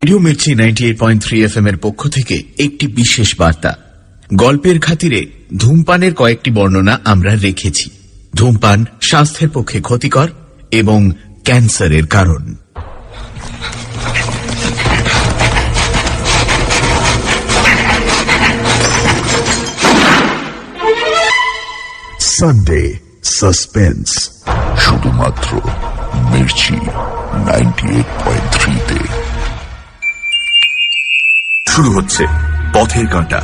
Radio Mirchi 98.3 FM এর পক্ষ থেকে একটি বিশেষ বার্তা। গল্পের খাতিরে ধূমপানের কয়েকটি বর্ণনা আমরা রেখেছি। ধূমপান স্বাস্থ্যের পক্ষে ক্ষতিকর এবং ক্যান্সারের কারণ। সানডে সাসপেন্স শুধুমাত্র মির্চি 98.3 তে। শুরু হচ্ছে পথের কাঁটা।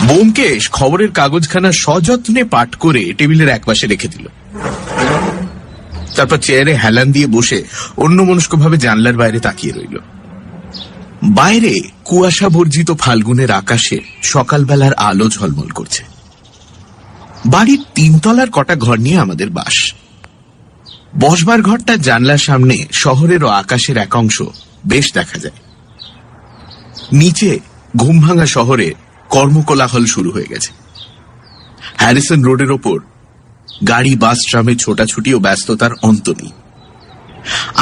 ব্যোমকেশ খবরের কাগজখানা সযত্নে পাঠ করে টেবিলের একপাশে রেখে দিল। তারপর চেয়ারে হেলান দিয়ে বসে অন্যমনস্কভাবে জানলার বাইরে তাকিয়ে রইল। বাইরে কুয়াশা বর্জিত ফাল্গুনের আকাশে সকালবেলার আলো ঝলমল করছে। বাড়ির 3 তলার কটা ঘর নিয়ে আমাদের বাস। বসবার ঘরটার জানলার সামনে শহরের ও আকাশের এক অংশ বেশ দেখা যায়। নিচে ঘুমভাঙা শহরে কর্মকোলাহল শুরু হয়ে গেছে। হ্যারিসন রোডের ওপর গাড়ি, বাস, ট্রামে ছোটাছুটি ও ব্যস্ততার অন্ত নেই।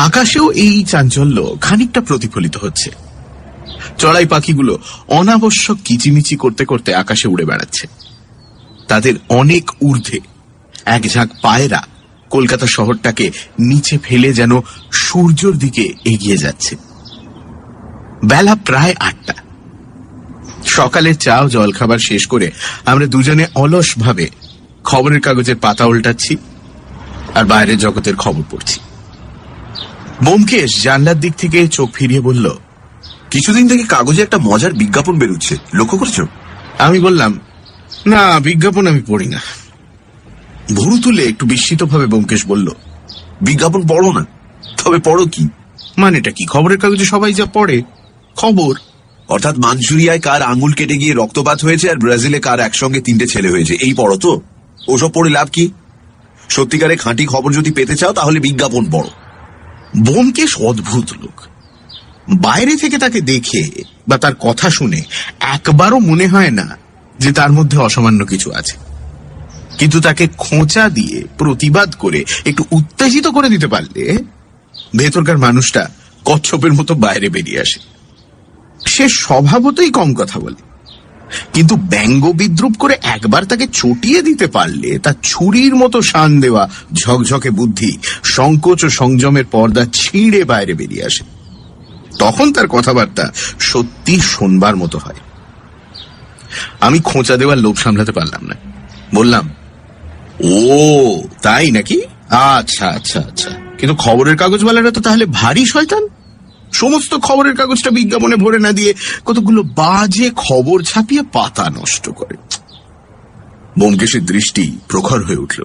আকাশেও এই চাঞ্চল্য খানিকটা প্রতিফলিত হচ্ছে। চড়াই পাখিগুলো অনাবশ্যক কিচিমিচি করতে করতে আকাশে উড়ে বেড়াচ্ছে। তাদের অনেক ঊর্ধ্বে এক ঝাঁক পায়রা কলকাতা শহরটাকে নিচে ফেলে যেন সূর্যের দিকে এগিয়ে যাচ্ছে। বেলা প্রায় 8টা। সকালের চা ও জলখাবার শেষ করে আমরা দুজনে অলসভাবে খবরের কাগজের পাতা উল্টাচ্ছি আর বাইরের জগতের খবর পড়ছি। ব্যোমকেশ জানলার দিক থেকে চোখ ফিরিয়ে বলল, কিছুদিন থেকে কাগজে একটা মজার বিজ্ঞাপন বেরোচ্ছে, লক্ষ্য করছো? আমি বললাম, না, বিজ্ঞাপন আমি পড়ি না। ভুরু তুলে একটু বিস্মিতভাবে ব্যোমকেশ বলল, বিজ্ঞাপন পড়ো না? তবে পড়ো কি? মানেটা কি? খবরের কাগজে সবাই যা পড়ে খবর। অর্থাৎ মাঞ্চুরিয়ায় কার আঙুল কেটে গিয়ে রক্তপাত হয়েছে আর ব্রাজিলে কার একসঙ্গে 3টে ছেলে হয়েছে, এই পড়ো তো? ওসব পড়ে লাভ কি? সত্যিকারে খাঁটি খবর যদি পেতে চাও তাহলে বিজ্ঞাপন পড়ো। ব্যোমকেশ অদ্ভুত লোক। বাইরে থেকে তাকে দেখে বা তার কথা শুনে একবারও মনে হয় না যে তার মধ্যে অসামান্য কিছু আছে, কিন্তু তাকে খোঁচা দিয়ে প্রতিবাদ করে একটু উত্তেজিত করে দিতে পারলে ভেতরকার মানুষটা কচ্ছপের মতো বাইরে বেরিয়ে আসে। সে স্বভাবতই কম কথা বলে, কিন্তু ব্যঙ্গ বিদ্রুপ করে একবার তাকে চটিয়ে দিতে পারলে তার ছুরির মতো শান দেওয়া ঝকঝকে বুদ্ধি সংকোচ ও সংযমের পর্দা ছিঁড়ে বাইরে বেরিয়ে আসে। তখন তার কথাবার্তা সত্যি শোনবার মতো হয়। আমি খোঁচা দেওয়ার লোভ সামলাতে পারলাম না। বললাম, ও তাই নাকি? আচ্ছা আচ্ছা আচ্ছা, কিন্তু খবরের কাগজওয়ালারা তো তাহলে ভারী শয়তান। সমস্ত খবরের কাগজটা বিজ্ঞাপনে ভরে না দিয়ে কতগুলো বাজে খবর ছাপিয়ে পাতা নষ্ট করে। ব্যোমকেশের দৃষ্টি প্রখর হয়ে উঠল।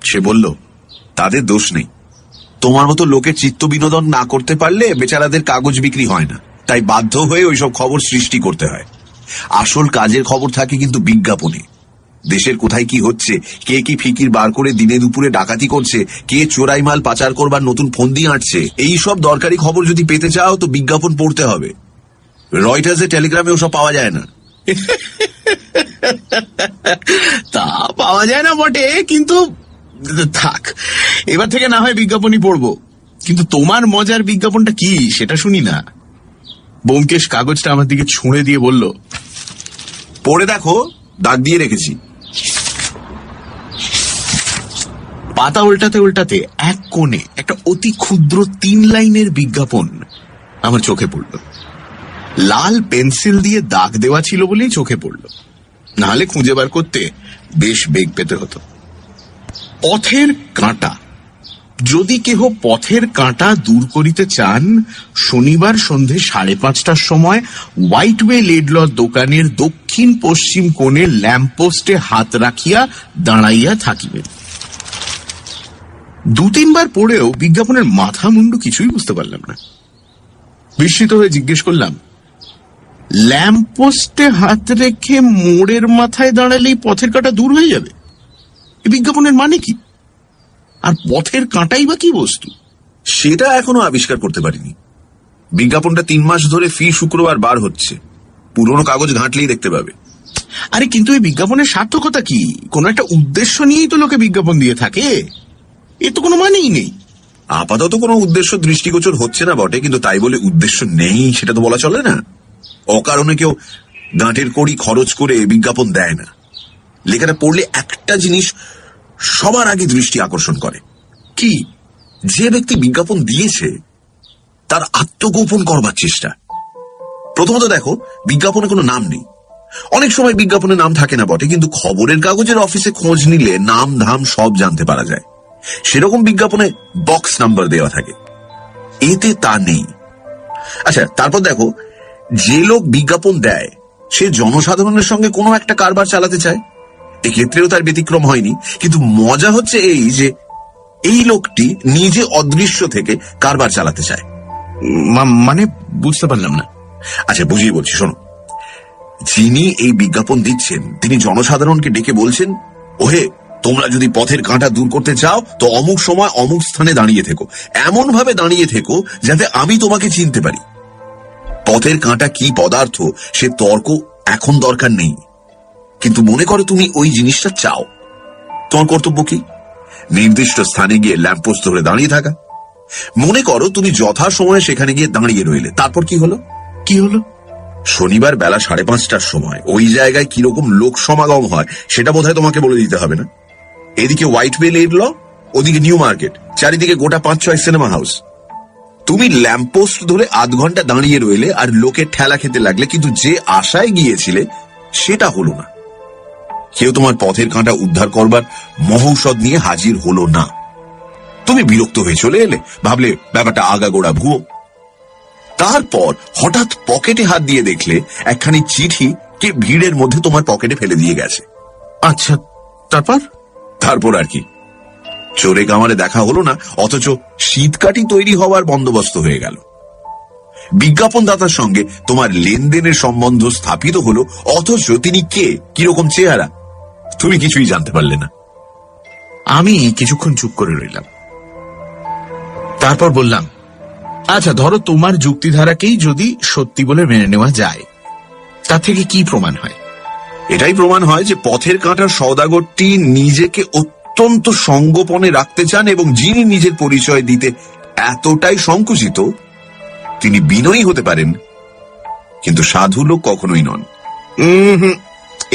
সে বলল, তাদের দোষ নেই। তোমার মতো লোকের চিত্ত বিনোদন না করতে পারলে বেচারাদের কাগজ বিক্রি হয় না, তাই বাধ্য হয়ে ওইসব খবর সৃষ্টি করতে হয়। আসল কাজের খবর থাকে কিন্তু বিজ্ঞাপনে। দেশের কোথায় কি হচ্ছে, কে কি ফিকির বার করে দিনে দুপুরে ডাকাতি করছে, কে চোরাই মাল পাচার করবার নতুন ফন্দি আঁটছে, এই সব দরকারি খবর যদি পেতে চাও তো বিজ্ঞাপন পড়তে হবে। রয়টার্সের টেলিগ্রামে ওসব পাওয়া যায় না। তা পাওয়া যায় না বটে, কিন্তু থাক, এবার থেকে না হয় বিজ্ঞাপনই পড়বো। কিন্তু তোমার মজার বিজ্ঞাপনটা কি সেটা শুনি না। ব্যোমকেশ কাগজটা আমার দিকে ছুঁড়ে দিয়ে বলল, পড়ে দেখো, দাগ দিয়ে রেখেছি। পাতা উল্টাতে উল্টাতে এক কোণে একটা অতি ক্ষুদ্র 3 লাইনের বিজ্ঞাপন আমার চোখে পড়ল। লাল পেন্সিল দিয়ে দাগ দেওয়া ছিল বলেই চোখে পড়ল, নাহলে খুঁজে বার করতে বেশ বেগ পেতে হতো। পথের কাঁটা। যদি কেহ পথের কাঁটা দূর করিতে চান, শনিবার সন্ধে 5:30টার সময় হোয়াইটওয়ে লেডলর দোকানের দক্ষিণ পশ্চিম কোণে ল্যাম্পপোস্টে হাত রাখিয়া দাঁড়াইয়া থাকিবেন। 2-3 বার পড়েও বিজ্ঞাপনের মাথা মুন্ডু কিছুই বুঝতে পারলাম না। বিস্মিত হয়ে জিজ্ঞেস করলাম, ল্যাম্পপোস্টে হাত রেখে মোড়ের মাথায় দাঁড়ালেই পথের কাঁটা দূর হয়ে যাবে? এই বিজ্ঞাপনের মানে কি? আর পথের কাঁটাই বা কি বস্তু? সেটা এখনো আবিষ্কার করতে পারিনি। বিজ্ঞাপনটা 3 মাস ধরে ফি শুক্রবার বার হচ্ছে। পুরনো কাগজ ঘাঁটলেই দেখতে পাবে। আরে কিন্তু এই বিজ্ঞাপনের সার্থকতা কি? কোনো একটা উদ্দেশ্য নিয়েই তো লোকে বিজ্ঞাপন দিয়ে থাকে, এ তো কোনো মানেই নেই। আপাতত কোনো উদ্দেশ্য দৃষ্টিগোচর হচ্ছে না বটে, কিন্তু তাই বলে উদ্দেশ্য নেই সেটা তো বলা চলে না। অকারণে কেউ গাঁটের কড়ি খরচ করে বিজ্ঞাপন দেয় না। লেখাটা পড়লে একটা জিনিস সবার আগে দৃষ্টি আকর্ষণ করে, কি যে ব্যক্তি বিজ্ঞাপন দিয়েছে তার আত্মগোপন করবার চেষ্টা। প্রথমত দেখো, বিজ্ঞাপনে কোনো নাম নেই। অনেক সময় বিজ্ঞাপনে নাম থাকে না বটে, কিন্তু খবরের কাগজের অফিসে খোঁজ নিলে নাম ধাম সব জানতে পারা যায়। সেরকম বিজ্ঞাপনে বক্স নাম্বার দেওয়া থাকে, এতে তা নেই। আচ্ছা, তারপর দেখো, যে লোক বিজ্ঞাপন দেয় সে জনসাধারণের সঙ্গে কোনো একটা কারবার চালাতে চায়। এক্ষেত্রেও তার ব্যতিক্রম হয়নি, কিন্তু মজা হচ্ছে এই যে এই লোকটি নিজে অদৃশ্য থেকে কারবার চালাতে চায়। মানে বুঝতে পারলাম না। আচ্ছা, বুঝিয়ে বলছি, শোনো। যিনি এই বিজ্ঞাপন দিচ্ছেন তিনি জনসাধারণকে ডেকে বলছেন, ওহে, তোমরা যদি পথের কাঁটা দূর করতে চাও তো অমুক সময় অমুক স্থানে দাঁড়িয়ে থেকো, এমন ভাবে দাঁড়িয়ে থেকো যাতে আমি তোমাকে চিনতে পারি। পথের কাঁটা কি পদার্থ সে তর্ক এখন দরকার নেই, কিন্তু মনে করো তুমি ওই জিনিসটা চাও। তোমার কর্তব্য কি? নির্দিষ্ট স্থানে গিয়ে ল্যাম্পপোস্ট ধরে দাঁড়িয়ে থাকা। মনে করো তুমি যথা সময়ে সেখানে গিয়ে দাঁড়িয়ে রইলে, তারপর কি হলো? শনিবার বেলা 5:30টার সময় ওই জায়গায় কিরকম লোক সমাগম হয় সেটা বোধহয় তোমাকে বলে দিতে হবে না। এদিকে হোয়াইট বেল এর ল, ওদিকে নিউ মার্কেট, চারিদিকে গোটা 5-6 সিনেমা হাউস। তুমি ল্যাম্পপোস্ট ধরে আধ ঘন্টা দাঁড়িয়ে রইলে আর লোকের ঠেলা খেতে লাগলে, কিন্তু যে আশায় গিয়েছিলে সেটা হলো না। কেউ তোমার পথের কাঁটা উদ্ধার করবার মহৌষধ নিয়ে হাজির হলো না। তুমি বিরক্ত হয়ে চলে এলে, ভাবলে ব্যাপারটা আগাগোড়া ভুয়ো। তারপর হঠাৎ পকেটে হাত দিয়ে দেখলে একখানি চিঠি কে ভিড়ের মধ্যে তোমার পকেটে ফেলে দিয়ে গেছে। আচ্ছা, তারপর আর কি, চোরে কামারে দেখা হলো না, অথচ শীতকাঠি তৈরি হওয়ার বন্দোবস্ত হয়ে গেল। বিজ্ঞাপনদাতার সঙ্গে তোমার লেনদেনের সম্বন্ধ স্থাপিত হলো, অথচ তিনি কে, কিরকম চেহারা, তুমি কিছুই জানতে পারলে না। আমি কিছুক্ষণ চুপ করে রইলাম। তারপর বললাম, আচ্ছা ধরো তোমার যুক্তিধারাকেই যদি সত্যি বলে মেনে নেওয়া যায়, তা থেকে কি প্রমাণ হয়? এটাই প্রমাণ হয় যে পথের কাঁটার সওদাগরটি নিজেকে অত্যন্ত সঙ্গোপনে রাখতে চান, এবং যিনি নিজের পরিচয় দিতে এতটাই সংকুচিত তিনি বিনয়ী হতে পারেন, কিন্তু সাধু লোক কখনোই নন।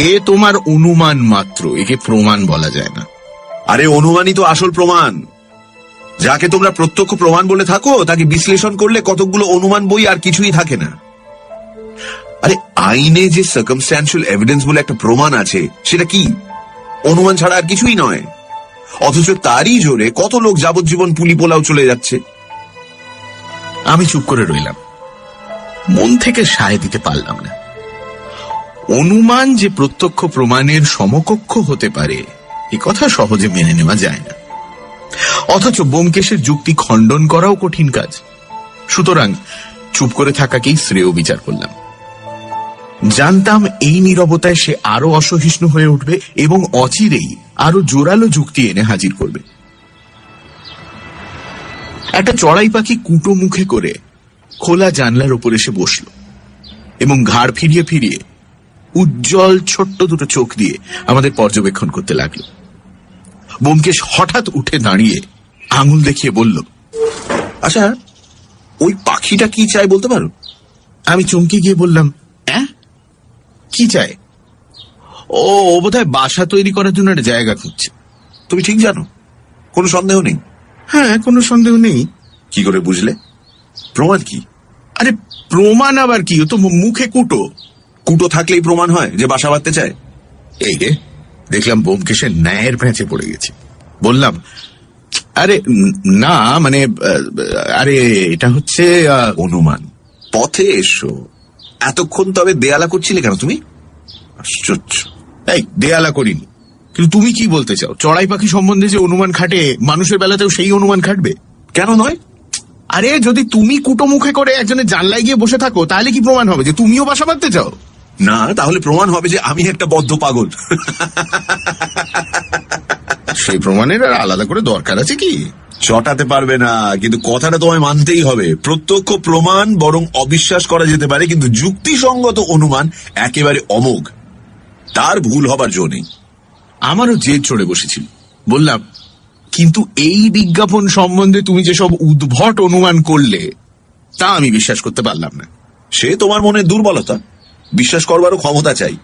এ তোমার অনুমান মাত্র, একে প্রমাণ বলা যায় না। আরে অনুমানই তো আসল প্রমাণ। যাকে তোমরা প্রত্যক্ষ প্রমাণ বলে থাকো তাকে বিশ্লেষণ করলে কতকগুলো অনুমান বই আর কিছুই থাকে না। আরে আইনে যে সার্কামস্ট্যান্সিয়াল এভিডেন্স বলে একটা প্রমাণ আছে, সেটা কি? অনুমান ছাড়া আর কিছুই নয়। অথচ তারই জোরে কত লোক যাবজ্জীবন পুলি পোলাও চলে যাচ্ছে। আমি চুপ করে রইলাম, মন থেকে সায় দিতে পারলাম না। অনুমান যে প্রত্যক্ষ প্রমাণের সমকক্ষ হতে পারে এ কথা সহজে মেনে নেওয়া যায় না, অথচ ব্যোমকেশের যুক্তি খণ্ডন করাও কঠিন কাজ। সুতরাং চুপ করে থাকাকেই শ্রেয় বিচার করলাম। জানতাম এই নীরবতায় সে আরো অসহিষ্ণু হয়ে উঠবে এবং অচিরেই আরো জোরালো যুক্তি এনে হাজির করবে। একটা চড়াই পাখি কুটো মুখে করে খোলা জানলার উপর এসে বসল এবং ঘাড় ফিরিয়ে ফিরিয়ে উজ্জ্বল ছোট্ট দুটো চোখ দিয়ে আমাদের পর্যবেক্ষণ করতে লাগলো। ব্যোমকেশ হঠাৎ উঠে দাঁড়িয়ে আঙুল দেখিয়ে বলল, আচ্ছা, ওই পাখিটা কি চাই বলতে পারো? আমি চমকে গিয়ে বললাম, কি চায়? ও বোধহয় বাসা তৈরি করার জন্য একটা জায়গা খুঁজছে। তুমি ঠিক জানো? কোনো সন্দেহ নেই? হ্যাঁ, কোনো সন্দেহ নেই। কি করে বুঝলে? প্রমাণ কি? আরে প্রমাণ আবার কি, ও তো মুখে কুটো। কুটো থাকলেই প্রমাণ হয় যে বাসা বাঁধতে চায়? এই রে, দেখলাম ব্যোমকেশের ন্যায়ের প্যাঁচে পড়ে গেছে। বললাম, আরে না, মানে আরে এটা হচ্ছে অনুমান। পথে এসো। এতক্ষণ তবে দেয়ালা করছিলে কেন তুমি? আশ্চর্য। এই দেয়ালা করিনি, কিন্তু তুমি কি বলতে চাও? চড়াই পাখি সম্বন্ধে যে অনুমান খাটে, মানুষের বেলাতেও সেই অনুমান খাটবে? কেন নয়? আরে যদি তুমি কুটো মুখে করে একজনের জানলায় গিয়ে বসে থাকো, তাহলে কি প্রমাণ হবে যে তুমিও বাসা বাঁধতে চাও? না, তাহলে প্রমাণ হবে যে আমি একটা বদ্ধ পাগল। সেই প্রমাণের আর আলাদা করে দরকার আছে কি? চটাতে পারবে না, কিন্তু কথাটা তোমায় মানতেই হবে। প্রত্যক্ষ প্রমাণ বরং অবিশ্বাস করা যেতে পারে, কিন্তু যুক্তিসঙ্গত অনুমান একেবারে অমোঘ, তার ভুল হবার জো নেই। আমারও জেদ চড়ে বসেছিল। বললাম, কিন্তু এই বিজ্ঞাপন সম্বন্ধে তুমি যেসব উদ্ভট অনুমান করলে তা আমি বিশ্বাস করতে পারলাম না। সে তোমার মনে দুর্বলতা, বিশ্বাস করবারও ক্ষমতা চাই।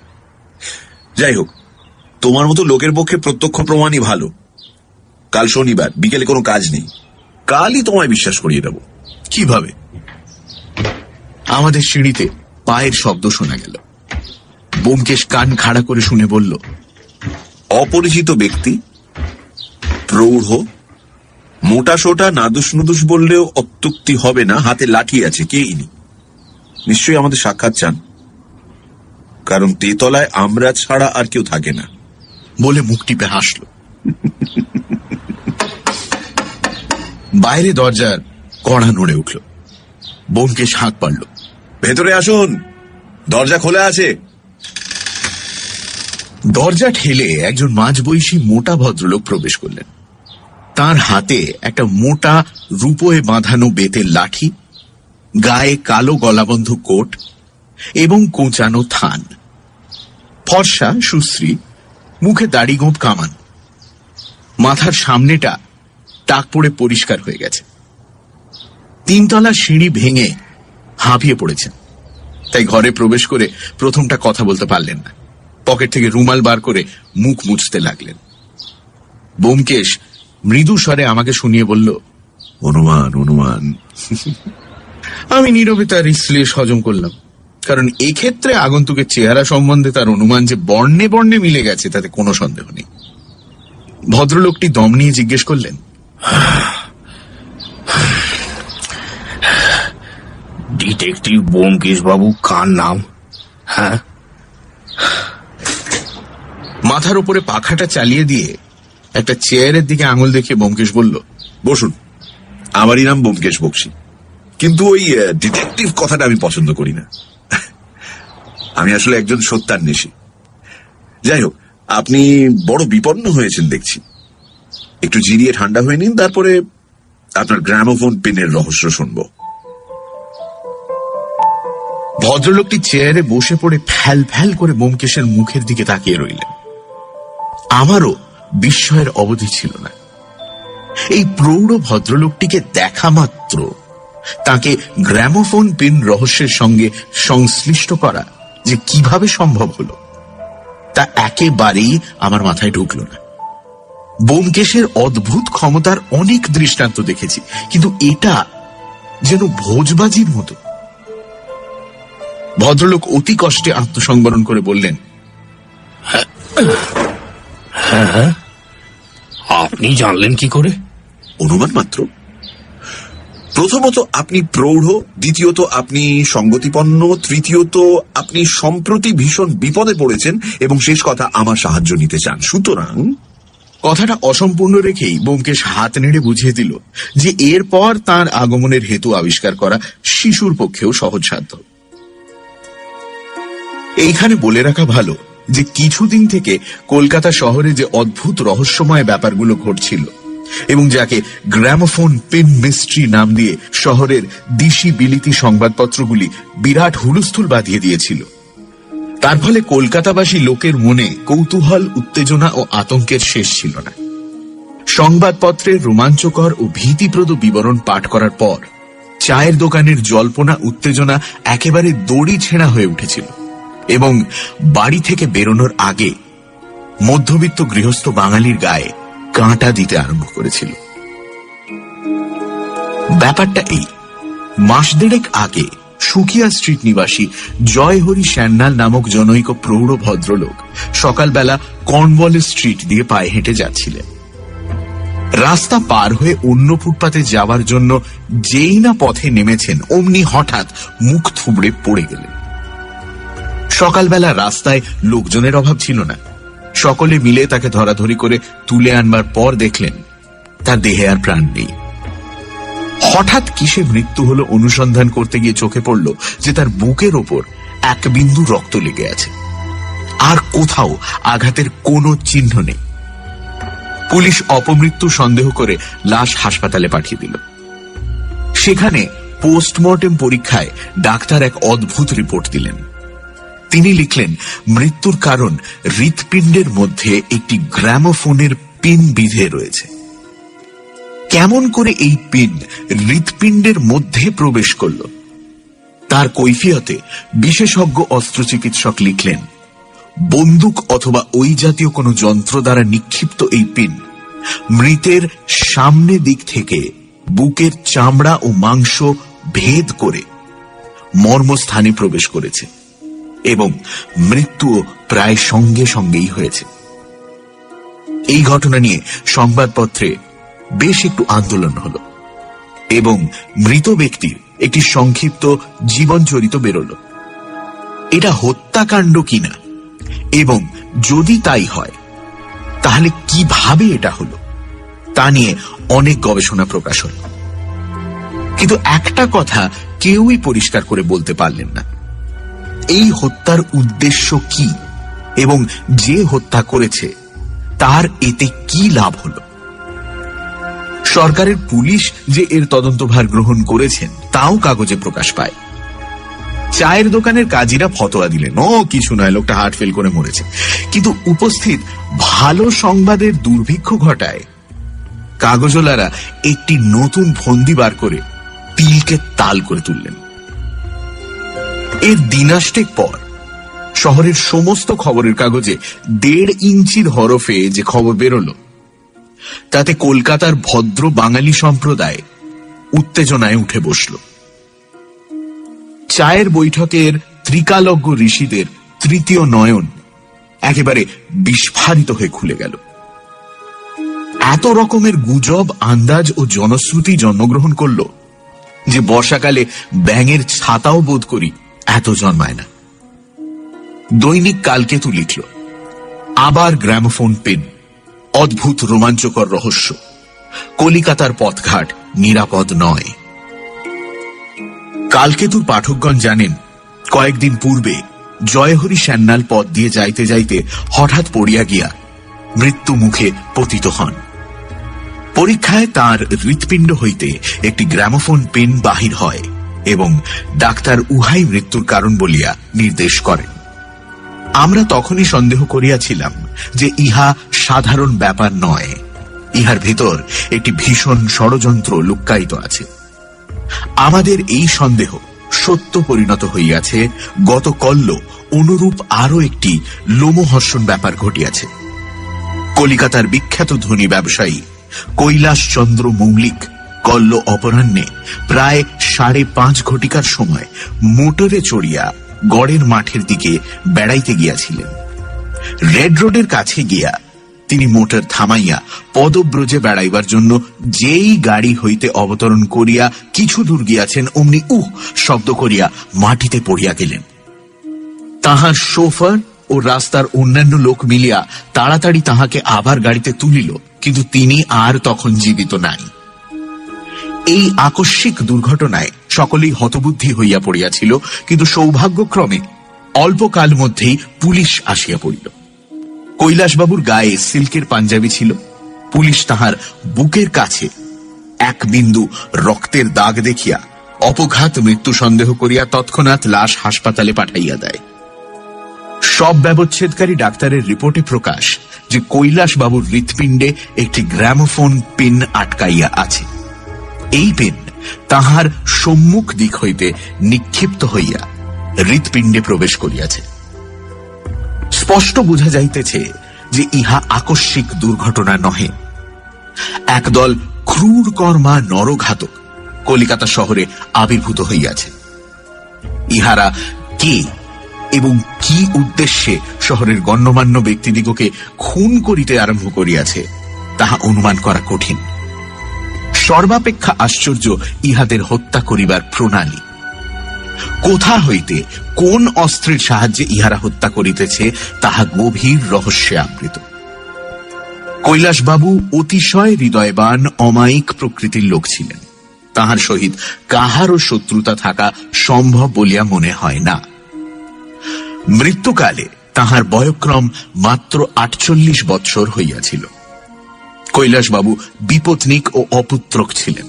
যাই হোক, তোমার মতো লোকের পক্ষে প্রত্যক্ষ প্রমাণই ভালো। কাল শনিবার, বিকেলে কোনো কাজ নেই, কালই তোমায় বিশ্বাস করিয়ে দেব। কিভাবে? আমাদের সিঁড়িতে পায়ের শব্দ শোনা গেল। ব্যোমকেশ কান খাড়া করে শুনে বলল, অপরিচিত ব্যক্তি, প্রৌঢ়, মোটা সোটা, নাদুস নুদুস বললেও অত্যুক্তি হবে না, হাতে লাঠি আছে, কে ইনি? নিশ্চয়ই আমাদের সাক্ষাৎ চান, কারণ তেতলায় আমরা ছাড়া আর কেউ থাকে না। বলে মুখ টিপে হাসল। বাইরে দরজার কড়া নড়ে উঠল। ব্যোমকেশ হাঁক পারল, ভেতরে আসুন, দরজা খোলা আছে। দরজা ঠেলে একজন মাঝবয়সী মোটা ভদ্রলোক প্রবেশ করলেন। তার হাতে একটা মোটা রূপোয় বাঁধানো বেতের লাঠি, গায়ে কালো গলাবন্ধ কোট এবং কোঁচানো থান। ফর্সা, সুশ্রী, মুখে দাড়ি গোঁপ কামান। মাথার সামনেটা টাক পড়ে পরিষ্কার হয়ে গেছে। 3 তলা সিঁড়ি ভেঙে হাঁপিয়ে পড়েছেন, তাই ঘরে প্রবেশ করে প্রথমটা কথা বলতে পারলেন না। পকেট থেকে রুমাল বার করে মুখ মুছতে লাগলেন। ব্যোমকেশ মৃদু স্বরে আমাকে শুনিয়ে বলল, অনুমান অনুমান। আমি নীরবে তার শ্লেষ হজম করলাম, কারণ এক্ষেত্রে আগন্তুকের চেহারা সম্বন্ধে তার অনুমান যে বর্ণে বর্ণে মিলে গেছে তাতে কোনো সন্দেহ নেই। ভদ্রলোকটি দম নিয়ে জিজ্ঞেস করলেন, ডিটেকটিভ ব্যোমকেশ বাবু কার নাম? হ্যাঁ। মাথার উপরে পাখাটা চালিয়ে দিয়ে একটা চেয়ারের দিকে আঙুল দেখিয়ে ব্যোমকেশ বলল, বসুন, আমারই নাম ব্যোমকেশ বক্সী, কিন্তু ওই ডিটেকটিভ কথাটা আমি পছন্দ করি না। আমি আসলে একজন সত্যান্বেষী। যাই হোক, আপনি বড় বিপন্ন হয়েছেন দেখছি। একটু জিরিয়ে ঠান্ডা হয়ে নিন, তারপরে আপনার গ্রামোফোন পিনের রহস্য শুনবো। ভদ্রলোকটি চেয়ারে বসে পড়ে ফ্যাল ফ্যাল করে ব্যোমকেশের মুখের দিকে তাকিয়ে রইলেন। আমারও বিস্ময়ের অবধি ছিল না। এই প্রৌঢ় ভদ্রলোকটিকে দেখা মাত্র তাকে গ্রামোফোন পিন রহস্যের সঙ্গে সংশ্লিষ্ট করা যে কিভাবে সম্ভব হলো তা একেবারেই আমার মাথায় ঢুকল না। ব্যোমকেশের অদ্ভুত ক্ষমতার অনেক দৃষ্টান্ত দেখেছি, কিন্তু এটা যেন ভোজবাজির মতো। ভদ্রলোক অতি কষ্টে আত্মসংবরণ করে বললেন, হ্যাঁ, আপনি জানলেন কি করে? অনুমান মাত্র। প্রথমত আপনি প্রৌঢ়, দ্বিতীয়ত আপনি সঙ্গতিপন্ন, তৃতীয়ত আপনি সম্প্রতি ভীষণ বিপদে পড়েছেন, এবং শেষ কথা আমার সাহায্য নিতে চান। সুতরাং কথাটা অসম্পূর্ণ রেখেই ব্যোমকেশ হাত নেড়ে বুঝিয়ে দিল যে এরপর তার আগমনের হেতু আবিষ্কার করা শিশুর পক্ষেও সহজসাধ্য। এইখানে বলে রাখা ভালো যে কিছুদিন থেকে কলকাতা শহরে যে অদ্ভুত রহস্যময় ব্যাপারগুলো ঘটছিল এবং যাকে গ্রামোফোন পিন মিস্ট্রি নাম দিয়ে শহরের দিশি বিলিতি সংবাদপত্রগুলি বিরাট হুলস্থুল বাঁধিয়ে দিয়েছিল, তার ফলে কলকাতাবাসী লোকের মনে কৌতূহল, উত্তেজনা ও আতঙ্কের শেষ ছিল না। সংবাদপত্রের রোমাঞ্চকর ও ভীতিপ্রদ বিবরণ পাঠ করার পর চায়ের দোকানের জল্পনা উত্তেজনা একেবারে দড়ি ছেঁড়া হয়ে উঠেছিল, এবং বাড়ি থেকে বেরোনোর আগে মধ্যবিত্ত গৃহস্থ বাঙালির গায়ে কাঁটা দিতে আরম্ভ করেছিল। ব্যাপারটা এই, মাস দেড়েক আগে সুকিয়া স্ট্রিট নিবাসী জয়হরি স্যান্নাল নামক জনৈক প্রৌঢ় ভদ্রলোক সকালবেলা কর্নওয়ালিস স্ট্রিট দিয়ে পায়ে হেঁটে যাচ্ছিলেন। রাস্তা পার হয়ে অন্য ফুটপাতে যাওয়ার জন্য যেই না পথে নেমেছেন, অমনি হঠাৎ মুখ থুবড়ে পড়ে গেলেন। সকালবেলা রাস্তায় লোকজনের অভাব ছিল না। সকলে মিলে তাকে ধরাধরি করে তুলে আনবার পর দেখলেন তার দেহে আর প্রাণ নেই। হঠাৎ কিসে মৃত্যু হলো অনুসন্ধান করতে গিয়ে চোখে পড়ল যে তার বুকের ওপর এক বিন্দু রক্ত লেগে আছে, আর কোথাও আঘাতের কোনো চিহ্ন নেই। পুলিশ অপমৃত্যু সন্দেহ করে লাশ হাসপাতালে পাঠিয়ে দিল। সেখানে পোস্টমর্টেম পরীক্ষায় ডাক্তার এক অদ্ভুত রিপোর্ট দিলেন। তিনি লিখলেন, মৃত্যুর কারণ হৃৎপিণ্ডের মধ্যে একটি গ্রামোফোনের পিন বিঁধে রয়েছে। কেমন করে এই পিন হৃৎপিণ্ডের মধ্যে প্রবেশ করল, তার কৈফিয়তে বিশেষজ্ঞ অস্ত্রচিকিৎসক লিখলেন, বন্দুক অথবা ওই জাতীয় কোনো যন্ত্র দ্বারা নিক্ষিপ্ত এই পিন মৃতের সামনে দিক থেকে বুকের চামড়া ও মাংস ভেদ করে মর্মস্থানে প্রবেশ করেছে এবং মৃত্যুও প্রায় সঙ্গে সঙ্গেই হয়েছে। এই ঘটনা নিয়ে সংবাদপত্রে বেশ একটু আন্দোলন হল এবং মৃত ব্যক্তির একটি সংক্ষিপ্ত জীবনচরিত বেরোল। এটা হত্যাকাণ্ড কিনা এবং যদি তাই হয় তাহলে কিভাবে এটা হলো তা নিয়ে অনেক গবেষণা প্রকাশ হল। কিন্তু একটা কথা কেউই পরিষ্কার করে বলতে পারলেন না, এই হত্যার উদ্দেশ্য কি এবং যে হত্যা করেছে তার এতে কি লাভ হলো। সরকারের পুলিশ যে এর তদন্তভার গ্রহণ করেছেন তাও কাগজে প্রকাশ পায়। চায়ের দোকানের কাজীরা ফতোয়া দিলেন, ও কিছু নয়, লোকটা হার্ট ফেল করে মরেছে। কিন্তু উপস্থিত ভালো সংবাদের দুর্ভিক্ষ ঘটায় কাগজওয়ালারা একটি নতুন ফন্দি বার করে তিলকে তাল করে তুললেন। এর দিনাষ্টেক পর শহরের সমস্ত খবরের কাগজে 1.5 ইঞ্চির হরফে যে খবর বেরোল তাতে কলকাতার ভদ্র বাঙালি সম্প্রদায় উত্তেজনায় উঠে বসল। চায়ের বৈঠকের ত্রিকালজ্ঞ ঋষিদের তৃতীয় নয়ন একেবারে বিস্ফারিত হয়ে খুলে গেল। এত রকমের গুজব, আন্দাজ ও জনশ্রুতি জন্মগ্রহণ করল যে বর্ষাকালে ব্যাঙের ছাতাও বোধ করি এত জন্মায় না। দৈনিক কালকেতু লিখল, আবার গ্রামোফোন পেন, অদ্ভুত রোমাঞ্চকর রহস্য, কলিকাতার পথঘাট নিরাপদ নয়। কালকেতুর পাঠকগণ জানেন, কয়েকদিন পূর্বে জয়হরি সান্যাল পথ দিয়ে যাইতে যাইতে হঠাৎ পড়িয়া গিয়া মৃত্যু মুখে পতিত হন। পরীক্ষায় তার হৃৎপিণ্ড হইতে একটি গ্রামোফোন পেন বাহির হয় এবং ডাক্তার উহাই মৃত্যুর কারণ বলিয়া নির্দেশ করেন। আমরা তখনই সন্দেহ করিয়াছিলাম যে ইহা সাধারণ ব্যাপার নয়, ইহার ভিতর একটি ভীষণ ষড়যন্ত্র লুক্কায়িত আছে। আমাদের এই সন্দেহ সত্য পরিণত হইয়াছে। গত কল্য অনুরূপ আরো একটি লোমহর্ষণ ব্যাপার ঘটিয়াছে। কলিকাতার বিখ্যাত ধনী ব্যবসায়ী কৈলাস চন্দ্র মৌলিক কল্য অপরাহ্নে প্রায় 5:30 ঘটিকার সময় মোটরে চড়িয়া গড়ের মাঠের দিকে বেড়াইতে গিয়াছিলেন। রেড রোডের কাছে গিয়া তিনি মোটর থামাইয়া পদব্রজে বেড়াইবার জন্য যেই গাড়ি হইতে অবতরণ করিয়া কিছু দূর গিয়াছেন, অমনি শব্দ করিয়া মাটিতে পড়িয়া গেলেন। তাহার শোফার ও রাস্তার অন্যান্য লোক মিলিয়া তাড়াতাড়ি তাহাকে আবার গাড়িতে তুলিল, কিন্তু তিনি আর তখন জীবিত নাই। এই আকস্মিক দুর্ঘটনায় সকলেই হতবুদ্ধি হইয়া পড়িয়াছিল, কিন্তু সৌভাগ্যক্রমে অল্পকাল মধ্যেই পুলিশ আসিয়া পড়িল। কৈলাসবাবুর গায়ে সিল্কের পাঞ্জাবি ছিল। পুলিশ তাহার বুকের কাছে এক বিন্দু রক্তের দাগ দেখিয়া অপঘাত মৃত্যু সন্দেহ করিয়া তৎক্ষণাৎ লাশ হাসপাতালে পাঠাইয়া দেয়। সব ব্যবচ্ছেদকারী ডাক্তারের রিপোর্টে প্রকাশ যে কৈলাসবাবুর হৃৎপিণ্ডে একটি গ্রামোফোন পিন আটকাইয়া আছে। এই পিন তাহার সম্মুখ দিক হইতে নিক্ষিপ্ত হইয়া হৃৎপিণ্ডে প্রবেশ করিয়াছে। স্পষ্ট বোঝা যাইতেছে যে ইহা আকস্মিক দুর্ঘটনা নহে। একদল ক্রূর কর্মা নরঘাতক কলিকাতা শহরে আবির্ভূত হইয়াছে। ইহারা কে এবং কি উদ্দেশ্যে শহরের গণ্যমান্য ব্যক্তিদিগকে খুন করিতে আরম্ভ করিয়াছে তাহা অনুমান করা কঠিন। সর্বাপেক্ষা আশ্চর্য ইহাদের হত্যা করিবার প্রণালী। কোথা হইতে কোন অস্ত্রের সাহায্যে ইহারা হত্যা করিতেছে তাহা গভীর রহস্যে আবৃত। কৈলাসবাবু অতিশয় হৃদয়বান অমায়িক প্রকৃতির লোক ছিলেন। তাহার সহিত কাহারও শত্রুতা থাকা সম্ভব বলিয়া মনে হয় না। মৃত্যুকালে তাহার বয়ক্রম মাত্র 48 বৎসর হইয়াছিল। কৈলাসবাবু বিপত্নিক ও অপুত্রক ছিলেন।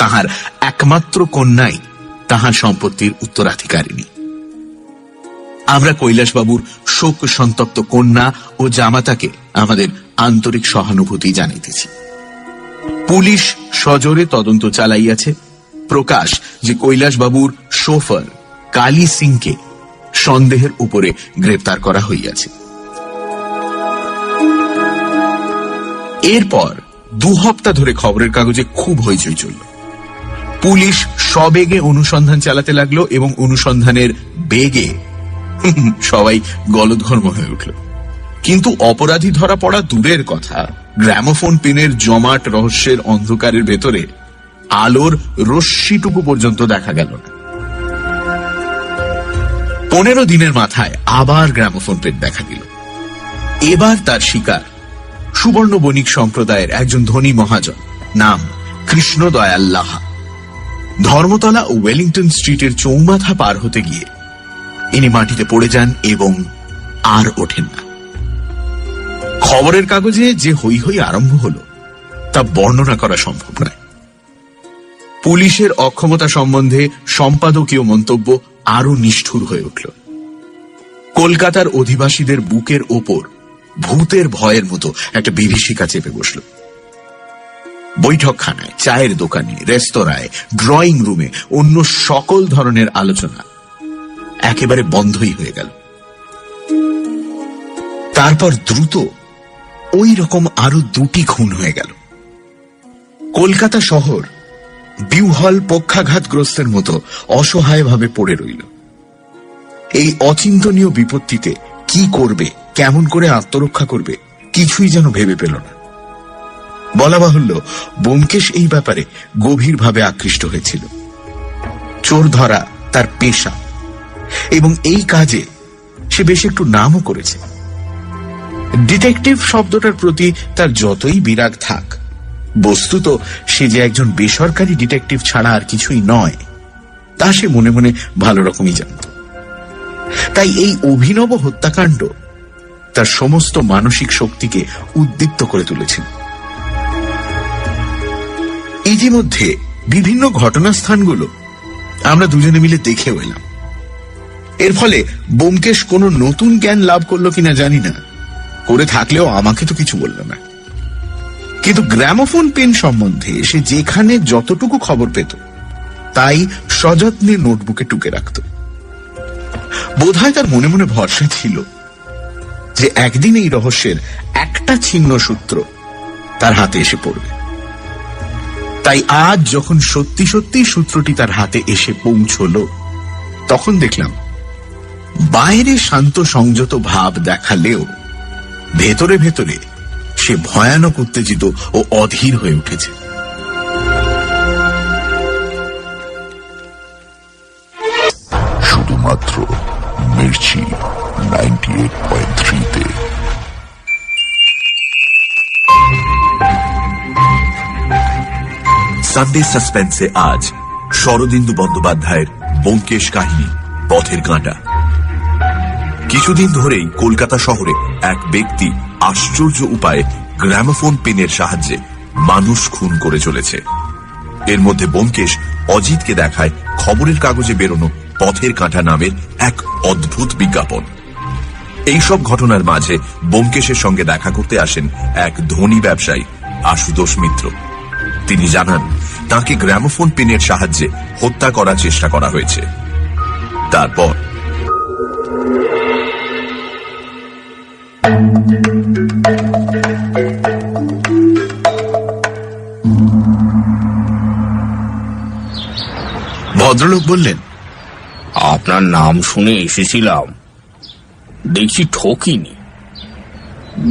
তাহার একমাত্র কন্যাই তাহার সম্পত্তির উত্তরাধিকারিণী। আমরা কৈলাসবাবুর শোক সন্তপ্ত কন্যা ও জামাতাকে আমাদের আন্তরিক সহানুভূতি জানাইতেছি। পুলিশ সজোরে তদন্ত চালাইয়াছে। প্রকাশ যে কৈলাসবাবুর শোফার কালী সিংকে সন্দেহের উপরে গ্রেপ্তার করা হইয়াছে। এরপর 2 হপ্তাহ ধরে খবরের কাগজে খুব হইচই চলল। পুলিশ সবেগে অনুসন্ধান চালাতে লাগলো এবং অনুসন্ধানের বেগে সবাই গলদঘর্ম হয়ে উঠল। কিন্তু অপরাধী ধরা পড়া দূরের কথা, গ্রামোফোন পিনের জমাট রহস্যের অন্ধকারের ভেতরে আলোর রশ্মিটুকু পর্যন্ত দেখা গেল না। 15 দিনের মাথায় আবার গ্রামোফোন পেন দেখা দিল। এবার তার শিকার সুবর্ণ বণিক সম্প্রদায়ের একজন ধনী মহাজন, নাম কৃষ্ণদয়াল লাহা। ধর্মতলা ও ওয়েলিংটন স্ট্রিটের চৌমাথা পার হতে গিয়ে ইনি মাটিতে পড়ে যান এবং আর ওঠেন না। খবরের কাগজে যে হৈ হৈ আরম্ভ হল তা বর্ণনা করা সম্ভব নয়। পুলিশের অক্ষমতা সম্বন্ধে সম্পাদকীয় মন্তব্য আরো নিষ্ঠুর হয়ে উঠল। কলকাতার অধিবাসীদের বুকের ওপর ভূতের ভয়ের মতো একটা বিভীষিকা চেপে বসল। বৈঠকখানায়, চায়ের দোকানে, রেস্তোরাঁয়, ড্রয়িং রুমে অন্য সকল ধরনের আলোচনা একেবারে বন্ধই হয়ে গেল। তারপর দ্রুত ওই রকম আরো 2টি খুন হয়ে গেল। কলকাতা শহর বিহ্বল পক্ষাঘাতগ্রস্তের মতো অসহায়ভাবে পড়ে রইল। এই অচিন্তনীয় বিপত্তিতে কি করবে, কেমন করে আত্মরক্ষা করবে, কিছুই যেন ভেবে পেল না। বলা বাহুল্য, ব্যোমকেশ এই ব্যাপারে গভীরভাবে আকৃষ্ট হয়েছিল। চোর ধরা তার পেশা এবং এই কাজে সে বেশ একটু নামও করেছে। ডিটেকটিভ শব্দটার প্রতি তার যতই বিরাগ থাক, বস্তুত সে যে একজন বেসরকারি ডিটেকটিভ ছাড়া আর কিছুই নয় তা সে মনে মনে ভালো রকমই জানত। তাই এই অভিনব হত্যাকাণ্ড তার সমস্ত মানসিক শক্তিকে উদ্দীপ্ত করে তুলেছিল। ইতিমধ্যে বিভিন্ন ঘটনাস্থানগুলো আমরা দুজনে মিলে দেখেও এলাম। এর ফলে ব্যোমকেশ কোনো নতুন জ্ঞান লাভ করলো কিনা জানি না, করে থাকলেও আমাকে তো কিছু বলল না। কিন্তু গ্রামোফোন পেন সম্বন্ধে সে যেখানে যতটুকু খবর পেত তাই সযত্নে নোটবুকে টুকে রাখত। বোধহয় তার মনে মনে ভরসা ছিল যে একদিন এই রহস্যের একটা ছিন্ন সূত্র তার হাতে এসে পড়বে। তাই আজ যখন সত্যি সত্যি সূত্রটি তার হাতে এসে পৌঁছল, তখন দেখলাম বাইরে শান্ত সংযত ভাব দেখালেও ভেতরে ভেতরে সে ভয়ানক উত্তেজিত ও অধীর হয়ে উঠেছে। শুধুমাত্র মির্চি 98.3-তে। সানডে সাসপেন্সে আজ শরদিন্দু বন্দ্যোপাধ্যায়ের ব্যোমকেশ কাহিনী পথের কাঁটা। কিছুদিন ধরেই কলকাতা শহরে এক ব্যক্তি আশ্চর্য উপায়ে গ্রামোফোন পেনের সাহায্যে মানুষ খুন করে চলেছে। এর মধ্যে ব্যোমকেশ অজিতকে দেখায় খবরের কাগজে বেরোনো পথের কাঁটা নামের এক অদ্ভুত বিজ্ঞাপন। এইসব ঘটনার মাঝে ব্যোমকেশের সঙ্গে দেখা করতে আসেন এক ধনী ব্যবসায়ী আশুতোষ মিত্র। তিনি জানান তাকে গ্রামোফোন পেনের সাহায্যে হত্যা করার চেষ্টা করা হয়েছে। তারপর ভদ্রলোক বললেন, আপনার নাম শুনে এসেছিলাম, দেখছি ঠকিনি।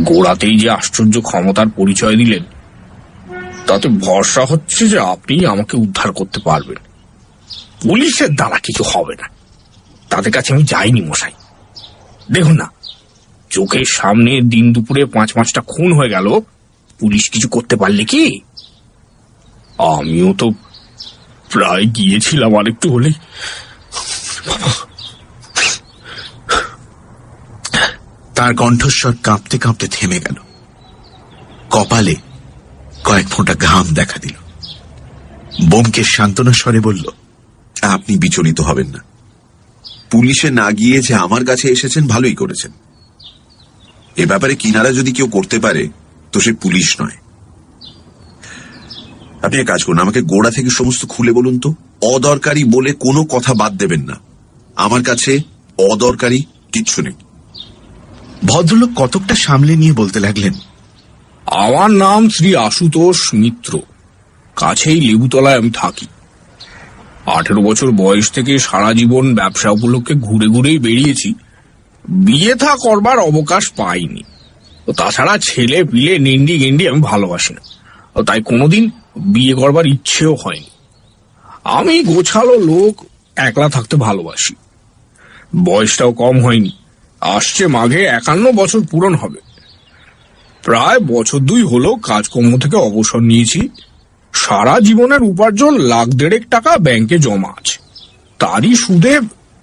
গোড়াতেই যে আশ্চর্য ক্ষমতার পরিচয় দিলেন, তাতে ভরসা হচ্ছে যে আপনি আমাকে উদ্ধার করতে পারবেন। পুলিশের দ্বারা কিছু হবে না, তাদের কাছে আমি যাইনি মশাই। দেখুন না, চোখের সামনে দিন দুপুরে 5-5টা খুন হয়ে গেল, পুলিশ কিছু করতে পারলে কি? আমিও তো প্রায় গিয়েছিলাম, আরেকটু হলেই। তার কণ্ঠস্বর কাঁপতে কাঁপতে থেমে গেল। কপালে কয়েক ফোঁটা ঘাম দেখা দিল। ব্যোমকেশ সান্ত্বনা স্বরে বলল, আপনি বিচলিত হবেন না। পুলিশে না গিয়ে যে আমার কাছে এসেছেন ভালোই করেছেন। এ ব্যাপারে কিনারা যদি কেউ করতে পারে তো সে পুলিশ নয়। আপনি এক কাজ করুন, আমাকে গোড়া থেকে সমস্ত খুলে বলুন তো। অদরকারি বলে কোনো কথা বাদ দেবেন না। আমার কাছে অদরকারি কিচ্ছু নেই। ভদ্রলোক কতকটা সামলে নিয়ে বলতে লাগলেন, আমার নাম শ্রী আশুতোষ মিত্র। কাছেই লেবুতলায় আমি থাকি। 18 বছর বয়স থেকে সারা জীবন ব্যবসা উপলক্ষে ঘুরে ঘুরেই বেরিয়েছি। বিয়ে থা করবার অবকাশ পাইনি। তাছাড়া ছেলে পিলে নিন্ডি গেন্ডি আমি ভালোবাসি না, তাই কোনোদিন বিয়ে করবার ইচ্ছেও হয়নি। আমি গোছালো লোক, একলা থাকতে ভালোবাসি। বয়সটাও কম হয়নি, আসছে মাঘে 51 বছর পূরণ হবে। প্রায় বছর 2 হলো কাজকর্ম থেকে অবসর নিয়েছি। সারা জীবনের উপার্জন 1.5 লাখ টাকা ব্যাংকে জমা আছে। তারই সুদে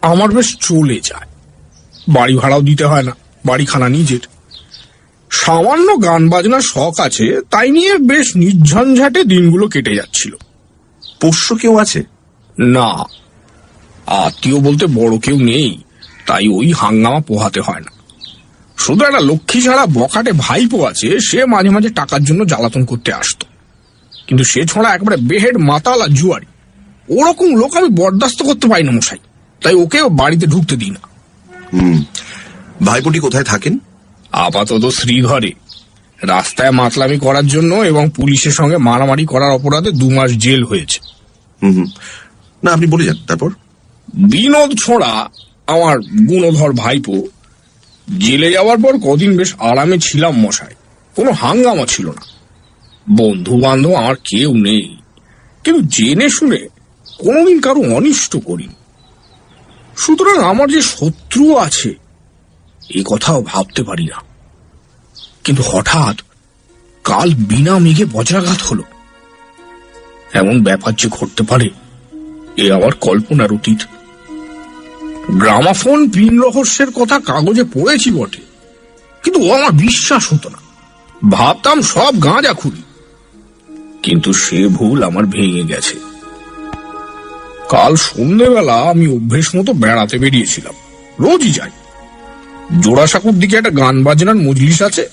আমার বেশ চলে যায়। বাড়ি ভাড়াও দিতে হয় না, বাড়িখানা নিজের। সামান্য গান বাজনার শখ আছে, তাই নিয়ে বেশ নির্ঝঞ্ঝাটে দিনগুলো কেটে যাচ্ছিল। পোষ্য কেউ আছে? না, আত্মীয় বলতে বড় কেউ নেই, তাই ওই হাঙ্গামা পোহাতে হয় না। শুধু একটা লক্ষ্মী ছাড়া বখাটে ভাইপো আছে, সে মাঝে মাঝে টাকার জন্য জ্বালাতন করতে আসতো। কিন্তু সে ছড়া একবারে বেহেড মাতাল আর জুয়ারি। ওরকম লোক আমি বরদাস্ত করতে পারি না মশাই, তাই ওকে বাড়িতে ঢুকতে দিই না। ভাইপোটি কোথায় থাকেন? আপাতত শ্রীঘরে। রাস্তায় মাতলামি করার জন্য এবং পুলিশের সঙ্গে মারামারি করার অপরাধে 2 মাস জেল হয়েছে। না, আপনি বলে যান তারপর। বিনোদ ছোঁড়া আমার গুণধর ভাইপো। জেলে যাওয়ার পর কদিন বেশ আরামে ছিলাম মশাই, কোনো হাঙ্গামা ছিল না। বন্ধু বান্ধব আমার কেউ নেই, কিন্তু জেনে শুনে কোনোদিন কারো অনিষ্ট করিনি। সুতরাং আমার যে শত্রু আছে এই কথাও ভাবতে পারি না। কিন্তু হঠাৎ কাল বিনা মেঘে বজ্রাঘাত হলো। এমন ব্যাপার যে ঘটতে পারে এ আমার কল্পনার অতীত। গ্রামাফোন পিন রহস্যের কথা কাগজে পড়েছি বটে, কিন্তু ও আমার বিশ্বাস হতো না। ভাবতাম সব গাঁজা খুলি, কিন্তু সে ভুল আমার ভেঙে গেছে। কাল সন্ধ্যেবেলা আমি অভ্যেস মতো বেড়াতে বেরিয়েছিলাম, রোজই যাই। জোড়াসাঁকুর দিকে একটা গান বাজনার মজলিস আছে,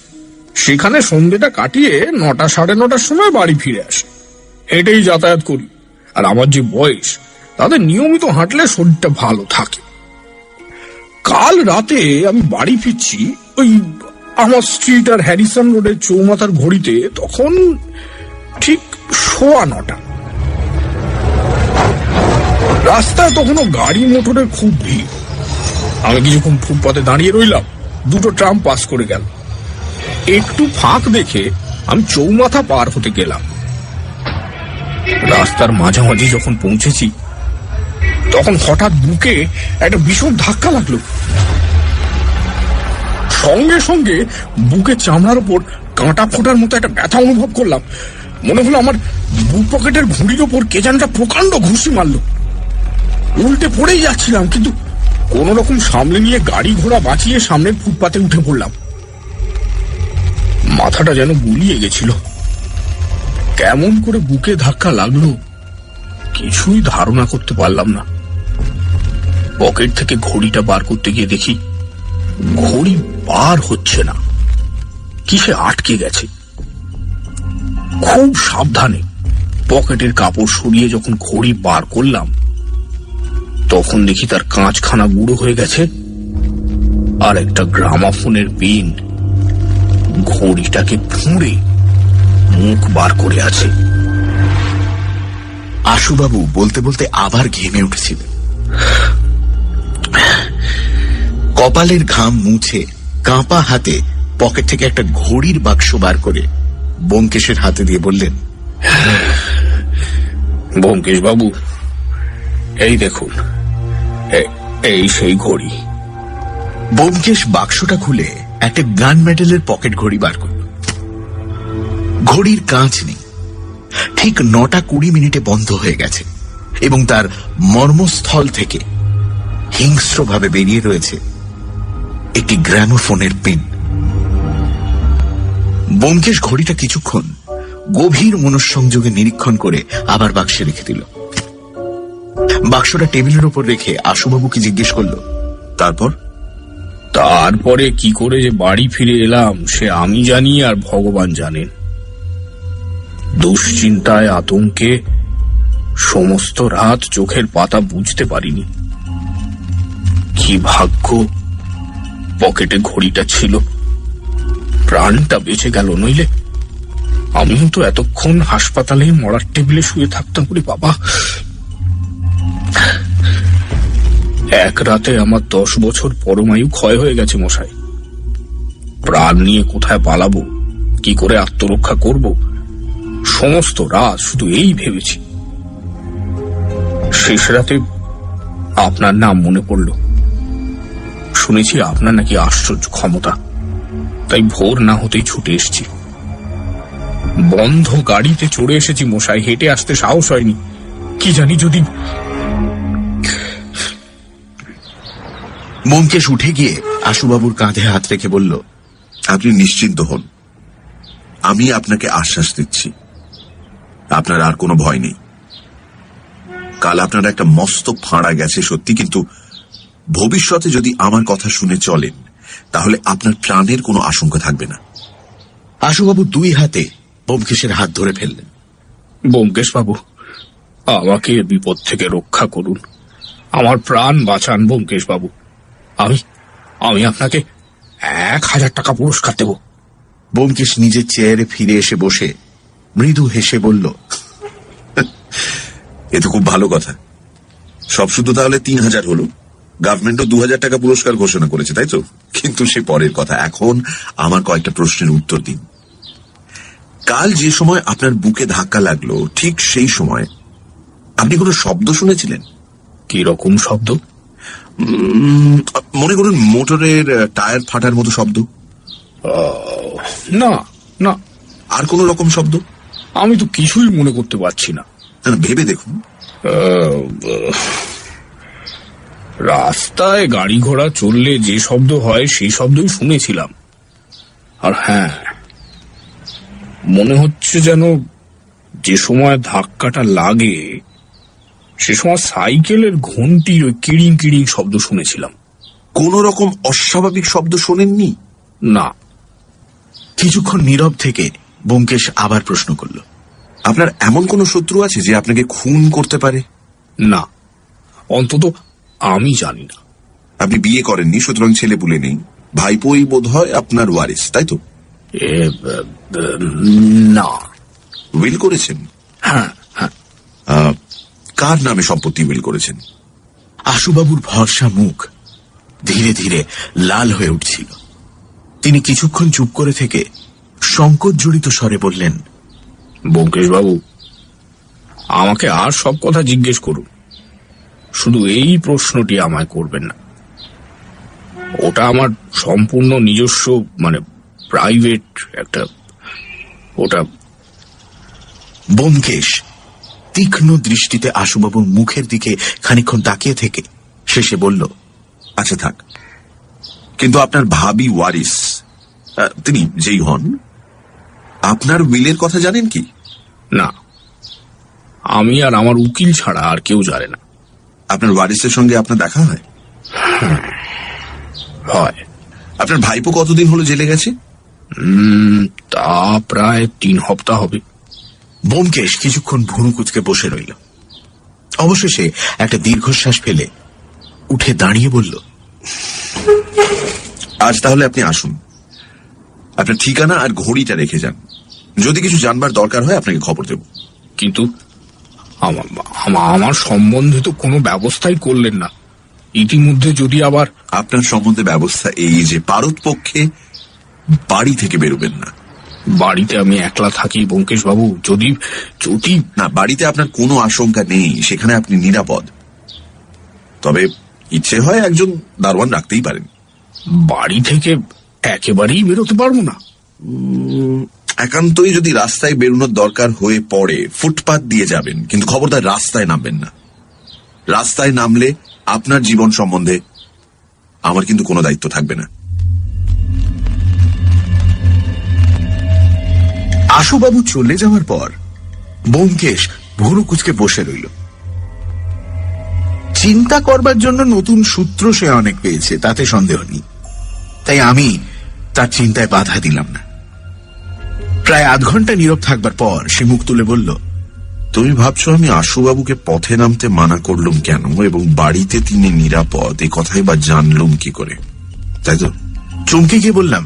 সেখানে সন্ধ্যেটা কাটিয়ে 9টা সাড়ে 9টার সময় বাড়ি ফিরে আসি। হেঁটেই যাতায়াত করি, আর আমার যে বয়স তাতে নিয়মিত হাঁটলে শরীরটা ভালো থাকে। কাল রাতে আমি বাড়ি ফিরছি ওই আমার স্ট্রিট আর হ্যারিসন রোডের চৌমাথার ঘড়িতে, তখন ঠিক 9:15। রাস্তায় তখনও গাড়ি মোটরের খুব ভিড়। আমি কিছুক্ষণ ফুটপাতে দাঁড়িয়ে রইলাম, 2টো ট্রাম পাস করে গেল। একটু ফাঁক দেখে আমি চৌমাথা পার হতে গেলাম। রাস্তার মাঝামাঝি যখন পৌঁছেছি তখন হঠাৎ বুকে একটা ভীষণ ধাক্কা লাগলো। সঙ্গে সঙ্গে বুকে চামড়ার উপর কাঁটা ফোটার মতো একটা ব্যথা অনুভব করলাম। মনে হলো আমার বুক পকেটের ঘুড়ির ওপর কে যেন একটা প্রকাণ্ড ঘুষি মারলো। উল্টে পড়েই যাচ্ছিলাম, কিন্তু কোন রকম সামলে নিয়ে গাড়ি ঘোড়া বাঁচিয়ে সামনের ফুটপাতে উঠে পড়লাম। মাথাটা যেন গুলিয়ে গেছিল। কেমন করে বুকে ধাক্কা লাগলো কিছুই ধারণা করতে পারলাম না। পকেট থেকে ঘড়িটা বার করতে গিয়ে দেখি ঘড়ি বার হচ্ছে না, কিসে আটকে গেছে। খুব সাবধানে পকেটের কাপড় সরিয়ে যখন ঘড়ি বার করলাম তখন দেখি তার কাঁচখানা গুঁড়ো হয়ে গেছে, আর একটা গ্রামাফোনের পিন ঘড়িটাকে ফুঁড়ে মুখ বার করে আছে। আশুবাবু বলতে বলতে আবার ঘেমে উঠেছিলেন। কপালের ঘাম মুছে কাঁপা হাতে পকেট থেকে একটা ঘড়ির বাক্স বার করে ব্যোমকেশের হাতে দিয়ে বললেন, ব্যোমকেশ বাবু, এই দেখুন, এই সেই ঘড়ি। ব্যোমকেশ বাক্সটা খুলে একটা গান মেডেলের পকেট ঘড়ি বার করল। ঘড়ির কাঁচ নেই, ঠিক 9:20 বন্ধ হয়ে গেছে এবং তার মর্মস্থল থেকে হিংস্রভাবে বেরিয়ে রয়েছে একটি গ্রামোফোনের পিন। ব্যোমকেশ ঘড়িটা কিছুক্ষণ গভীর মনঃসংযোগে নিরীক্ষণ করে আবার বাক্সে রেখে দিল। বাক্সটা টেবিলের উপর রেখে আশুবাবুকে জিজ্ঞেস করলো, তারপর? তারপরে কি করে যে বাড়ি ফিরে এলাম সে আমি জানি আর ভগবান জানেন। দুশ্চিন্তায় আতঙ্কে সমস্ত রাত চোখের পাতা বুঝতে পারিনি। কি ভাগ্য পকেটে ঘড়িটা ছিল, প্রাণটা বেঁচে গেল, নইলে আমিও তো এতক্ষণ হাসপাতালে মরার টেবিলে শুয়ে থাকতাম। বলে বাবা, এক রাতে আমার 10 বছর পরমায়ু ক্ষয় হয়ে গেছে মশাই। প্রাণ নিয়ে কোথায় পালাবো, কি করে আত্মরক্ষা করব, সমস্ত রাত শুধু এই ভেবেছি। শেষ রাতে আপনার নাম মনে পড়ল। শুনেছি আপনার নাকি আশ্চর্য ক্ষমতা, তাই ভোর না হতেই ছুটে এসেছি। বন্ধ গাড়িতে চড়ে এসেছি মশাই, হেঁটে আসতে সাহস হয়নি। কি জানি যদি... ব্যোমকেশ উঠে গিয়ে আশুবাবুর কাঁধে হাত রেখে বলল, আপনি নিশ্চিন্ত হন, আমি আপনাকে আশ্বাস দিচ্ছি, আপনার আর কোনো ভয় নেই। কাল আপনার একটা মস্ত ফাঁড়া গেছে সত্যি, কিন্তু ভবিষ্যতে যদি আমার কথা শুনে চলেন তাহলে আপনার প্রাণের কোনো আশঙ্কা থাকবে না। আশুবাবু 2 হাতে ব্যোমকেশের হাত ধরে ফেললেন। ব্যোমকেশ বাবু, আমাকে এ বিপদ থেকে রক্ষা করুন, আমার প্রাণ বাঁচান ব্যোমকেশ বাবু। আমি আপনাকে 1000 টাকা পুরস্কার দেব। ব্যোমকেশ নিজের চেয়ারে ফিরে এসে বসে মৃদু হেসে বলল, এ তো খুব ভালো কথা। সব শুধু তাহলে 3000 হলো। গভর্নমেন্টও 2000 টাকা পুরস্কার ঘোষণা করেছে, তাই তো? কিন্তু সে পরের কথা। এখন আমার কয়েকটা প্রশ্নের উত্তর দিন। কাল যে সময় আপনার বুকে ধাক্কা লাগলো ঠিক সেই সময় আপনি কোনো শব্দ শুনেছিলেন? কি রকম শব্দ? মনে করুন মোটরের টায়ার ফাটার মতো শব্দ। না না। আর কোন রকম শব্দ? আমি তো কিছুই মনে করতে পারছি না। ভেবে দেখুন। রাস্তায় গাড়ি ঘোড়া চললে যে শব্দ হয় সেই শব্দই শুনেছিলাম। আর হ্যাঁ, মনে হচ্ছে যেন যে সময় ধাক্কাটা লাগে সে সময় সাইকেলের ঘন্টির ওই কিড়িং কিড়িং শব্দ শুনেছিলাম। কোন রকম অস্বাভাবিক শব্দ শোনেননি? না। কিছুক্ষণ নীরব থেকে ব্যোমকেশ আবার প্রশ্ন করল, আপনার এমন কোন শত্রু আছে যে আপনাকে খুন করতে পারে? না, অন্তত আমি জানি না। আপনি বিয়ে করেননি, সুতরাং ছেলে পুলে নেই। ভাইপোই বোধ হয় আপনার ওয়ারিস, তাই তো? না। উইল করেছেন? হ্যাঁ হ্যাঁ। কার নামে সম্পত্তি উইল করেছেন? আশুবাবুর ভরসা মুখ ধীরে ধীরে লাল হয়ে উঠছিল। তিনি কিছুক্ষণ চুপ করে থেকে সংকোচ জড়িত স্বরে বললেন, ব্যোমকেশ বাবু, আমাকে আর সব কথা জিজ্ঞেস করুন, শুধু এই প্রশ্নটি আমায় করবেন না। ওটা আমার সম্পূর্ণ নিজস্ব, মানে প্রাইভেট একটা, ওটা। ব্যোমকেশ তীক্ষ্ণ দৃষ্টিতে আশুবাবুর মুখের দিকে খানিকক্ষণ তাকিয়ে থেকে শেষে বলল, আচ্ছা থাক, কিন্তু আপনার ভাবি ওয়ারিস তিনি যেই হন, আপনার উইলের কথা জানেন কি? না, আমি আর আমার উকিল ছাড়া আর কেউ জানে না। আপনার ওয়ারিসের সঙ্গে আপনার দেখা হয়? হয়। আপনার ভাইপো কতদিন হলো জেলে গেছে? তা প্রায় 3 সপ্তাহ হবে। ব্যোমকেশ কিছুক্ষণ ভুরু কুঁচকে বসে রইল। অবশেষে একটা দীর্ঘশ্বাস ফেলে উঠে দাঁড়িয়ে বলল, আজ তাহলে আপনি আসুন, আপনার ঠিকানা আর ঘড়িটা রেখে যান। যদি কিছু জানবার দরকার হয় আপনাকে খবর দেব। কিন্তু আমার সম্বন্ধে তো কোনো ব্যবস্থাই করলেন না। ইতিমধ্যে যদি আবার... আপনার সম্বন্ধে ব্যবস্থা এই যে পারতপক্ষে বাড়ি থেকে বেরোবেন না। বাড়িতে আমি একলা থাকি ব্যোমকেশ বাবু, যদি যদি না, বাড়িতে আপনার কোনো আশঙ্কা নেই, সেখানে আপনি নিরাপদ। তবে ইচ্ছে হয় একজন দারোয়ান রাখতেই পারেন। বাড়ি থেকে একেবারেই বেরোতে পারবো না। একান্তই যদি রাস্তায় বেরোনোর দরকার হয়ে পড়ে ফুটপাত দিয়ে যাবেন, কিন্তু খবরদার রাস্তায় নামবেন না। রাস্তায় নামলে আপনার জীবন সম্বন্ধে আমার কিন্তু কোনো দায়িত্ব থাকবে না। আশুবাবু চলে যাওয়ার পর ব্যোমকেশ ভুরু কুঁচকে বসে রইল। চিন্তা করবার জন্য নতুন সূত্র সে অনেক পেয়েছে, তাতে সন্দেহ নেই। তাই আমি তার চিন্তায় বাধা দিলাম না। প্রায় আধ ঘন্টা নীরব থাকবার পর সে মুখ তুলে বলল, তুমি ভাবছো আমি আশুবাবুকে পথে নামতে মানা করলুম কেন, এবং বাড়িতে তিনি নিরাপদ এ কথাই বা জানলুম কি করে, তাই তো? চমকে গিয়ে বললাম,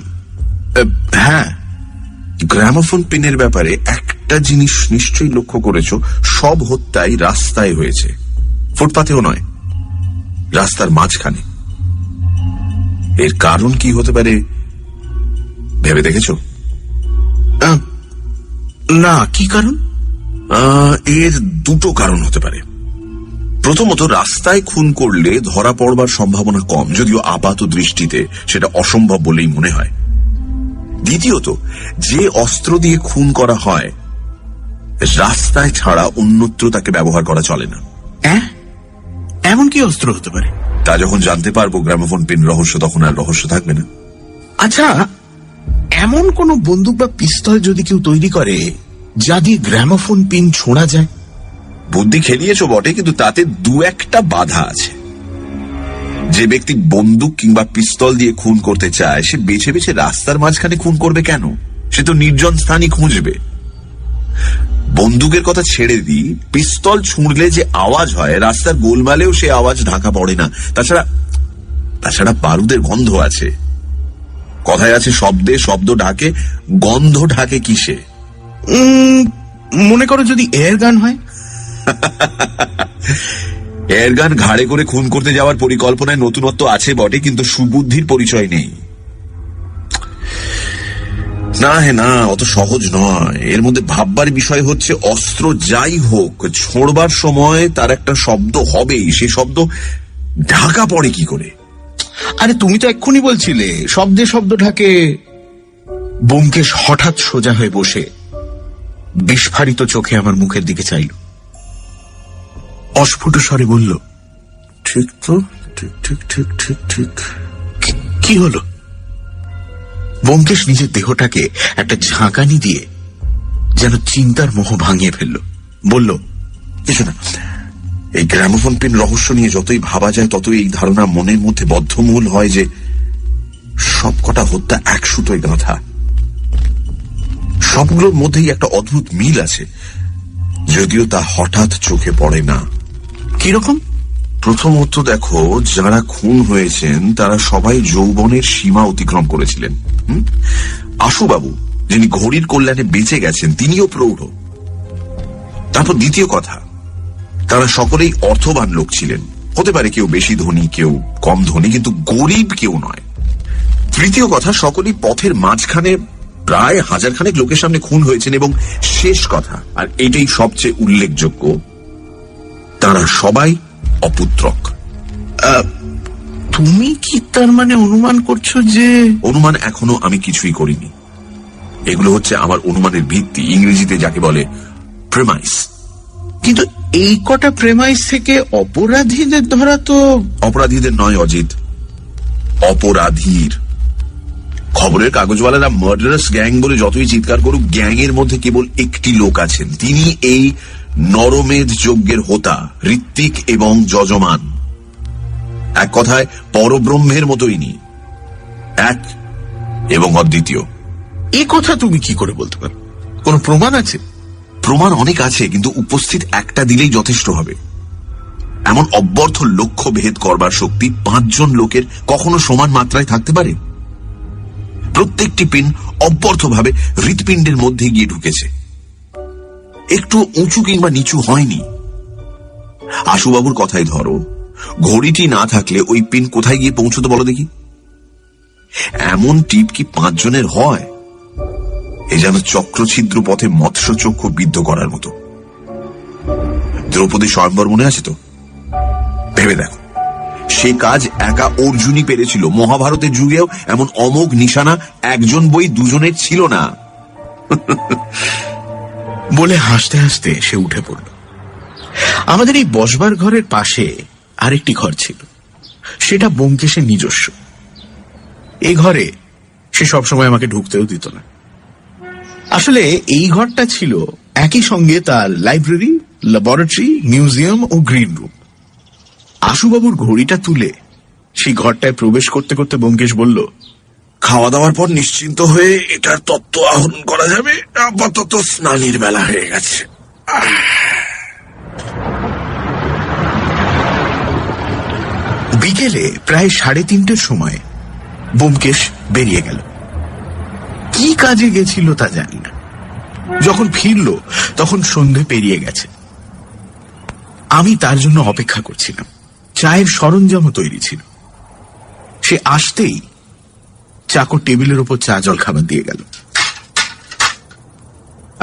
হ্যাঁ। গ্রামোফোন পিনের ব্যাপারে একটা জিনিস নিশ্চয়ই লক্ষ্য করেছো, সব হত্যাই রাস্তায় হয়েছে, ফুটপাতেও নয়, রাস্তার মাঝখানে। এর কারণ কি হতে পারে ভেবে দেখেছো? না, কি কারণ? এর দুটো কারণ হতে পারে। প্রথমত, রাস্তায় খুন করলে ধরা পড়বার সম্ভাবনা কম, যদিও আপাত দৃষ্টিতে সেটা অসম্ভব বলেই মনে হয়। দ্বিতীয়ত, যে অস্ত্র দিয়ে খুন করা হয় রাস্তায় ছাড়া অন্যত্র তাকে ব্যবহার করা চলে না। এমন কি অস্ত্র হতে পারে? তা যখন জানতে পারবো গ্রামোফোন পিন রহস্য, তখন আর রহস্য থাকবে না। আচ্ছা, এমন কোন বন্দুক বা পিস্তল যদি কেউ তৈরি করে যা দিয়ে গ্রামোফোন পিন ছোঁড়া যায়? বুদ্ধি খেলিয়েছো বটে, কিন্তু তাতে দু একটা বাধা আছে। যে ব্যক্তি বন্দুক কিংবা পিস্তল দিয়ে খুন করতে চায় সে বেছে বেছে রাস্তার মাঝখানে খুন করবে কেন? সে তো নির্জন স্থানই খুঁজবে। বন্দুকের কথা ছেড়ে দিই, পিস্তল ছুঁড়লে যে আওয়াজ হয় রাস্তার গোলমালেও সে আওয়াজ ঢাকা পড়ে না। তাছাড়া বারুদের গন্ধ আছে। কথায় আছে, শব্দে শব্দ ঢাকে, গন্ধ ঢাকে কিসে? মনে করো যদি এয়ার গান হয়। এয়ার গান ঘাড়ে করে খুন করতে যাওয়ার পরিকল্পনায় নতুনত্ব আছে বটে, কিন্তু সুবুদ্ধির পরিচয় নেই। না, অত সহজ নয়। এর মধ্যে ভাববার বিষয় হচ্ছে, অস্ত্র যাই হোক, ছোড়বার সময় তার একটা শব্দ হবেই। সে শব্দ ঢাকা পড়ে কি করে? আরে তুমি তো এক্ষুনি বলছিলে শব্দে শব্দ ঢাকে। ব্যোমকেশ হঠাৎ সোজা হয়ে বসে বিস্ফারিত চোখে আমার মুখের দিকে চাইল, অস্ফুট স্বরে বলল, ঠিক তো, ঠিক ঠিক ঠিক ঠিক ঠিক। কি হলো? ব্যোমকেশ নিজের দেহটাকে একটা ঝাঁকানি দিয়ে যেন চিন্তার মোহ ভাঙিয়ে ফেলল। বলল, কিছু না। এই গ্রামোফোন পিন রহস্য নিয়ে যতই ভাবা যায় ততই এই ধারণা মনের মধ্যে বদ্ধমূল হয় যে সবকটা হত্যা এক সুতোয় গাঁথা। সবগুলোর মধ্যেই একটা অদ্ভুত মিল আছে, যদিও তা হঠাৎ চোখে পড়ে না। কিরকম? প্রথমত দেখো, যারা খুন হয়েছেন তারা সবাই যৌবনের সীমা অতিক্রম করেছিলেন। আশুবাবু, যিনি ঘড়ির কল্যাণে বেঁচে গেছেন, তিনিও প্রৌঢ়। তারপর দ্বিতীয় কথা, তারা সকলেই অর্থবান লোক ছিলেন। হতে পারে কেউ বেশি ধনী, কেউ কম ধনী, কিন্তু গরিব কেউ নয়। তৃতীয় কথা, সকলেই পথের মাঝখানে প্রায় 1000 খানেক লোকের সামনে খুন হয়েছেন। এবং শেষ কথা, আর এটাই সবচেয়ে উল্লেখযোগ্য, তারা সবাই অপুত্রক। তুমি কি তার মানে অনুমান করছো যে? অনুমান এখনো আমি কিছুই করিনি। এগুলো হচ্ছে আমার অনুমানের ভিত্তি, ইংরেজিতে যাকে বলে প্রেমাইস। কিন্তু এই কটা প্রেমাইস থেকে অপরাধীদের ধরা তো? অপরাধীদের নয় অজিত, অপরাধীর। খবরের কাগজওয়ালারা মার্ডারাস গ্যাং বলে যতই চিৎকার করুক, গ্যাংয়ের মধ্যে কেবল একটি লোক আছেন। তিনি এই নরমেধ যজ্ঞের হোতা, ঋত্বিক এবং যজমান। এক কথায় পরব্রহ্মের মতোই নি, এক এবং অদ্বিতীয়। এ কথা তুমি কি করে বলতে পারো? কোন প্রমাণ আছে? প্রমাণ অনেক আছে, কিন্তু উপস্থিত একটা দিলেই যথেষ্ট হবে। এমন অব্যর্থ লক্ষ্য ভেদ করবার শক্তি 5 জন লোকের কখনো সমান মাত্রায় থাকতে পারে? প্রত্যেকটি পিন অব্যর্থভাবে হৃৎপিণ্ডের মধ্যে গিয়ে ঢুকেছে, একটু উঁচু কিংবা নিচু হয়নি। আশুবাবুর কথাই ধরো, ঘড়িটি না থাকলে ওই পিন কোথায় গিয়ে পৌঁছতো বলো দেখি? এমন টিপ কি 5 জনের হয়? এ যেন চক্রছিদ্র পথে মৎস্যচক্ষু বিদ্ধ করার মতো। দ্রৌপদী স্বয়ম্বর মনে আছে তো? ভেবে দেখো, সে কাজ একা অর্জুনই পেরেছিল। মহাভারতের যুগেও এমন অমোঘ নিশানা একজন বই 2 জনের ছিল না। বলে হাসতে হাসতে সে উঠে পড়ল। আমাদের এই বসবার ঘরের পাশে আরেকটি ঘর ছিল, সেটা ব্যোমকেশের নিজস্ব। এই ঘরে সে সবসময় আমাকে ঢুকতেও দিত না। আসলে এই ঘরটা ছিল একই সঙ্গে তার লাইব্রেরি, ল্যাবরেটরি, মিউজিয়াম ও গ্রিন রুম। আশুবাবুর ঘড়িটা তুলে সেই ঘরটায় প্রবেশ করতে করতে ব্যোমকেশ বলল, খাওয়া দাওয়ার পর নিশ্চিন্ত হয়ে এটার তত্ত্ব আহরণ করা যাবে। আপাতত স্নানের বেলা হয়ে গেছে। বিকেলে প্রায় 3:30 সময় ব্যোমকেশ বেরিয়ে গেল। কি কাজে গেছিল তা জানি না। যখন ফিরল তখন সন্ধে পেরিয়ে গেছে। আমি তার জন্য অপেক্ষা করছিলাম। চায়ের সরঞ্জামও তৈরি ছিল। সে আসতেই চাকর টেবিলের উপর চা জল খাবার দিয়ে গেল।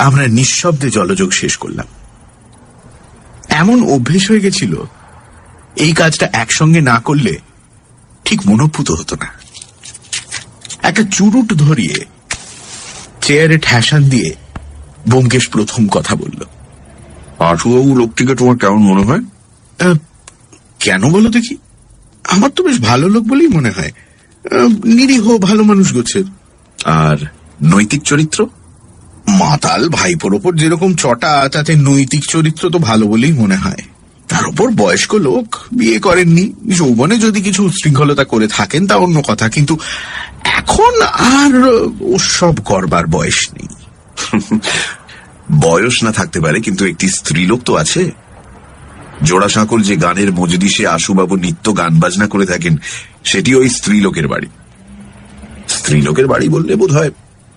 আমরা নিঃশব্দে জলযোগ শেষ করলাম। এমন অভ্যেস হয়ে গেছিল এই কাজটা একসঙ্গে না করলে ঠিক মনোভূত হতো না। একটা চুরুট ধরিয়ে চেয়ারে ঠ্যাসান দিয়ে ব্যোমকেশ প্রথম কথা বলল। আশুবাবু লোকটিকে তোমার কেমন মনে হয়? কেন বলো দেখি? আমার তো বেশ ভালো লোক বলেই মনে হয়। নিরীহ ভালো মানুষ গোছের। আর নৈতিক চরিত্র? মাতাল ভাইপোর ওপর যেরকম চটা, তাতে নৈতিক চরিত্র তো ভালো বলেই মনে হয়। তার উপর বয়স্ক লোক, বিয়ে করেননি। যৌবনে যদি কিছু উচ্ছৃঙ্খলতা করে থাকেন তা অন্য কথা, কিন্তু এখন আর ওসব করবার বয়স নেই। বয়স না থাকতে পারে, কিন্তু একটি স্ত্রীলোক তো আছে। জোড়াসাঁকোর যে গানের মজলিসে আশুবাবু নিত্য গান বাজনা করে থাকেন, সেটি ওই স্ত্রীলোকের বাড়ি। স্ত্রীলোকের বাড়ি বললে বোধহয়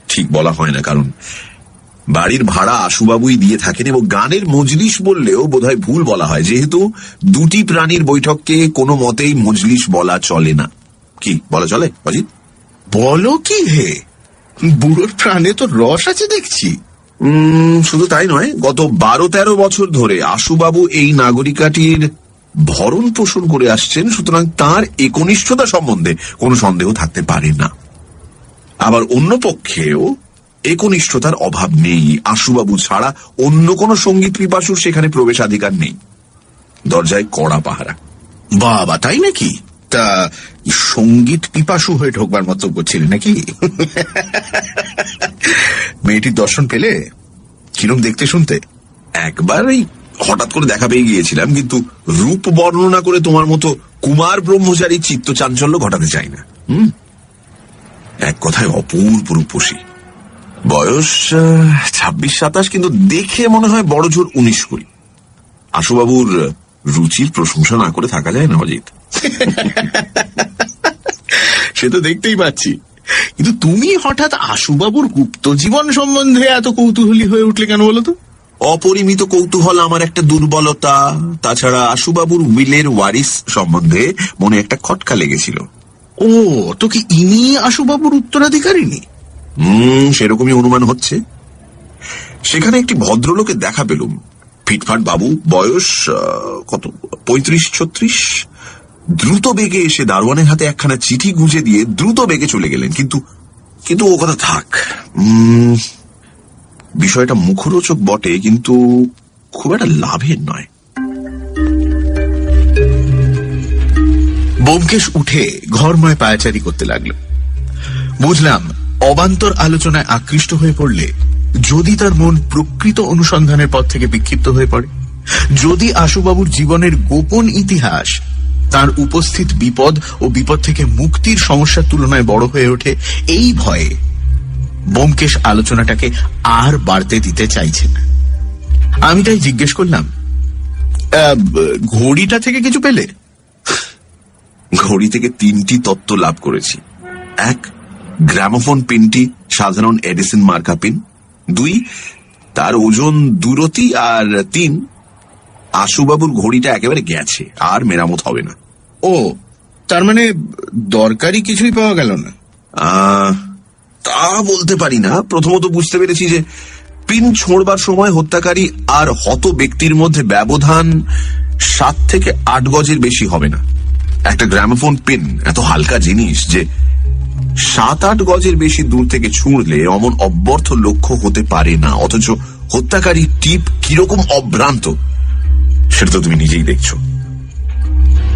ঠিক বলা হয় না, কারণ বাড়ির ভাড়া আশুবাবুই দিয়ে থাকেন, এবং গানের মজলিস বললেও বোধহয় ভুল বলা হয়, যেহেতু দুটি প্রাণীর বৈঠককে কোনো মতেই মজলিস বলা চলে না। কি বলা চলে অজিত? বলো কি হে, বুড়োর প্রাণে তো রস আছে দেখছি। শুধু তাই নয়, গত 12-13 বছর ধরে আশুবাবু এই নাগরিকাটির ভরণ পোষণ করে আসছেন, সুতরাং তার একনিষ্ঠতা সম্বন্ধে কোনো সন্দেহ থাকতে পারে না। আবার অন্য পক্ষেও একনিষ্ঠতার অভাব নেই। আশুবাবু ছাড়া অন্য কোনো সঙ্গীত পিপাসুর সেখানে প্রবেশাধিকার নেই। দরজায় কড়া পাহারা। বাবা, তাই নাকি? তা সঙ্গীত পিপাসু হয়ে ঢোকবার মতো করছিলেন নাকি? মেয়েটির দর্শন পেলে? কিরম দেখতে শুনতে? একবার এই হঠাৎ করে দেখা পেয়ে গিয়েছিলাম, কিন্তু রূপ বর্ণনা করে তোমার মতো কুমার ব্রহ্মচারী চিত্ত চাঞ্চল্য ঘটাতে চাই না। এক কথায় অপূর্ব রূপসী। বয়স 26-27, কিন্তু দেখে মনে হয় বড় জোর 19-20। আশুবাবুর রুচির প্রশংসা না করে থাকা যায় না অজিত। সে তো দেখতেই পাচ্ছি, কিন্তু তুমি হঠাৎ আশুবাবুর গুপ্ত জীবন সম্বন্ধে এত কৌতূহলী হয়ে উঠলে কেন বলো তো? অপরিমিত কৌতূহল আমার একটা দুর্বলতা। তাছাড়া আশুবাবুর উইলের ওয়ারিস সম্বন্ধে মনে একটা খটকা লেগেছিল। ও, তো কি ইনি আশুবাবুর উত্তরাধিকারিণী? সেরকমই অনুমান হচ্ছে। সেখানে একটি ভদ্রলোকের দেখা পেলুম। ফিটফাট বাবু, বয়স কত 35-36। দ্রুত বেগে এসে দারোয়ানের হাতে একখানা চিঠি গুঁজে দিয়ে দ্রুত বেগে চলে গেলেন। কিন্তু ও কথা থাক। বিষয়টা মুখরোচক বটে, কিন্তু খুব একটা লাভের নয়। ব্যোমকেশ উঠে ঘরময় পায়াচারি করতে লাগলো। বুঝলাম, অবান্তর আলোচনায় আকৃষ্ট হয়ে পড়লে যদি তার মন প্রকৃত অনুসন্ধানের পথ থেকে বিক্ষিপ্ত হয়ে পড়ে, যদি আশুবাবুর জীবনের গোপন ইতিহাস তার উপস্থিত বিপদ ও বিপদ থেকে মুক্তির সমস্যার তুলনায় বড় হয়ে ওঠে, এই ভয়ে ব্যোমকেশ আলোচনাটাকে আর বাড়তে দিতে চাইছে না। আমি তাই জিজ্ঞেস করলাম, ঘড়িটা থেকে কিছু পেলে? ঘড়ি থেকে 3টি তত্ত্ব লাভ করেছি। 1, গ্রামোফোন পিনটি সাধারণ এডিসন মার্কা পিন। 2, তার ওজন দুরতি। আর 3, আশুবাবুর ঘড়িটা একেবারে গেছে, আর মেরামত হবে না। ও, তার মানে দরকারি কিছুই পাওয়া গেল না? তা বলতে পারি না। প্রথমত বুঝতে পেরেছি যে পিন ছোঁড়বার সময় হত্যাকারী আর হত ব্যক্তির মধ্যে ব্যবধান 7 থেকে 8 গজের বেশি হবে না। একটা গ্রামোফোন পিন এত হালকা জিনিস যে 7-8 গজের বেশি দূর থেকে ছুঁড়লে অমন অব্যর্থ লক্ষ্য হতে পারে না। অথচ হত্যাকারী টিপ কিরকম অভ্রান্ত সেটা তো তুমি নিজেই দেখছো।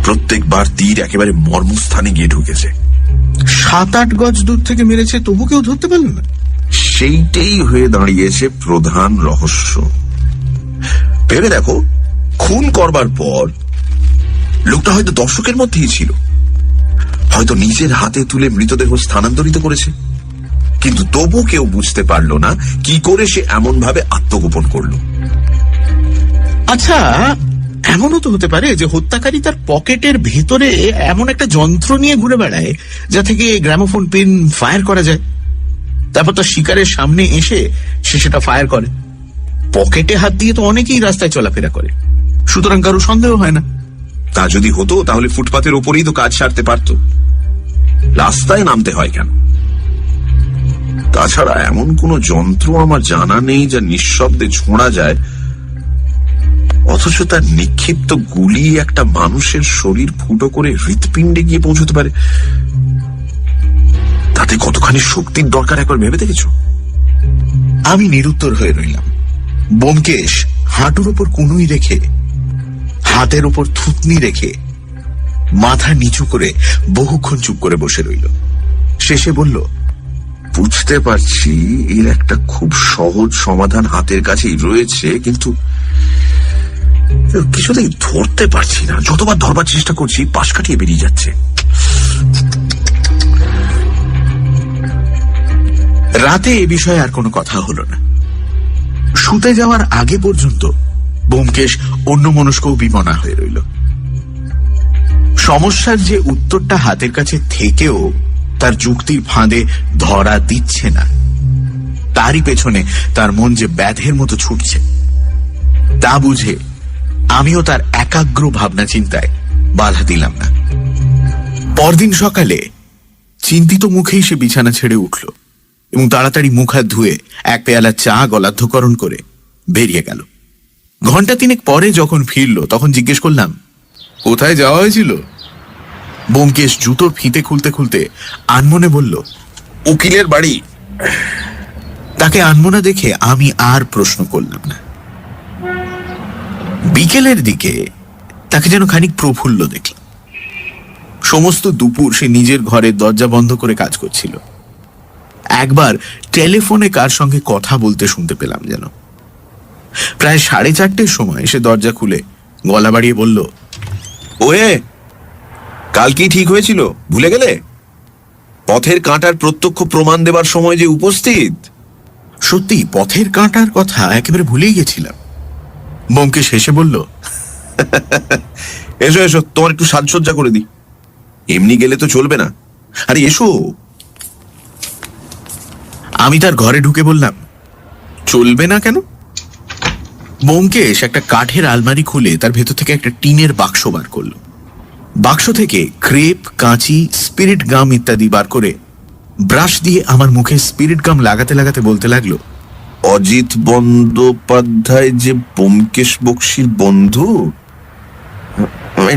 প্রত্যেকবার তীর একেবারে মর্মস্থানে গিয়ে ঢুকেছে। 7-8 গজ দূর থেকে মেরেছে, তবু কেউ ধরতে পারল না? সেইটাই হয়ে দাঁড়িয়েছে প্রধান রহস্য। ভেবে দেখো, খুন করবার পর লোকটা হয়তো দর্শকের মধ্যেই ছিল, হয়তো নিজের হাতে তুলে মৃতদেহ স্থানান্তরিত করেছে, কিন্তু তবু কেউ বুঝতে পারল না কি করে সে এমন ভাবে আত্মগোপন করলো। আচ্ছা, এমনও তো হতে পারে যে হত্যাকারী তার পকেটের ভেতরে এমন একটা যন্ত্র নিয়ে ঘুরে বেড়ায় যা থেকে গ্রামোফোন পিন ফায়ার করা যায়, তারপর তার শিকারের সামনে এসে সে সেটা ফায়ার করে। পকেটে হাত দিয়ে তো অনেকেই রাস্তায় চলাফেরা করে, সুতরাং কারো সন্দেহ হয় না। তা যদি হতো তাহলে ফুটপাতের ওপরেই তো কাজ সারতে পারত, রাস্তায় নামতে হয় কেন? তাছাড়া এমন কোন যন্ত্র আমার জানা নেই যা নিঃশব্দে ছোঁড়া যায়, অথচ তার নিক্ষিপ্ত গুলি একটা মানুষের শরীর ফুটো করে হৃৎপিণ্ডে গিয়ে পৌঁছতে পারে। তাতে কতখানি শক্তির দরকার একবার ভেবে দেখেছো? আমি নিরুত্তর হয়ে রইলাম। ব্যোমকেশ হাঁটুর ওপর কুনুই রেখে, হাতের ওপর থুতনি রেখে, মাথা নিচু করে বহুক্ষণ চুপ করে বসে রইল। শেষে বলল, বুঝতে পারছি এর একটা খুব সহজ সমাধান হাতের কাছেই রয়েছে, কিন্তু কিছুতেই ধরতে পারছি না। যতবার ধরবার চেষ্টা করছি পাশ কাটিয়ে বেরিয়ে যাচ্ছে। রাতে এ বিষয়ে আর কোনো কথা হলো না। শুতে যাওয়ার আগে পর্যন্ত ব্যোমকেশ অন্যমনস্ক বিমনা হয়ে রইল। সমস্যার যে উত্তরটা হাতের কাছে থেকেও তার যুক্তির ফাঁদে ধরা দিচ্ছে না, তারই পেছনে তার মন যে ব্যাধের মতো ছুটছে, তা বুঝে আমিও তার একাগ্র ভাবনা চিন্তায় বাধা দিলাম না। পরদিন সকালে চিন্তিত মুখেই সে বিছানা ছেড়ে উঠল এবং তাড়াতাড়ি মুখ হাত ধুয়ে এক পেয়ালা চা গলাধ্যকরণ করে বেরিয়ে গেল। ঘন্টা তিনেক পরে যখন ফিরল তখন জিজ্ঞেস করলাম, কোথায় যাওয়া হয়েছিল? ব্যোমকেশ জুতোর ফিতে খুলতে খুলতে আনমনে বলল, উকিলের বাড়ি। তাকে আনমনা দেখে আমি আর প্রশ্ন করলাম না। বিকেলের দিকে তাকে যেন খানিক প্রফুল্ল দেখলাম। সমস্ত দুপুর সে নিজের ঘরের দরজা বন্ধ করে কাজ করছিল। একবার টেলিফোনে কার সঙ্গে কথা বলতে শুনতে পেলাম যেন। প্রায় 4:30 সময় সে দরজা খুলে গলা বাড়িয়ে বলল, ওয়ে, কাল কি ঠিক হয়েছিল ভুলে গেলে? পথের কাঁটার প্রত্যক্ষ প্রমাণ দেবার সময় যে উপস্থিত। সত্যি পথের কাঁটার কথা একেবারে ভুলেই গেছিলাম। ব্যোমকেশ হেসে বলল, এসো এসো, তোমার একটু সাজসজ্জা করে দিই। এমনি গেলে তো চলবে না, আরে এসো। আমি তার ঘরে ঢুকে বললাম, চলবে না কেন? ব্যোমকেশ একটা কাঠের আলমারি খুলে তার ভেতর থেকে একটা টিনের বাক্স বার করল। বাক্স থেকে ক্রেপ, কাঁচি, স্পিরিট গাম ইত্যাদি বার করে ব্রাশ দিয়ে আমার মুখে স্পিরিট গাম লাগাতে লাগাতে বলতে লাগলো, অজিত বন্দ্যোপাধ্যায় যে ব্যোমকেশ বক্সির বন্ধু,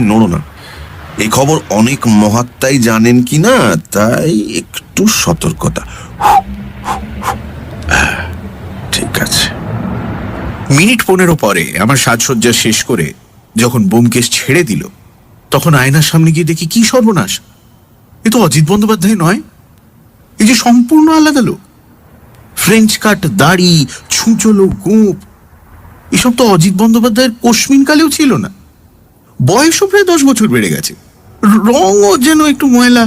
নড়ো না, এই খবর অনেক মহাত্মাই জানেন কিনা, তাই একটু সতর্কতা। ঠিক আছে। মিনিট 15 পরে আমার সাজসজ্জা শেষ করে যখন ব্যোমকেশ ছেড়ে দিল, তখন আয়নার সামনে গিয়ে দেখি কি সর্বনাশ! এ তো অজিত বন্দ্যোপাধ্যায় নয়, এই যে সম্পূর্ণ আলাদা লোক। ফ্রেঞ্চ কাট দাড়ি, ছুঁচলো গোঁপ, এসব তো অজিত বন্দ্যোপাধ্যায়ের কোশমিন কালেও ছিল না। বয়সও প্রায় 10 বছর বেড়ে গেছে, রঙও যেন একটু ময়লা।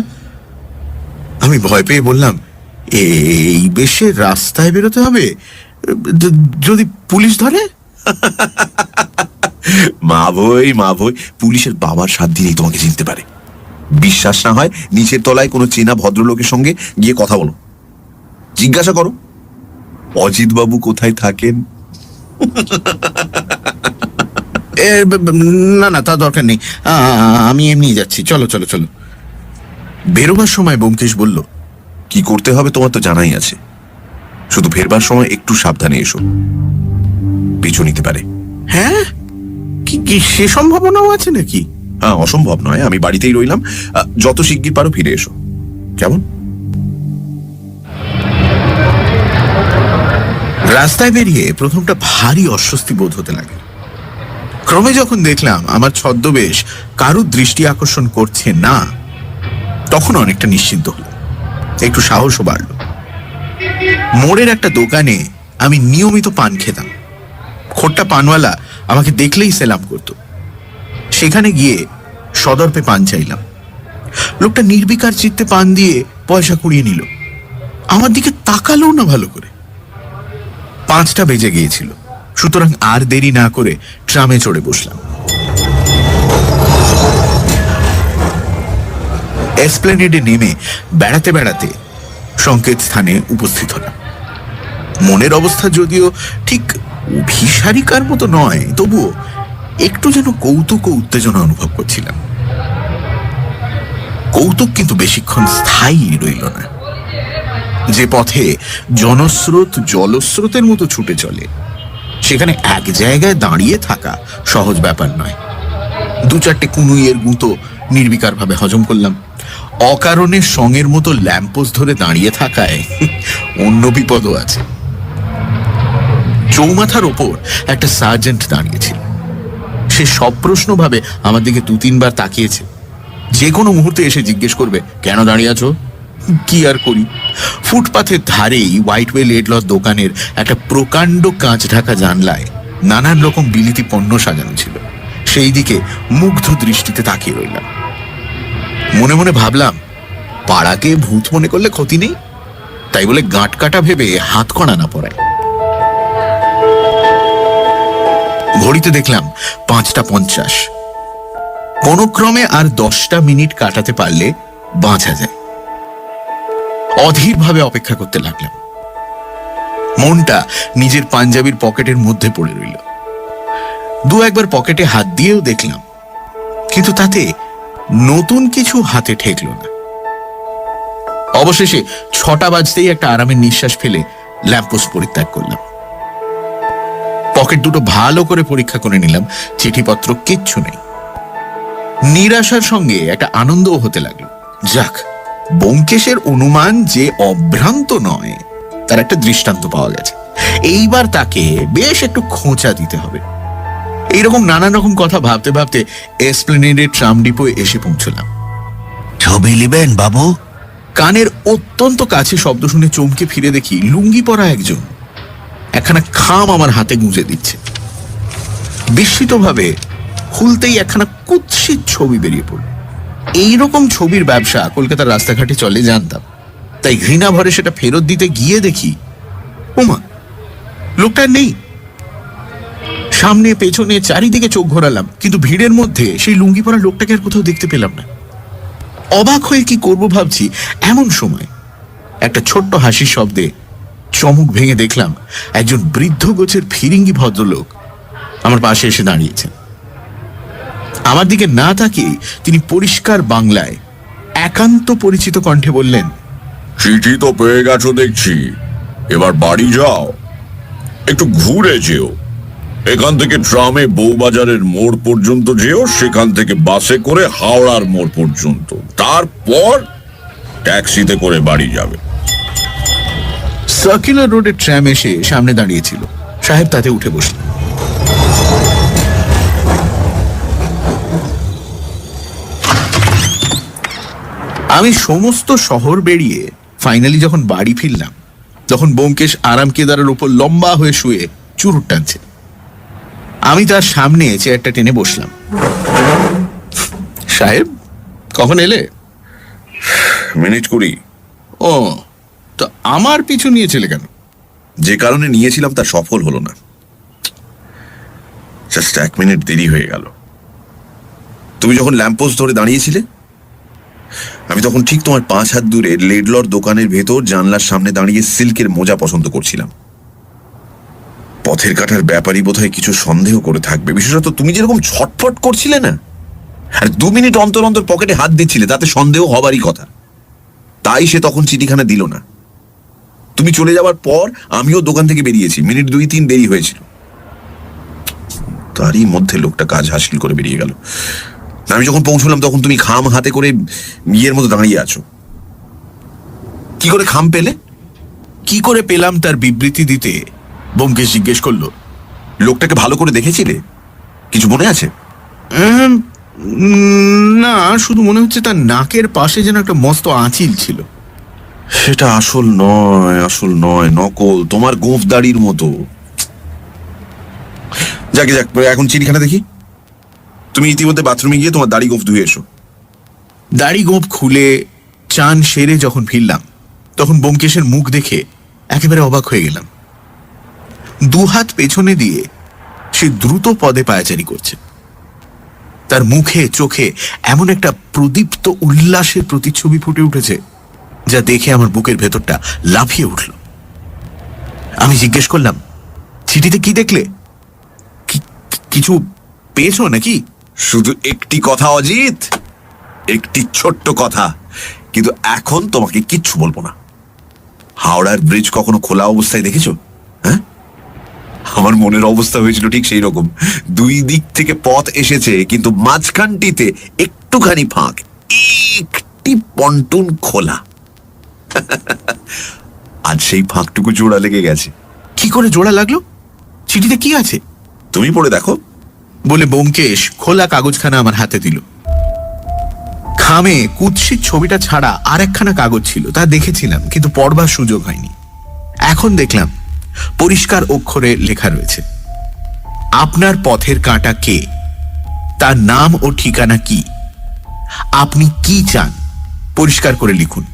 আমি ভয় পেয়ে বললাম, এই বেশে রাস্তায় বেরোতে হবে, যদি পুলিশ ধরে? মা ভই, পুলিশের বাবার সাথ দিলেই তোমাকে চিনতে পারে। বিশ্বাস না হয় নিচের তলায় কোনো চেনা ভদ্রলোকের সঙ্গে গিয়ে কথা বলো, জিজ্ঞাসা করো অজিত বাবু কোথায় থাকেন। না না, তা দরকার নেই, আমি এমনি যাচ্ছি, চলো চলো চলো। বেরোবার সময় ব্যোমকেশ বলল, কি করতে হবে তোমার তো জানাই আছে, শুধু ফেরবার সময় একটু সাবধানে এসো, পিছু নিতে পারে। হ্যাঁ, কি সে সম্ভাবনাও আছে নাকি? হ্যাঁ, অসম্ভব নয়। আমি বাড়িতেই রইলাম, যত শিগগির পারো ফিরে এসো, কেমন? রাস্তায় বেরিয়ে প্রথমটা ভারী অস্বস্তি বোধ হতে লাগে। ক্রমে যখন দেখলাম আমার ছদ্মবেশ কারুর দৃষ্টি আকর্ষণ করছে না, তখন অনেকটা নিশ্চিন্ত হল, একটু সাহসও বাড়ল। মোড়ের একটা দোকানে আমি নিয়মিত পান খেতাম। খোট্টা পানওয়ালা আমাকে দেখলেই সেলাম করত। সেখানে গিয়ে সদর্পে পান চাইলাম। লোকটা নির্বিকার চিত্তে পান দিয়ে পয়সা কুড়িয়ে নিল। আমার দিকে তাকালো না ভালো করে। 5টা বেজে গিয়েছিল, সুতরাং আর দেরি না করে ট্রামে চড়ে বসলাম। এসপ্ল্যানেডে নেমে বেড়াতে বেড়াতে সংকেত স্থানে উপস্থিত হলাম। মনের অবস্থা যদিও ঠিক অভিসারিকার মতো নয়, তবুও একটু যেন কৌতুক ও উত্তেজনা অনুভব করছিলাম। কৌতুক কিন্তু বেশিক্ষণ স্থায়ী রইল না। যে পথে জনস্রোত জলস্রোতের মতো ছুটে চলে, সেখানে এক জায়গায় দাঁড়িয়ে থাকা সহজ ব্যাপার নয়। 2-4টে কুনুইয়ের গুঁতো নির্বিকার ভাবে হজম করলাম। অকারণে সঙের মতো ল্যাম্পোস্ট ধরে দাঁড়িয়ে থাকায় অন্য বিপদও আছে। চৌমাথার ওপর একটা সার্জেন্ট দাঁড়িয়েছিল। সে সব প্রশ্ন ভাবে আমার দিকে 2-3 বার তাকিয়েছে। যে কোনো মুহূর্তে এসে জিজ্ঞেস করবে, কেন দাঁড়িয়ে আছো? কি আর করি, ফুটপাথের ধারেই হোয়াইটওয়ে লেডলর দোকানের একটা প্রকাণ্ড কাঁচ ঢাকা জানলায় নানান রকম বিলিতি পণ্য সাজানো ছিল। সেই দিকে মুগ্ধ দৃষ্টিতে তাকিয়ে রইলাম। মনে মনে ভাবলাম, পাড়াকে ভূত মনে করলে ক্ষতি নেই, তাই বলে গাঁট কাটা ভেবে হাত কড়া না পড়ায়। ঘড়িতে দেখলাম 5টা 50। কোন ক্রমে আর 10টা মিনিট কাটাতে পারলে বাঁচা যায়। অধীর ভাবে অপেক্ষা করতে লাগলাম। মনটা নিজের পাঞ্জাবির পকেটের মধ্যে পড়ে রইল। 2-1বার পকেটে হাত দিয়েও দেখলাম, কিন্তু তাতে নতুন কিছু হাতে ঠেকল না। অবশেষে 6টা বাজতেই একটা আরামের নিঃশ্বাস ফেলে ল্যাম্পোস্ট পরিত্যাগ করলাম। পকেট দুটো ভালো করে পরীক্ষা করে নিলাম, চিঠিপত্র কিচ্ছু নেই। নিরাশার সঙ্গে একটা আনন্দও হতে লাগলো। যাক, ব্যোমকেশের অনুমান যে অভ্রান্ত নয় তার একটা দৃষ্টান্ত পাওয়া গেছে। এইবার তাকে বেশ একটু খোঁচা দিতে হবে। এইরকম নানান রকম কথা ভাবতে ভাবতে এসপ্ল্যানেডের ট্রাম ডিপোয় এসে পৌঁছলাম। ছবি নেবেন বাবু? কানের অত্যন্ত কাছে শব্দ শুনে চমকে ফিরে দেখি লুঙ্গি পরা একজন একখানা খাম আমার হাতে গুঁজে দিচ্ছে। বিস্মিত ভাবে খুলতেই একখানা কুৎসিত ছবি বেরিয়ে পড়ল। এইরকম ছবির ব্যবসা কলকাতার রাস্তাঘাটে চলে জানতাম, তাই ঘৃণা ভরে সেটা ফেরত দিতে গিয়ে দেখি, ওমা, লোকটা নেই। সামনে পেছনে চারিদিকে চোখ ঘোরালাম, কিন্তু ভিড়ের মধ্যে সেই লুঙ্গি পরা লোকটাকে আর কোথাও দেখতে পেলাম না। অবাক হয়ে কি করব ভাবছি, এমন সময় একটা ছোট্ট হাসির শব্দে চমক ভেঙে দেখলাম একজন বৃদ্ধ গোছের ফিরিঙ্গি ভদ্রলোক আমার পাশে এসে দাঁড়িয়েছেন। আমার দিকে না তাকিয়ে তিনি পরিষ্কার বাংলায় একান্ত পরিচিত কণ্ঠে বললেন, চিঠি তো পেয়ে গেছো দেখছি, এবার বাড়ি যাও, একটু ঘুরে যেও। এখান থেকে ট্রামে বউবাজারের মোড় পর্যন্ত যেও, সেখান থেকে বাসে করে হাওড়ার মোড় পর্যন্ত, তারপর ট্যাক্সিতে করে বাড়ি যাবে। সার্কুলার রোডের ট্রাম এসে সামনে দাঁড়িয়েছিল। সাহেব তাতে উঠে বসলেন। আমি সমস্ত শহর বেরিয়ে ফাইনালি যখন বাড়ি ফিরলাম, তখন ব্যোমকেশ আরাম কেদারের উপর লম্বা হয়ে শুয়ে চুরুট টানছে। আমি তার সামনে চেয়ারটা টেনে বসলাম। সাহেব, কখন এলে? মিনিট 20। ও, তো আমার পিছু নিয়েছিলে কেন? যে কারণে নিয়েছিলাম তা সফল হলো না, জাস্ট 1 মিনিট দেরি হয়ে গেল। তুমি যখন ল্যাম্পোস্ট ধরে দাঁড়িয়েছিলে, আমি তখন ঠিক তোমার 5 হাত দূরে লেডলর দোকানের ভেতর জানলার সামনে দাঁড়িয়ে সিল্কের মোজা পছন্দ করছিলাম। পথের কাটার ব্যাপারই বোধহয় কিছু সন্দেহ করে থাকবে, বিশেষত তুমি যেরকম ছটফট করছিলে না, আর 2 মিনিট অন্তর অন্তর পকেটে হাত দিচ্ছিলে, তাতে সন্দেহ হবারই কথা। তাই সে তখন চিঠিখানা দিল না। তুমি চলে যাওয়ার পর আমিও দোকান থেকে বেরিয়েছি, মিনিট 2-3 দেরি হয়েছিল। তারই মধ্যে লোকটা কাজ হাসিল করে বেরিয়ে গেল। আমি যখন পৌঁছলাম তখন তুমি খাম হাতে করে বিয়ের মতো দাঁড়িয়ে আছো। কি করে খাম পেলে? কি করে পেলাম তার বিবৃতি দিতে ব্যোমকেশ জিজ্ঞেস করলো, লোকটাকে ভালো করে দেখেছিলে? কিছু মনে আছে? না, শুধু মনে হচ্ছে তার নাকের পাশে যেন একটা মস্ত আঁচিল ছিল। সেটা আসল নয়, আসল নয়, নকল, তোমার গোঁফ দাড়ির মতো। যাকে যাক, এখন চিঠিখানা দেখি। তুমি ইতিমধ্যে বাথরুমে গিয়ে তোমার দাড়ি গোঁফ ধুয়ে এসো। দাড়ি গোঁফ খুলে চান সেরে যখন ফিরলাম, তখন ব্যোমকেশের মুখ দেখে একেবারে অবাক হয়ে গেলাম। দুহাত পেছনে দিয়ে সে দ্রুত পদে পায়চারি করছে। তার মুখে চোখে এমন একটা প্রদীপ্ত উল্লাসের প্রতিচ্ছবি ফুটে উঠেছে, যা দেখে আমার বুকের ভেতরটা লাফিয়ে উঠল। আমি জিজ্ঞেস করলাম, চিঠিতে কি দেখলে? কিছু পেয়েছো নাকি? শুধু একটি কথা অজিত, একটি ছোট্ট কথা, কিন্তু এখন তোমাকে কিচ্ছু বলবো না। হাওড়ার ব্রিজ কখনো খোলা অবস্থায় দেখেছো? হ্যাঁ, আমার মনের অবস্থা হয়েছিল ঠিক সেই রকম। দুই দিক থেকে পথ এসেছে, কিন্তু মাঝখানটিতে একটুখানি ফাঁক, একটি পন্টুন খোলা। আজ সেই ফাঁকটুকু জোড়া লেগে গেছে। কি করে জোড়া লাগলো? চিঠিতে কি আছে? তুমি পড়ে দেখো, বলে ব্যোমকেশ খোলা কাগজখানা আমার হাতে দিল। খামে কুৎসিত ছবিটা ছাড়া আর একখানা কাগজ ছিল, তা দেখেছিলাম কিন্তু পড়বার সুযোগ হয়নি। এখন দেখলাম পরিষ্কার অক্ষরে লেখা রয়েছে, আপনার পথের কাঁটা কে, তার নাম ও ঠিকানা কি, আপনি কি চান পরিষ্কার করে লিখুন,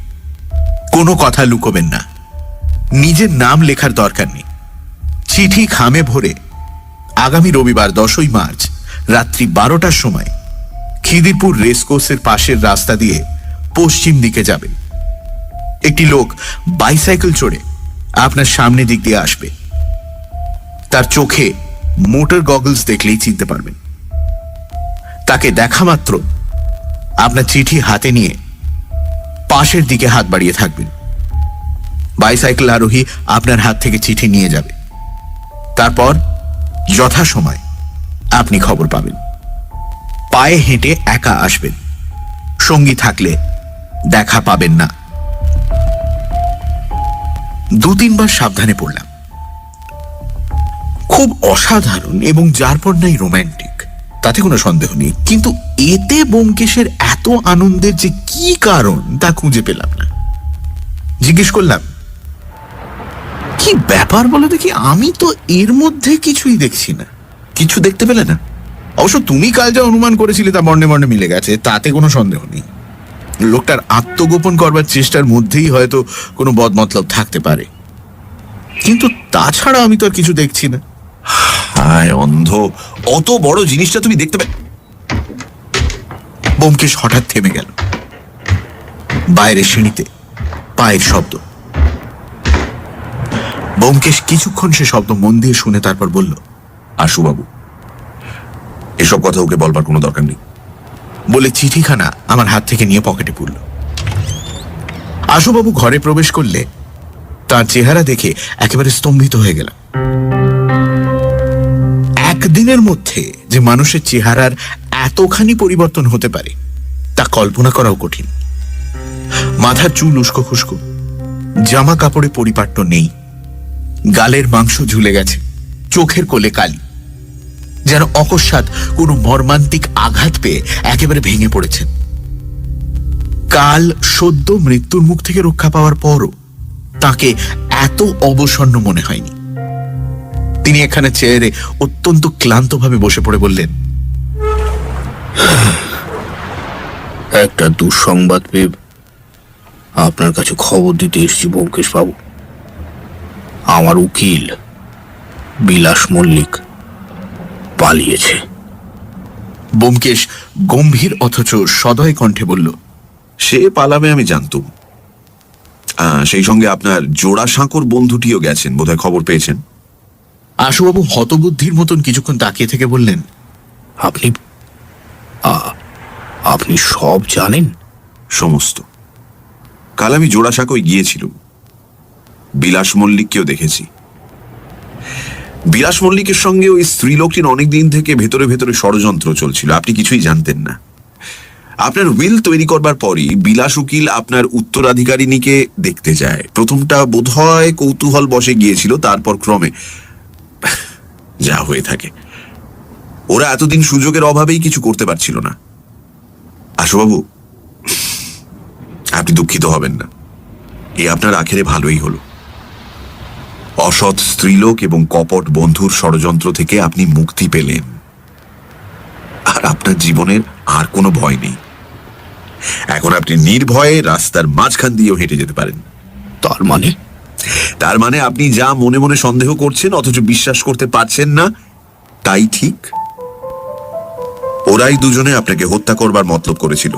কোনো কথা লুকোবেন না। নিজের নাম লেখার দরকার নেই। চিঠি খামে ভরে আগামী রবিবার 10ই মার্চ রাত্রি 12টার সময় খিদিরপুর রেসকোর্সের পাশের রাস্তা দিয়ে পশ্চিম দিকে যাবেন। একটি লোক বাইসাইকেল চড়ে আপনার সামনে দিক দিয়ে আসবে। তার চোখে মোটর গগলস দেখলেই চিনতে পারবেন। তাকে দেখা মাত্র আপনার চিঠি হাতে নিয়ে পাশের দিকে হাত বাড়িয়ে থাকবেন। বাইসাইকেল আরোহী আপনার হাত থেকে চিঠি নিয়ে যাবে। তারপর যথাসময় আপনি খবর পাবেন। পায়ে হেঁটে একা আসবেন, সঙ্গী থাকলে দেখা পাবেন না। 2-3 বার সাবধানে পড়লাম। খুব অসাধারণ এবং যার পর নাই রোম্যান্টিক, তাতে কোনো সন্দেহ নেই, কিন্তু এতে ব্যোমকেশের এত আনন্দের যে কি কারণ তা খুঁজে পেলাম না। জিজ্ঞেস করলাম, কি ব্যাপার বলো দেখি? আমি তো এর মধ্যে কিছুই দেখছি না। কিছু দেখতে পেলে না? অবশ্য তুমি কাল যা অনুমান করেছিলে তা বর্ণে বর্ণে মিলে গেছে, তাতে কোনো সন্দেহ নেই। লোকটার আত্মগোপন করবার চেষ্টার মধ্যেই হয়তো কোনো বদমতলব থাকতে পারে, কিন্তু তাছাড়া আমি তো আর কিছু দেখছি না। হায় অন্ধ, অত বড় জিনিসটা তুমি দেখতে পে। ব্যোমকেশ হঠাৎ থেমে গেল। বাইরে সিঁড়িতে পায়ের শব্দ। ব্যোমকেশ কিছুক্ষণ সে শব্দ মন দিয়ে শুনে তারপর বলল, আশু বাবু, এসব কথা ওকে বলবার কোনো দরকার নেই। বলে চিঠিখানা আমার হাত থেকে নিয়ে পকেটে পুরল। আশুবাবু ঘরে প্রবেশ করলে তার চেহারা দেখে একেবারে স্তম্ভিত হয়ে গেলাম। একদিনের মধ্যে যে মানুষের চেহারার এতখানি পরিবর্তন হতে পারে তা কল্পনা করাও কঠিন। মাথার চুল উস্কো খুস্কো, জামা কাপড়ে পরিপাট্য নেই, গালের মাংস ঝুলে গেছে, চোখের কোলে কালি, যেন অকস্মাৎ কোনো মর্মান্তিক আঘাত পেয়ে একেবারে ভেঙে পড়েছেন। কাল সদ্য মৃত্যুর মুখ থেকে রক্ষা পাওয়ার পরও তাকে এত অবসন্ন মনে হয়নি। তিনি এখানে চেয়ারে অত্যন্ত ক্লান্তভাবে বসে পড়ে বললেন, একটা দুঃসংবাদ পেয়ে আপনার কাছে খবর দিতে এসেছি ব্যোমকেশ বাবু। আমার উকিল বিলাস মল্লিক পালিয়েছে। ব্যোমকেশ গম্ভীর অথচ সদয় কণ্ঠে বলল, সে পালাবে আমি জানতুম। সেই সঙ্গে আপনার জোড়া সাঁকোর বন্ধুটিও গেছেন, বোধহয় খবর পেয়েছেন। আশুবাবু হতবুদ্ধির মতন কিছুক্ষণ তাকিয়ে থেকে বললেন, আপনি আপনি সব জানেন? সমস্ত। কাল আমি জোড়া সাঁকোয় গিয়েছিলাম, বিলাস মল্লিককেও দেখেছি। বিলাস মল্লিকের সঙ্গে ওই স্ত্রীলোকটির অনেকদিন থেকে ভেতরে ভেতরে ষড়যন্ত্র চলছিল, আপনি কিছুই জানতেন না। আপনার উইল তৈরি করবার পরই বিলাস উকিল আপনার উত্তরাধিকারিণীকে দেখতে যায়। প্রথমটা বোধহয় কৌতূহল বশে গিয়েছিল, তারপর ক্রমে যা হয়ে থাকে। ওরা এতদিন সুযোগের অভাবেই কিছু করতে পারছিল না। আশুবাবু, আপনি দুঃখিত হবেন না, এ আপনার আখেরে ভালোই হলো। অসৎ স্ত্রীলোক এবং কপট বন্ধুর ষড়যন্ত্র থেকে আপনি মুক্তি পেলেন, আর আপনার জীবনের আর কোনো ভয় নেই। এখন আপনি নির্ভয়ে রাস্তার মাঝখান দিয়েও হেঁটে যেতে পারেন। তার মানে আপনি যা মনে মনে সন্দেহ করছেন অথচ বিশ্বাস করতে পারছেন না, তাই ঠিক। ওরাই দুজনে আপনাকে হত্যা করবার মতলব করেছিল,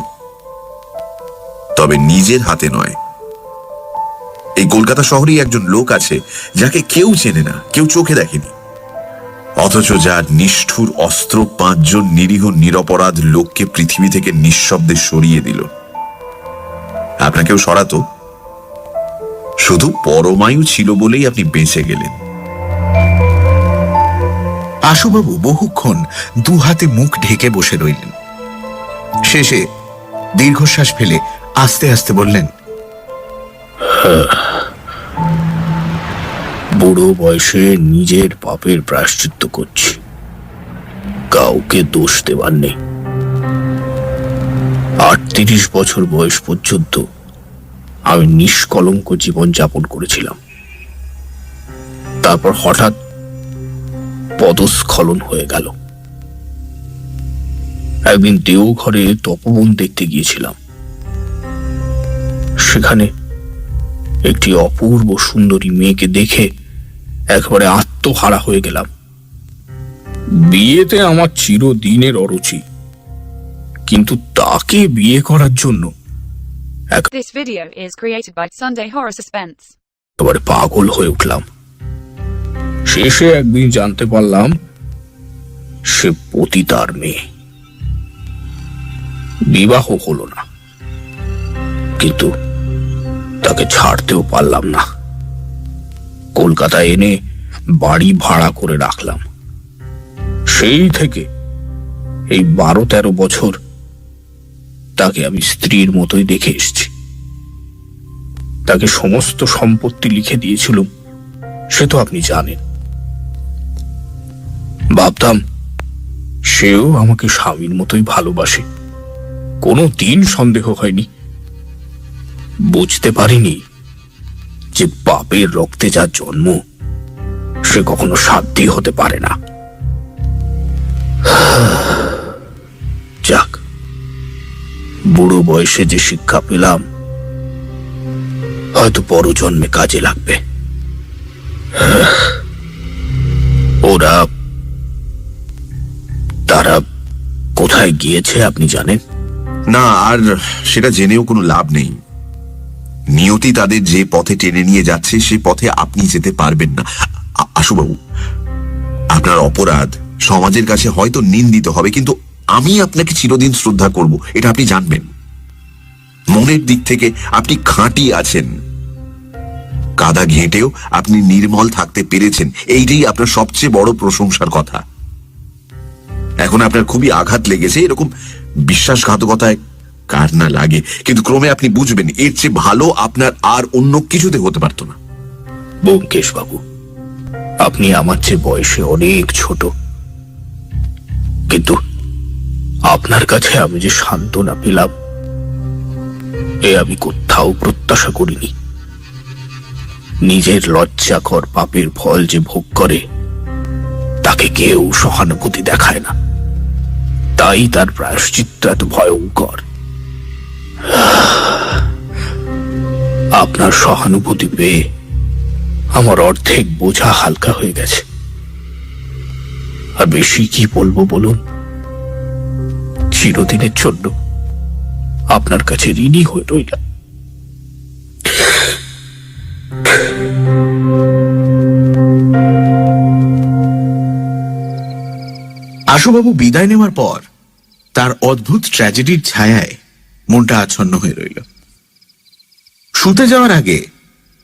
তবে নিজের হাতে নয়। এই কলকাতা শহরেই একজন লোক আছে যাকে কেউ চেনে না, কেউ চোখে দেখেনি, অথচ যার নিষ্ঠুর অস্ত্র 5 জন নিরীহ নিরপরাধ লোককে পৃথিবী থেকে নিঃশব্দে সরিয়ে দিল। আপনাকেও সরাতো, শুধু পরমায়ু ছিল বলেই আপনি বেঁচে গেলেন। আশুবাবু বহুক্ষণ দু হাতে মুখ ঢেকে বসে রইলেন। শেষে দীর্ঘশ্বাস ফেলে আস্তে আস্তে বললেন, বুড়ো বয়সে নিজের পাপের প্রায়শ্চিত্ত করছি, কাউকে দোষ দেবার নেই। 38 বছর বয়স পর্যন্ত আমি নিষ্কলঙ্ক জীবন যাপন করেছিলাম। তারপর হঠাৎ পদস্খলন হয়ে গেল। একদিন দেওঘরে তপবন দেখতে গিয়েছিলাম। সেখানে একটি অপূর্ব সুন্দরী মেয়েকে দেখে একেবারে আত্মহারা হয়ে গেলাম। বিয়েতে আমার চিরদিনের অরুচি, কিন্তু তাকে বিয়ে করার জন্য This video is created by Sunday Horror Suspense. একেবারে পাগল হয়ে উঠলাম। শেষে একদিন জানতে পারলাম সে পতিতার মেয়ে। বিবাহ হলো না, কিন্তু তাকে ছাড়তেও পারলাম না। কলকাতায় এনে বাড়ি ভাড়া করে রাখলাম। সেই থেকে এই 12-13 বছর তাকে আমি স্ত্রীর মতোই দেখে এসেছি। তাকে সমস্ত সম্পত্তি লিখে দিয়েছিলাম, সে তো আপনি জানেন। ভাবতাম সেও আমাকে স্বামীর মতোই ভালোবাসে, কোনো দিন সন্দেহ হয়নি। বুঝতে পারিনি যে পাপের রক্তে যার জন্ম সে কখনো সাধ্যি হতে পারে না। যাক, বুড়ো বয়সে যে শিক্ষা পেলাম হয়তো পরজন্মে কাজে লাগবে। তারা কোথায় গিয়েছে আপনি জানেন? না, আর সেটা জেনেও কোনো লাভ নেই। নিয়তি তাদের যে পথে টেনে নিয়ে যাচ্ছে সে পথে আপনি যেতে পারবেন না। আশুবাবু, আপনার অপরাধ সমাজের কাছে হয়তো নিন্দিত হবে, কিন্তু আমি আপনাকে চিরদিন শ্রদ্ধা করব, এটা আপনি জানবেন। মনের দিক থেকে আপনি খাঁটি আছেন। কাদা ঘেঁটেও আপনি নির্মল থাকতে পেরেছেন, এইটাই আপনার সবচেয়ে বড় প্রশংসার কথা। এখন আপনার খুবই আঘাত লেগেছে, এরকম বিশ্বাসঘাতকতায় কার না লাগে, কিন্তু ক্রমে আপনি বুঝবেন এর চেয়ে ভালো আপনার আর অন্য কিছুতে হতে পারত না। ব্যোমকেশ বাবু, আপনি আমার চেয়ে বয়সে অনেক ছোট, কিন্তু আপনার কাছে আমি যে সান্ত্বনা পেলাম এ আমি কোথাও প্রত্যাশা করিনি। নিজের লজ্জাকর পাপের ফল যে ভোগ করে তাকে কেউ সহানুভূতি দেখায় না, তাই তার প্রায়শ্চিত্ত এত ভয়ঙ্কর। আপনার সহানুভূতি পেয়ে আমার অর্ধেক বোঝা হালকা হয়ে গেছে। আর বেশি কি বলবো বলুন? চিরদিনের জন্য আপনার কাছে ঋণী হয়ে রইলাম। আশুবাবু বিদায় নেওয়ার পর তার অদ্ভুত ট্র্যাজেডির ছায়ায় মনটা আচ্ছন্ন হয়ে রইল। শুতে যাওয়ার আগে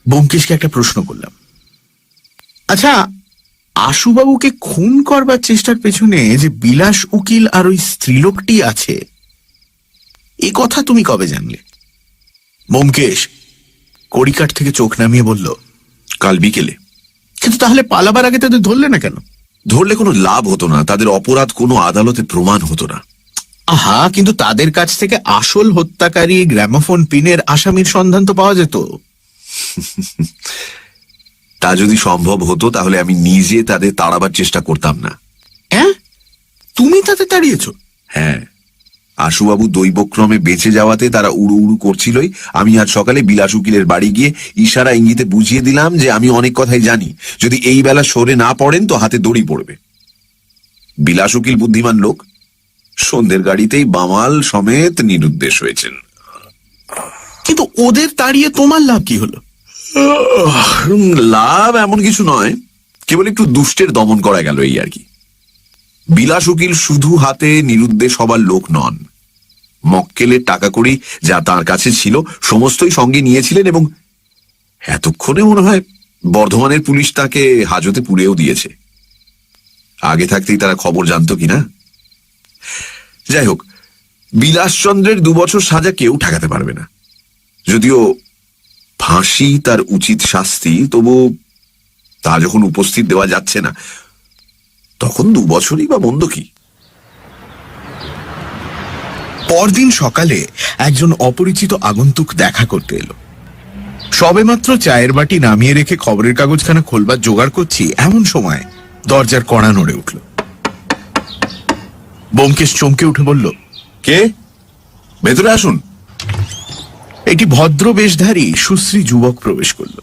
ব্যোমকেশকে একটা প্রশ্ন করলাম, আচ্ছা, আশুবাবুকে খুন করবার চেষ্টার পেছনে যে বিলাস উকিল আর ওই স্ত্রীলোকটি আছে, এ কথা তুমি কবে জানলে? ব্যোমকেশ কড়িকাঠ থেকে চোখ নামিয়ে বলল, কাল বিকেলে। কিন্তু তাহলে পালাবার আগে তাদের ধরলে না কেন? ধরলে কোনো লাভ হতো না, তাদের অপরাধ কোনো আদালতে প্রমাণ হতো না। আহা, কিন্তু তাদের কাছ থেকে আসল হত্যাকারী গ্রামোফোন পিনের আসামির সন্ধান তো পাওয়া যেত। তা যদি সম্ভব হতো তাহলে আমি নিজে তাদের তাড়াবার চেষ্টা করতাম না। হ্যাঁ, তুমি তাদের তাড়িয়েছ? হ্যাঁ, আশুবাবু দৈবক্রমে বেঁচে যাওয়াতে তারা উড়ু উড়ু করছিলই। আমি আজ সকালে বিলাস উকিলের বাড়ি গিয়ে ইশারা ইঙ্গিতে বুঝিয়ে দিলাম যে আমি অনেক কথাই জানি, যদি এই বেলা সরে না পড়েন তো হাতে দড়ি পড়বে। বিলাস উকিল বুদ্ধিমান লোক, সন্ধ্যের গাড়িতেই বামাল সমেত নিরুদ্দেশ হয়েছেন। কিন্তু ওদের তাড়িয়ে তোমার লাভ কি হলো? লাভ এমন কিছু নয়, কেবল একটু দুষ্টের দমন করা গেল এই আর কি। বিলাস উকিল শুধু হাতে নিরুদ্দেশ হবার লোক নন, মক্কেলের টাকা কড়ি যা তার কাছে ছিল সমস্তই সঙ্গে নিয়েছিলেন, এবং এতক্ষণে মনে হয় বর্ধমানের পুলিশ তাকে হাজতে পুড়েও দিয়েছে। আগে থাকতেই তারা খবর জানতো কিনা। যাই হোক, বিলাসচন্দ্রের 2 বছর সাজা কেউ ঠেকাতে পারবে না। যদিও ফাঁসি তার উচিত শাস্তি, তবু তা যখন উপস্থিত দেওয়া যাচ্ছে না, তখন 2 বছরই বা মন্দ কি। পরদিন সকালে একজন অপরিচিত আগন্তুক দেখা করতে এলো। সবেমাত্র চায়ের বাটি নামিয়ে রেখে খবরের কাগজখানা খোলবার জোগাড় করছি, এমন সময় দরজার কড়া নড়ে উঠল। ব্যোমকেশ চমকে উঠে বলল, কে? ভেতরে আসুন। একটি ভদ্র বেশধারী সুশ্রী যুবক প্রবেশ করল।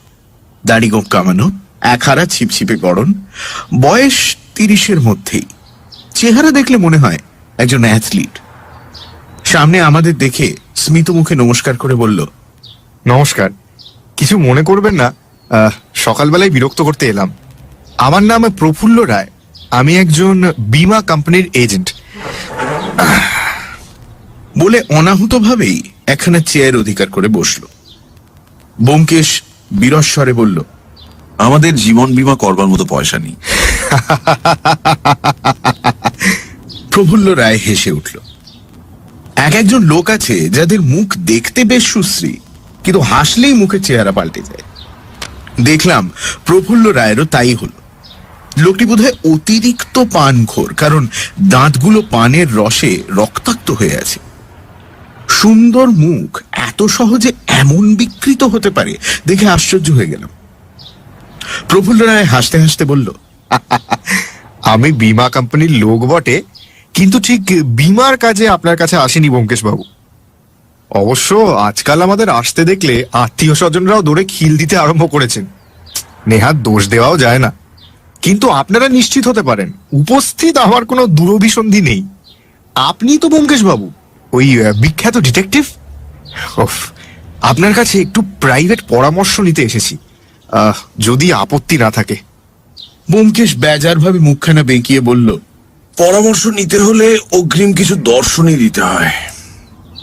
দাড়ি গোঁফ কামানো, একহারা ছিপছিপে গড়ন, বয়স 30-এর মধ্যেই। চেহারা দেখলে মনে হয় একজন অ্যাথলিট। সামনে আমাদের দেখে স্মিত মুখে নমস্কার করে বলল, নমস্কার, কিছু মনে করবেন না, সকালবেলায় বিরক্ত করতে এলাম। আমার নাম প্রফুল্ল রায়, আমি একজন বীমা কোম্পানির এজেন্ট। বলে অনাহুতভাবেই একখানা চেয়ার অধিকার করে বসল। ব্যোমকেশ বিরস্বরে বলল, আমাদের জীবন বীমা করবার মতো পয়সা নেই। প্রফুল্ল রায় হেসে উঠল। একজন লোক আছে যাদের মুখ দেখতে বেশ সুশ্রী, কিন্তু হাসলেই মুখের চেহারা পাল্টে যায়। দেখলাম প্রফুল্ল রায়েরও তাই হলো। লোকটি বোধহয় অতিরিক্ত পানখোর, কারণ দাঁতগুলো পানের রসে রক্তাক্ত হয়ে আছে। সুন্দর মুখ এত সহজে এমন বিকৃত হতে পারে দেখে আশ্চর্য হয়ে গেলাম। প্রফুল্ল রায় হাসতে হাসতে বলল, আমি বীমা কোম্পানির লোক বটে, কিন্তু ঠিক বীমার কাজে আপনার কাছে আসেনি ব্যোমকেশ বাবু। অবশ্য আজকাল আমাদের আসতে দেখলে আত্মীয় স্বজনরাও দৌড়ে খিল দিতে আরম্ভ করেছেন। নেহাত দোষ দেওয়াও যায় না, কিন্তু আপনারা নিশ্চিত হতে পারেন উপস্থিত আমার কোনো দুরভিসন্ধি নেই। আপনি তো ব্যোমকেশ বাবু, ওই বিখ্যাত ডিটেকটিভ। আপনার কাছে একটু প্রাইভেট পরামর্শ নিতে এসেছি, যদি আপত্তি না থাকে। ব্যোমকেশ বেজার ভাবে মুখখানা বেঁকিয়ে বলল, পরামর্শ নিতে হলে অগ্রিম কিছু দর্শনই দিতে হয়।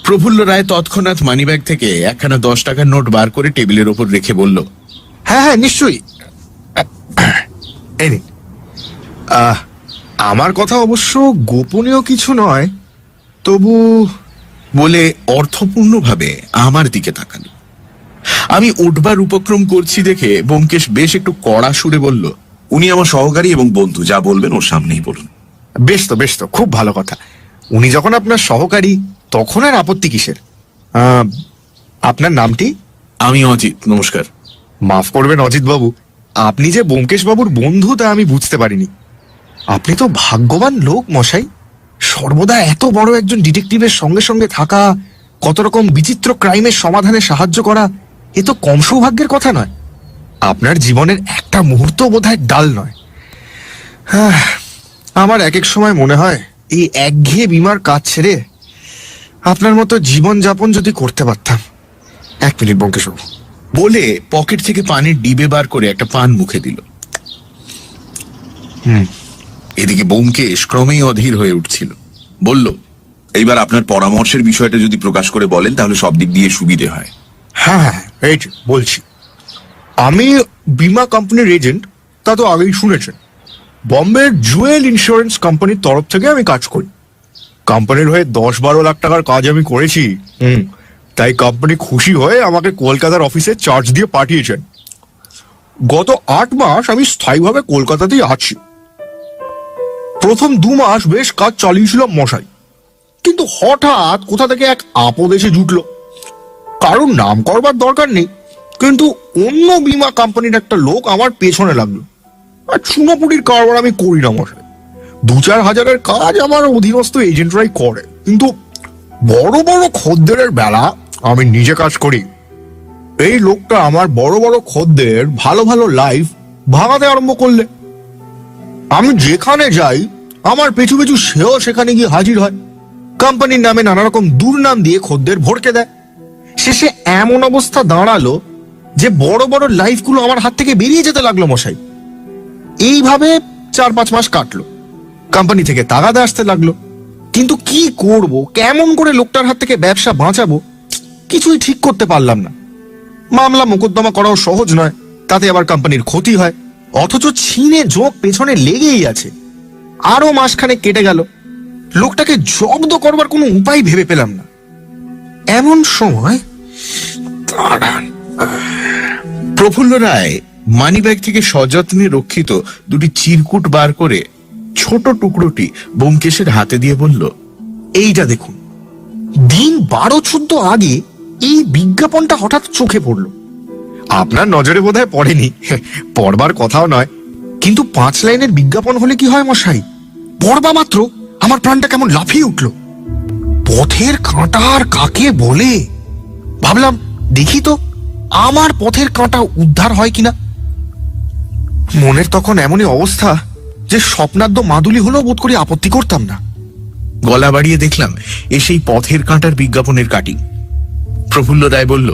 প্রফুল্ল রায় তৎক্ষণাৎ মানিব্যাগ থেকে একখানা 10 টাকার নোট বার করে টেবিলের ওপর রেখে বলল, হ্যাঁ হ্যাঁ, নিশ্চয়ই। এই নিন। আমার কথা অবশ্য গোপনীয় কিছু নয়, তবু। বলে অর্থপূর্ণভাবে আমার দিকে তাকাল। আমি উঠবার উপক্রম করছি দেখে ব্যোমকেশ বেশ একটু কড়া সুরে বলল, উনি আমার সহকারী এবং বন্ধু, যা বলবেন ওর সামনেই বলুন। বেশ তো, বেশ তো, খুব ভালো কথা। উনি যখন আপনার সহকারী, তখন আর আপত্তি কিসের? আপনার নামটি? আমি অজিত, নমস্কার। মাফ করবেন অজিত বাবু, আপনি যে ব্যোমকেশ বাবুর বন্ধু তা আমি বুঝতে পারিনি। আপনি তো ভাগ্যবান লোক মশাই, সর্বদা এত বড় একজন ডিটেকটিভের সঙ্গে সঙ্গে থাকা, কত রকম বিচিত্র ক্রাইমের সমাধানে সাহায্য করা, এ তো কম সৌভাগ্যের কথা নয়। আপনার জীবনের একটা মুহূর্ত বোধহয় ডাল নয়। আমার এক এক সময় মনে হয় এই একঘেয়ে বীমার কাজ ছেড়ে আপনার মতো জীবন যাপন যদি করতে পারতাম। 1 মিনিট ব্যোমকেশ বাবু। বলে পকেট থেকে পানির ডিবে বার করে একটা পান মুখে দিল। এদিকে ব্যোমকেশ ক্রমেই অধীর হয়ে উঠছিল। বলল, এইবার আপনার পরামর্শের বিষয়টা যদি প্রকাশ করে বলেন তাহলে সব দিক দিয়ে সুবিধে হয়। হ্যাঁ হ্যাঁ, এই যে বলছি। আমি বীমা কোম্পানির এজেন্ট, তা তো আগেই শুনেছেন। বম্বের জুয়েল ইন্স্যুরেন্স কোম্পানির তরফ থেকে আমি কাজ করি। কোম্পানির হয়ে 10-12 লাখ টাকার কাজ আমি করেছি। তাই কোম্পানি খুশি হয়ে আমাকে কলকাতার অফিসে চার্জ দিয়ে পাঠিয়েছেন। গত 8 মাস আমি স্থায়ীভাবে কলকাতাতেই আছি। প্রথম 2 মাস বেশ কাজ চালিয়েছিলাম মশাই, কিন্তু হঠাৎ কোথা থেকে এক আপদ এসে জুটলো। কারণ নাম করবার দরকার নেই, কিন্তু অন্য বীমা কোম্পানির একটা লোক আমার পেছনে লাগলো। আর চুনাপুটির কারবার আমি করি না মশাই। 2-4 হাজারের কাজ আমার অধীনস্থ এজেন্টরাই করে, কিন্তু বড় বড় খদ্দেরের বেলা আমি নিজে কাজ করি। এই লোকটা আমার বড় বড় খদ্দের ভালো ভালো লাইফ ভাঙাতে আরম্ভ করলে আমি যেখানে যাই আমার পেছু পেছু সেও সেখানে গিয়ে হাজির হয়। কোম্পানির নামে নানা রকম দুর্নাম দিয়ে খদ্দের ভরকে দেয়। শেষে এমন অবস্থা দাঁড়ালো যে বড় বড় লাইফগুলো আমার হাত থেকে বেরিয়ে যেতে লাগলো মশাই। এইভাবে 4-5 মাস কাটলো। কোম্পানি থেকে তাগাদা আসতে লাগলো, কিন্তু কি করব, কেমন করে লোকটার হাত থেকে ব্যবসা বাঁচাবো কিছুই ঠিক করতে পারলাম না। মামলা মোকদ্দমা করাও সহজ নয়, তাতে আবার কোম্পানির ক্ষতি হয়, অথচ ছিনে জোঁক পেছনে লেগেই আছে। আরো মাসখানেক কেটে গেল, লোকটাকে জব্দ করবার কোনো উপায় ভেবে পেলাম না। এমন সময় প্রফুল্ল রায় মানিব্যাগ থেকে সযত্নে রক্ষিত দুটি চিরকুট বার করে ছোট টুকরোটি ব্যোমকেশের হাতে দিয়ে বলল, এইটা দেখুন। দিন 12-14 আগে এই বিজ্ঞাপনটা হঠাৎ চোখে পড়লো। আপনার নজরে বোধহয় পড়েনি, পড়বার কথাও নয়, কিন্তু 5 লাইনের বিজ্ঞাপন হলে কি হয় মশাই, পড়বা মাত্র আমার প্রাণটা কেমন লাফিয়ে উঠল। পথের কাঁটা আর কাকে বলে ভাবলাম দেখি তো আমার পথের কাঁটা উদ্ধার হয় কিনা। মনের তখন এমনই অবস্থা যে স্বপ্নাদ্য মাদুলি হলেও বোধ করি আপত্তি করতাম না। গলা বাড়িয়ে দেখলাম এসেই পথের কাঁটার বিজ্ঞাপনের কাটিং। প্রফুল্ল রায় বলল,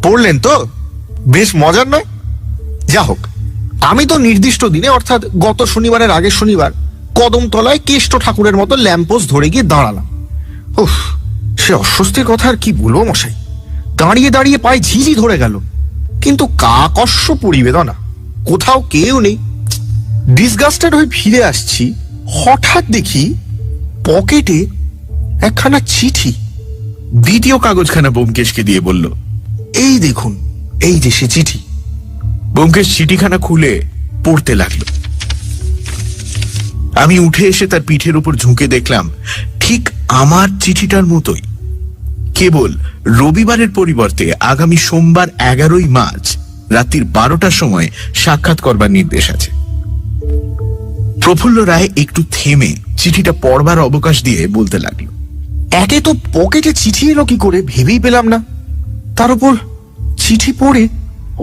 পড়লেন তো? বেশ মজার নয়? যা হোক, আমি তো নির্দিষ্ট দিনে অর্থাৎ গত শনিবারের আগের শনিবার কদমতলায় কেষ্ট ঠাকুরের মতো ল্যাম্পোস্ট ধরে গিয়ে দাঁড়ালাম। উফ, সে অস্বস্তির কথা আর কি বলবো মশাই। দাঁড়িয়ে দাঁড়িয়ে পায়ে ঝিঝি ধরে গেল, কিন্তু কাকস্য পরিবেদনা, কোথাও কেউ নেই। ডিসগাস্টেড হয়ে ফিরে আসছি, হঠাৎ দেখি পকেটে একখানা চিঠি। দ্বিতীয় কাগজখানা ব্যোমকেশকে দিয়ে বলল, এই দেখুন, এই যে সে চিঠি। ব্যোমকেশ চিঠিখানা খুলে পড়তে লাগলো। আমি উঠে এসে তার পিঠের উপর ঝুঁকে দেখলাম ঠিক আমার চিঠিটার মতোই, কেবল রবিবারের পরিবর্তে আগামী সোমবার 11ই মার্চ রাত্রির 12টার সময় সাক্ষাৎ করবার নির্দেশ আছে। প্রফুল্ল রায় একটু থেমে চিঠিটা পড়বার অবকাশ দিয়ে বলতে লাগলো, একে তো পকেটে চিঠি এলো কি করে ভেবেই পেলাম না, তার উপর চিঠি পড়ে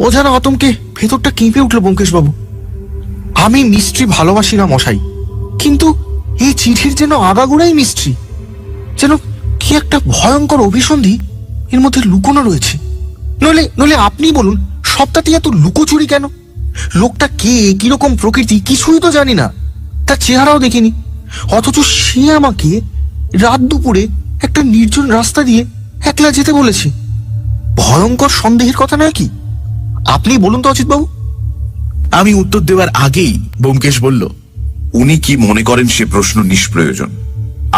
অজানা আতঙ্কে ভেতরটা কেঁপে উঠল ব্যোমকেশ বাবু। আমি মিস্ট্রি ভালোবাসি না মশাই, কিন্তু এই চিঠির যেন আগাগোড়াই মিস্ট্রি, যেন কি একটা ভয়ঙ্কর অভিসন্ধি এর মধ্যে লুকোনো রয়েছে। নইলে নইলে আপনি বলুন, সবটাতে এত লুকোচুরি কেন? লোকটা কে, কিরকম প্রকৃতি কিছুই তো জানি না, তার চেহারাও দেখিনি, অথচ সে আমাকে রাত দুপুরে একটা নির্জন রাস্তা দিয়ে একলা যেতে বলেছে। ভয়ঙ্কর সন্দেহের কথা নয় কি? আপনি বলুন তো অজিতবাবু। আমি উত্তর দেওয়ার আগেই ব্যোমকেশ বলল, উনি কি মনে করেন সে প্রশ্ন নিষ্প্রয়োজন।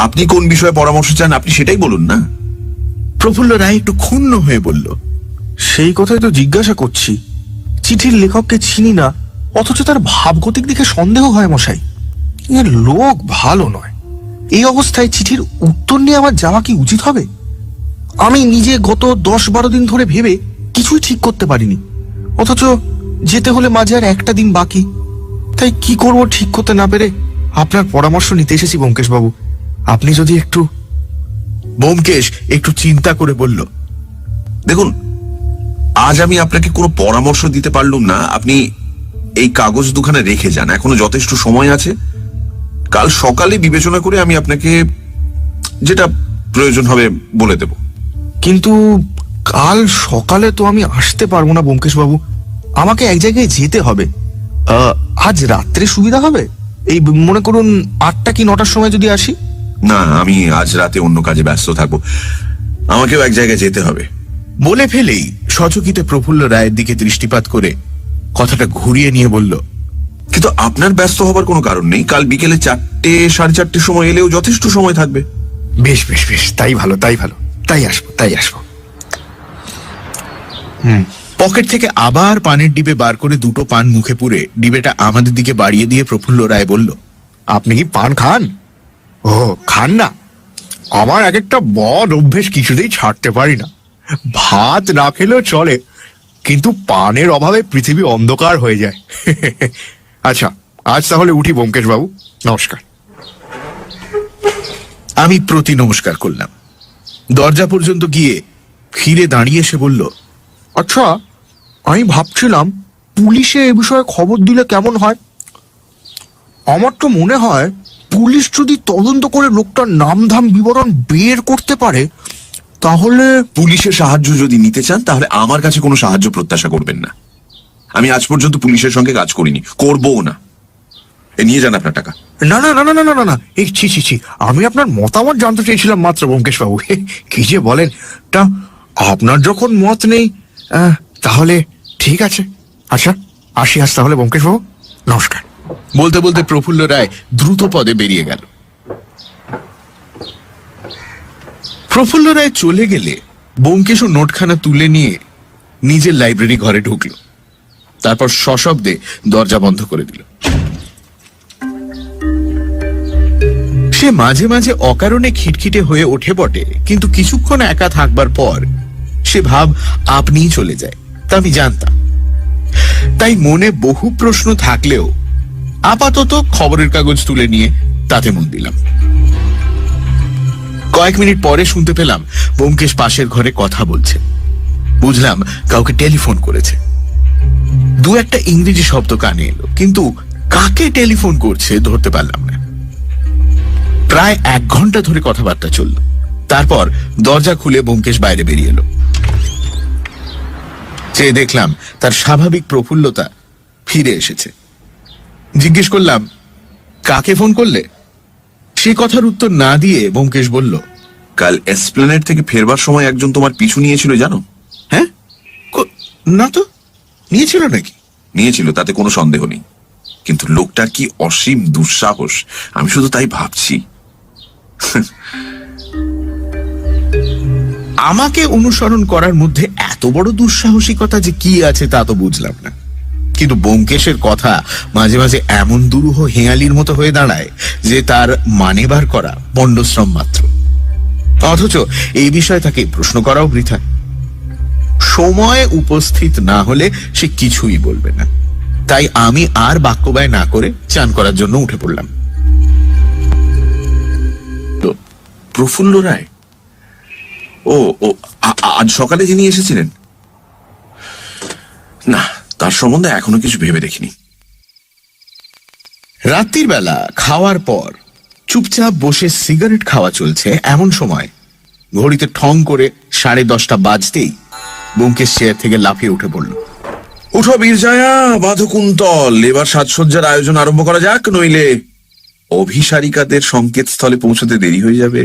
আপনি কোন বিষয়ে পরামর্শ চান আপনি সেটাই বলুন না। প্রফুল্ল রায় একটু ক্ষুণ্ণ হয়ে বলল, সেই কথাই তো জিজ্ঞাসা করছি। চিঠির লেখককে চিনি না, অথচ তার ভাবগতিক দিকে সন্দেহ হয় মশাই। এর লোক ভালো নয়। এই অবস্থায় চিঠির উত্তর নিয়ে আমার যাওয়া কি উচিত হবে? আমি নিজে গত 10-12 দিন ধরে ভেবে কিছুই ঠিক করতে পারিনি, অথচ যেতে হলে মাঝে আর একটা দিন বাকি। তাই কি করব ঠিক করতে না পেরে আপনার পরামর্শ নিতে এসেছি ব্যোমকেশ বাবু। আপনি যদি একটু। ব্যোমকেশ একটু চিন্তা করে বলল, দেখুন, আজ আমি আপনাকে কোনো পরামর্শ দিতে পারলুম না। আপনি এই কাগজ দুখানা রেখে যান, এখনো যথেষ্ট সময় আছে। কাল সকালে বিবেচনা করে আমি আপনাকে যেটা প্রয়োজন হবে বলে দেব। কিন্তু কাল সকালে তো আমি আসতে পারবো না ব্যোমকেশ বাবু, আমাকে এক জায়গায় যেতে হবে। আজ রাত্রে সুবিধা হবে? এই মনে করুন 8টা কি 9টার সময় যদি আসি। না, আমি আজ রাতে অন্য কাজে ব্যস্ত থাকবো, আমাকেও এক জায়গায় যেতে হবে। বলে ফেলেই সচকিতে প্রফুল্ল রায়ের দিকে দৃষ্টিপাত করে কথাটা ঘুরিয়ে নিয়ে বলল, কিন্তু আপনার ব্যস্ত হবার কোনো কারণ নেই। কাল বিকেলে 4টে 4:30 সময় এলেও যথেষ্ট সময় থাকবে। বেশ বেশ বেশ, তাই ভালো, তাই আসবো। পকেট থেকে আবার পানের ডিবে বার করে 2টো পান মুখে পুরে ডিবেটা আমাদের দিকে বাড়িয়ে দিয়ে প্রফুল্ল রায় বলল, আপনি কি পান খান? ও, খান না? আমার এক একটা বদ অভ্যেস কিছুতেই ছাড়তে পারি না। ভাত না খেলেও চলে, কিন্তু পানের অভাবে পৃথিবী অন্ধকার হয়ে যায়। আচ্ছা, আজ তাহলে উঠি ব্যোমকেশ বাবু, নমস্কার। আমি প্রতি নমস্কার করলাম। দরজা পর্যন্ত গিয়ে ফিরে দাঁড়িয়ে সে বলল, আচ্ছা, আমি ভাবছিলাম পুলিশে এ বিষয়ে খবর দিলে কেমন হয়। আমার তো মনে হয় পুলিশ যদি তদন্ত করে লোকটার নামধাম বিবরণ বের করতে পারে তাহলে। পুলিশের সাহায্য যদি নিতে চান তাহলে আমার কাছে কোনো সাহায্য প্রত্যাশা করবেন না। আমি আজ পর্যন্ত পুলিশের সঙ্গে কাজ করিনি, করবও না। এ নিয়ে যান আপনার টাকা। না না না না না না না, এই ছি ছি ছি, আমি আপনার মতামত জানতে চেয়েছিলাম মাত্র ব্যোমকেশ বাবু। কি যে বলেন, তা আপনার যখন মত নেই তাহলে ঠিক আছে। আচ্ছা, আসি আজ তাহলে ব্যোমকেশ বাবু, নমস্কার। বলতে বলতে প্রফুল্ল রায় দ্রুত পদে বেরিয়ে গেল। প্রফুল্ল রায় চলে গেলে ব্যোমকেশও নোটখানা তুলে নিয়ে নিজের লাইব্রেরি ঘরে ঢুকল। তারপর সশব্দে দরজা বন্ধ করে দিল। সে মাঝে মাঝে অকারণে খিটখিটে হয়ে ওঠে বটে, কিন্তু কিছুক্ষণ একা থাকবার পর সে ভাব আপনিই চলে যায়, তা আমি জানতাম। তাই মনে বহু প্রশ্ন থাকলেও আপাতত খবরের কাগজ তুলে নিয়ে তাতে মন দিলাম। কয়েক মিনিট পরে শুনতে পেলাম ব্যোমকেশ পাশের ঘরে কথা বলছে। বুঝলাম কাউকে টেলিফোন করেছে। দু একটা ইংরেজি শব্দ কানে এলো, কিন্তু কাকে টেলিফোন করছে ধরতে পারলাম না। প্রায় 1 ঘন্টা ধরে কথাবার্তা চলল। তারপর দরজা খুলে ব্যোমকেশ বাইরে বেরিয়ে এলো। চেয়ে দেখলাম তার স্বাভাবিক প্রফুল্লতা ফিরে এসেছে। জিজ্ঞেস করলাম, কাকে ফোন করলে? সে কথার উত্তর না দিয়ে ব্যোমকেশ বলল, কাল এসপ্ল্যানেড থেকে ফেরবার সময় একজন তোমার পিছু নিয়েছিল জানো? হ্যাঁ? না তো, নিয়েছিল নাকি? নিয়েছিল, তাতে কোনো সন্দেহ নেই, কিন্তু লোকটার কি অসীম দুঃসাহস, আমি শুধু তাই ভাবছি। আমাকে অনুসরণ করার মধ্যে এত বড় দুঃসাহসিকতা যে কি আছে তা তো বুঝলাম না, কিন্তু ব্যোমকেশের কথা মাঝে মাঝে এমন দুরূহ হেঁয়ালির মতো হয়ে দাঁড়ায় যে তার মানেবার করা পণ্ডশ্রম মাত্র। অথচ এই বিষয়ে তাকে প্রশ্ন করাও বৃথা। সময় উপস্থিত না হলে সে কিছুই বলবে না। তাই আমি আর বাক্যবায় না করে চান করার জন্য উঠে পড়লাম। প্রফুল্ল রায়? ও ও আজ সকালে যিনি এসেছিলেন? না, তার সম্বন্ধে এখনো কিছু ভেবে দেখিনি। রাত্রির বেলা খাওয়ার পর চুপচাপ বসে সিগারেট খাওয়া চলছে এমন সময় ঘড়িতে ঠং করে 10:30 বাজতেই ব্যোমকেশ চেয়ার থেকে লাফিয়ে উঠে পড়ল। উঠো বীরজায়া, বাঁধো কুন্তল, এবার সাজসজ্জার আয়োজন আরম্ভ করা যাক, নইলে অভিসারিকাদের সংকেত স্থলে পৌঁছতে দেরি হয়ে যাবে।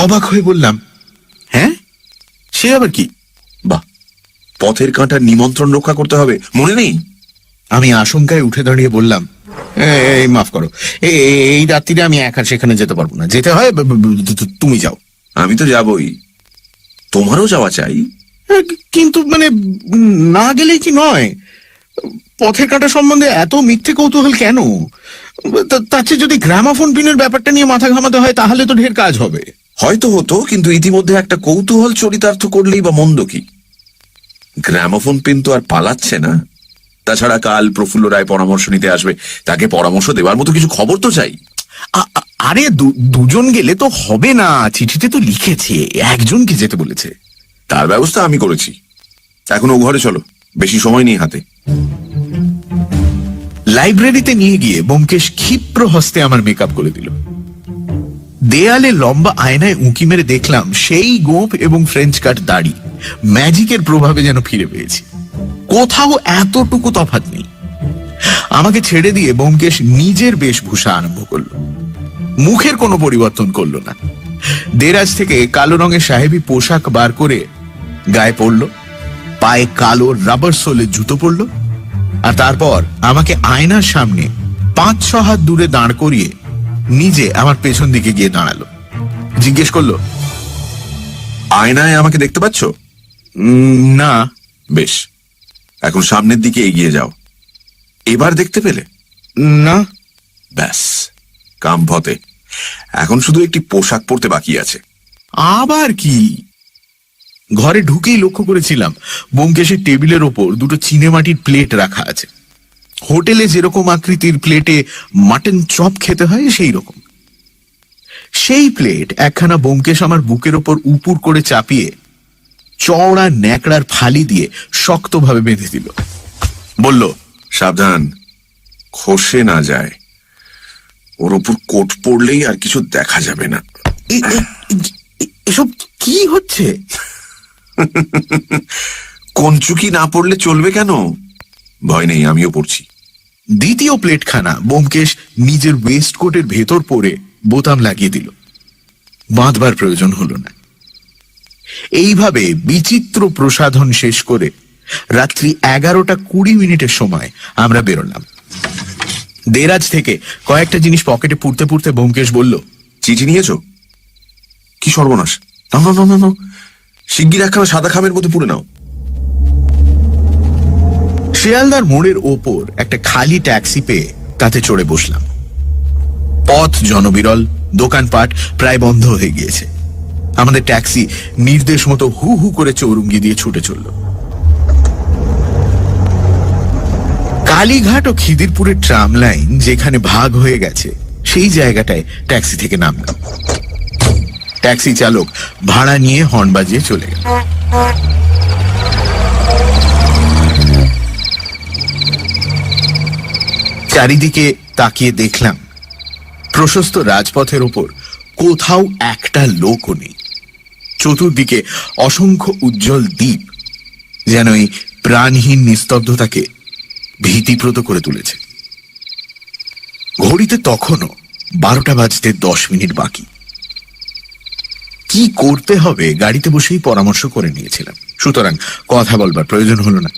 অবাক হয়ে বললাম, হ্যাঁ, সে আবার কি? বাহ, পথের কাঁটার নিমন্ত্রণ রক্ষা করতে হবে, মনে নেই? আমি আশঙ্কায় উঠে দাঁড়িয়ে বললাম, এই মাফ করো, এই রাত্রিরে আমি একা সেখানে যেতে পারবো না। যেতে হয় তুমি যাও। আমি তো যাবই, তোমারও যাওয়া চাই। কিন্তু মানে না গেলেই কি নয়? পথের কাঁটা সম্বন্ধে এত মিথ্যে কৌতূহল কেন? তার চেয়ে যদি গ্রামাফোন পিনের ব্যাপারটা নিয়ে মাথা ঘামাতে হয় তাহলে তো ঢের কাজ হবে। হয়তো হতো, কিন্তু ইতিমধ্যে একটা কৌতূহল চরিতার্থ করলেই বা মন্দ কি? গ্রামোফোন পিন তো আর পালাচ্ছে না। তাছাড়া কাল প্রফুল্ল রায় পরামর্শ নিতে আসবে, তাকে পরামর্শ দেওয়ার মতো কিছু খবর তো চাই। আরে দুজন গেলে তো হবে না, চিঠিতে তো লিখেছে একজনকে যেতে বলেছে। তার ব্যবস্থা আমি করেছি। এখন ও ঘরে চলো, বেশি সময় নেই হাতে। লাইব্রেরিতে নিয়ে গিয়ে ব্যোমকেশ ক্ষিপ্র হস্তে আমার মেকআপ করে দিল। দেয়ালে লম্বা আয়নায় উঁকি মেরে দেখলাম সেই গোঁফ এবং ফ্রেঞ্চ কাট দাড়ি ম্যাজিকের প্রভাবে যেন ফিরে পেয়েছি। কোথাও এতটুকু তফাৎ নেই। আমাকে ছেড়ে দিয়ে ব্যোমকেশ নিজের বেশভূষা আরম্ভ করলো। মুখের কোনো পরিবর্তন করলো না। দেরাজ থেকে কালো রঙের সাহেবী পোশাক বার করে গায়ে পড়লো, পায়ে কালো রাবার সোলের জুতো পরলো, আর তারপর আমাকে আয়নার সামনে 5-6 হাত দূরে দাঁড় করিয়ে নিজে আমার পেছন দিকে গিয়ে দাঁড়ালো। জিজ্ঞেস করলো, আয়নায় আমাকে দেখতে পাচ্ছ? না। বেশ, এখন সামনের দিকে এগিয়ে যাও। এবার দেখতে পেলে? না। ব্যাস, কাম ভতে। এখন শুধু একটি পোশাক পরতে বাকি আছে। আবার কি? ঘরে ঢুকেই লক্ষ্য করেছিলাম ব্যোমকেশের টেবিলের ওপর দুটো চীনেমাটির প্লেট রাখা আছে। হোটেলে যেরকম আকৃতির প্লেটে মাটন চপ খেতে হয় সেই রকম। সেই প্লেট একখানা ব্যোমকেশ আমার বুকের ওপর উপুর করে চাপিয়ে চওড়া ন্যাকড়ার ফালি দিয়ে শক্তভাবে বেঁধে দিল। বলল, সাবধান, খসে না যায়। ওর ওপর কোট পড়লেই আর কিছু দেখা যাবে না। এসব কি হচ্ছে? কঞ্চুকি না পড়লে চলবে কেন? ভয় নেই, আমিও পড়ছি। দ্বিতীয় প্লেটখানা ব্যোমকেশ নিজের ওয়েস্ট কোটের ভেতর পরে বোতাম লাগিয়ে দিল। বাঁধবার প্রয়োজন হলো না। এইভাবে বিচিত্র প্রসাধন শেষ করে রাত্রি 11:20 সময় আমরা বেরোলাম। দেরাজ থেকে কয়েকটা জিনিস পকেটে পুড়তে পুড়তে ব্যোমকেশ বলল, চিঠি নিয়েছো? কি সর্বনাশ! না না না না না, শিগগির একখানা সাদা খামের মধ্যে পুড়ে নাও। শিয়ালদার মোড়ের ওপর একটা খালি ট্যাক্সি পেয়ে তাতে চড়ে বসলাম। পথ জনবিরল, দোকানপাট প্রায় বন্ধ হয়ে গিয়েছে। আমাদের ট্যাক্সি নির্দেশ মতো হু হু করে চৌরঙ্গি দিয়ে ছুটে চলল। কালীঘাট ও খিদিরপুরের ট্রাম লাইন যেখানে ভাগ হয়ে গেছে সেই জায়গাটায় ট্যাক্সি থেকে নামলাম। ট্যাক্সি চালক ভাড়া নিয়ে হর্ন বাজিয়ে চলে গেল। চারিদিকে তাকিয়ে দেখলাম প্রশস্ত রাজপথের ওপর কোথাও একটা লোকও নেই। চতুর্দিকে অসংখ্য উজ্জ্বল দ্বীপ যেন এই প্রাণহীন নিস্তব্ধতাকে ভীতিপ্রদ করে তুলেছে। ঘড়িতে তখনও 12:10 বাকি। কি করতে হবে গাড়িতে বসেই পরামর্শ করে নিয়েছিলাম, সুতরাং কথা বলবার প্রয়োজন হলো না।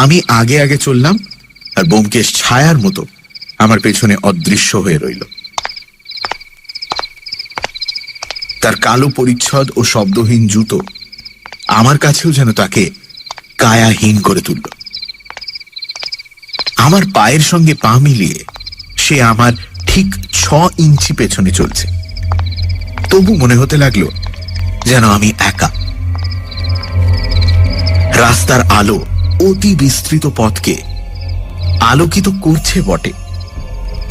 আমি আগে আগে চললাম, আর ব্যোমকেশ ছায়ার মতো আমার পেছনে অদৃশ্য হয়ে রইল। তার কালো পরিচ্ছদ ও শব্দহীন জুতো আমার কাছেও যেন তাকে কায়াহীন করে তুলল। আমার পায়ের সঙ্গে পা মিলিয়ে সে আমার ঠিক 6 ইঞ্চি পেছনে চলছে। তবু মনে হতে লাগলো যেন আমি একা। রাস্তার আলো অতি বিস্তৃত পথকে আলোকিত করছে বটে,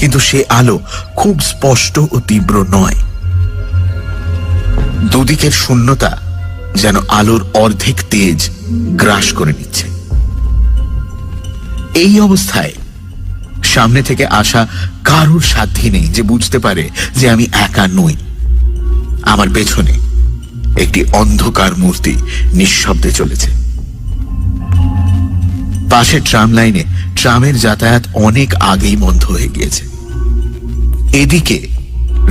কিন্তু সে আলো খুব স্পষ্ট ও তীব্র নয়। দুদিকের শূন্যতা যেন আলোর অর্ধেক তেজ গ্রাস করে নিচ্ছে। এই অবস্থায় সামনে থেকে আসা কারুর সাধ্যি নেই যে বুঝতে পারে যে আমি একা নই। আমার পেছনে একটি অন্ধকার মূর্তি নিঃশব্দে চলেছে। পাশের ট্রাম লাইনে ট্রামের যাতায়াত অনেক আগেই বন্ধ হয়ে গিয়েছে। এদিকে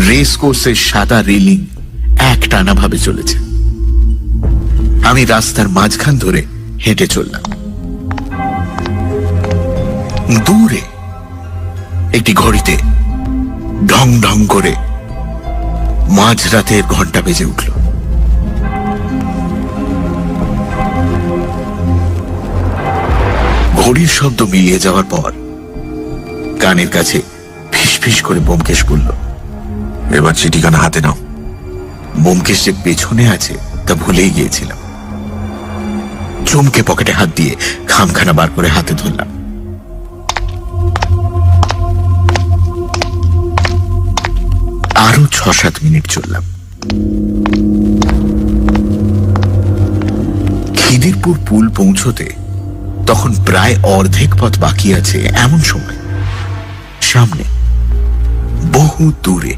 রেস কোর্সের সাদা রেলিং একটানা ভাবে চলেছে। আমি রাস্তার মাঝখান ধরে হেঁটে চললাম। দূরে একটি ঘড়িতে ঢং ঢং করে মাঝরাতের ঘন্টা বেজে উঠল। ঘড়ির শব্দ মিলিয়ে যাওয়ার পর কানের কাছে ফিসফিস করে ব্যোমকেশ বলল, এবার চিঠিখানা হাতে নাও। ব্যোমকেশ যে পেছনে আছে তা ভুলেই গিয়েছিলাম। চমকে পকেটে হাত দিয়ে খামখানা বার করে হাতে ধরলাম। আরো 6-7 মিনিট চললাম। খিদিরপুর পুল পৌঁছতে তখন প্রায় অর্ধেক পথ বাকি আছে। এমন সময় সামনে বহু দূরে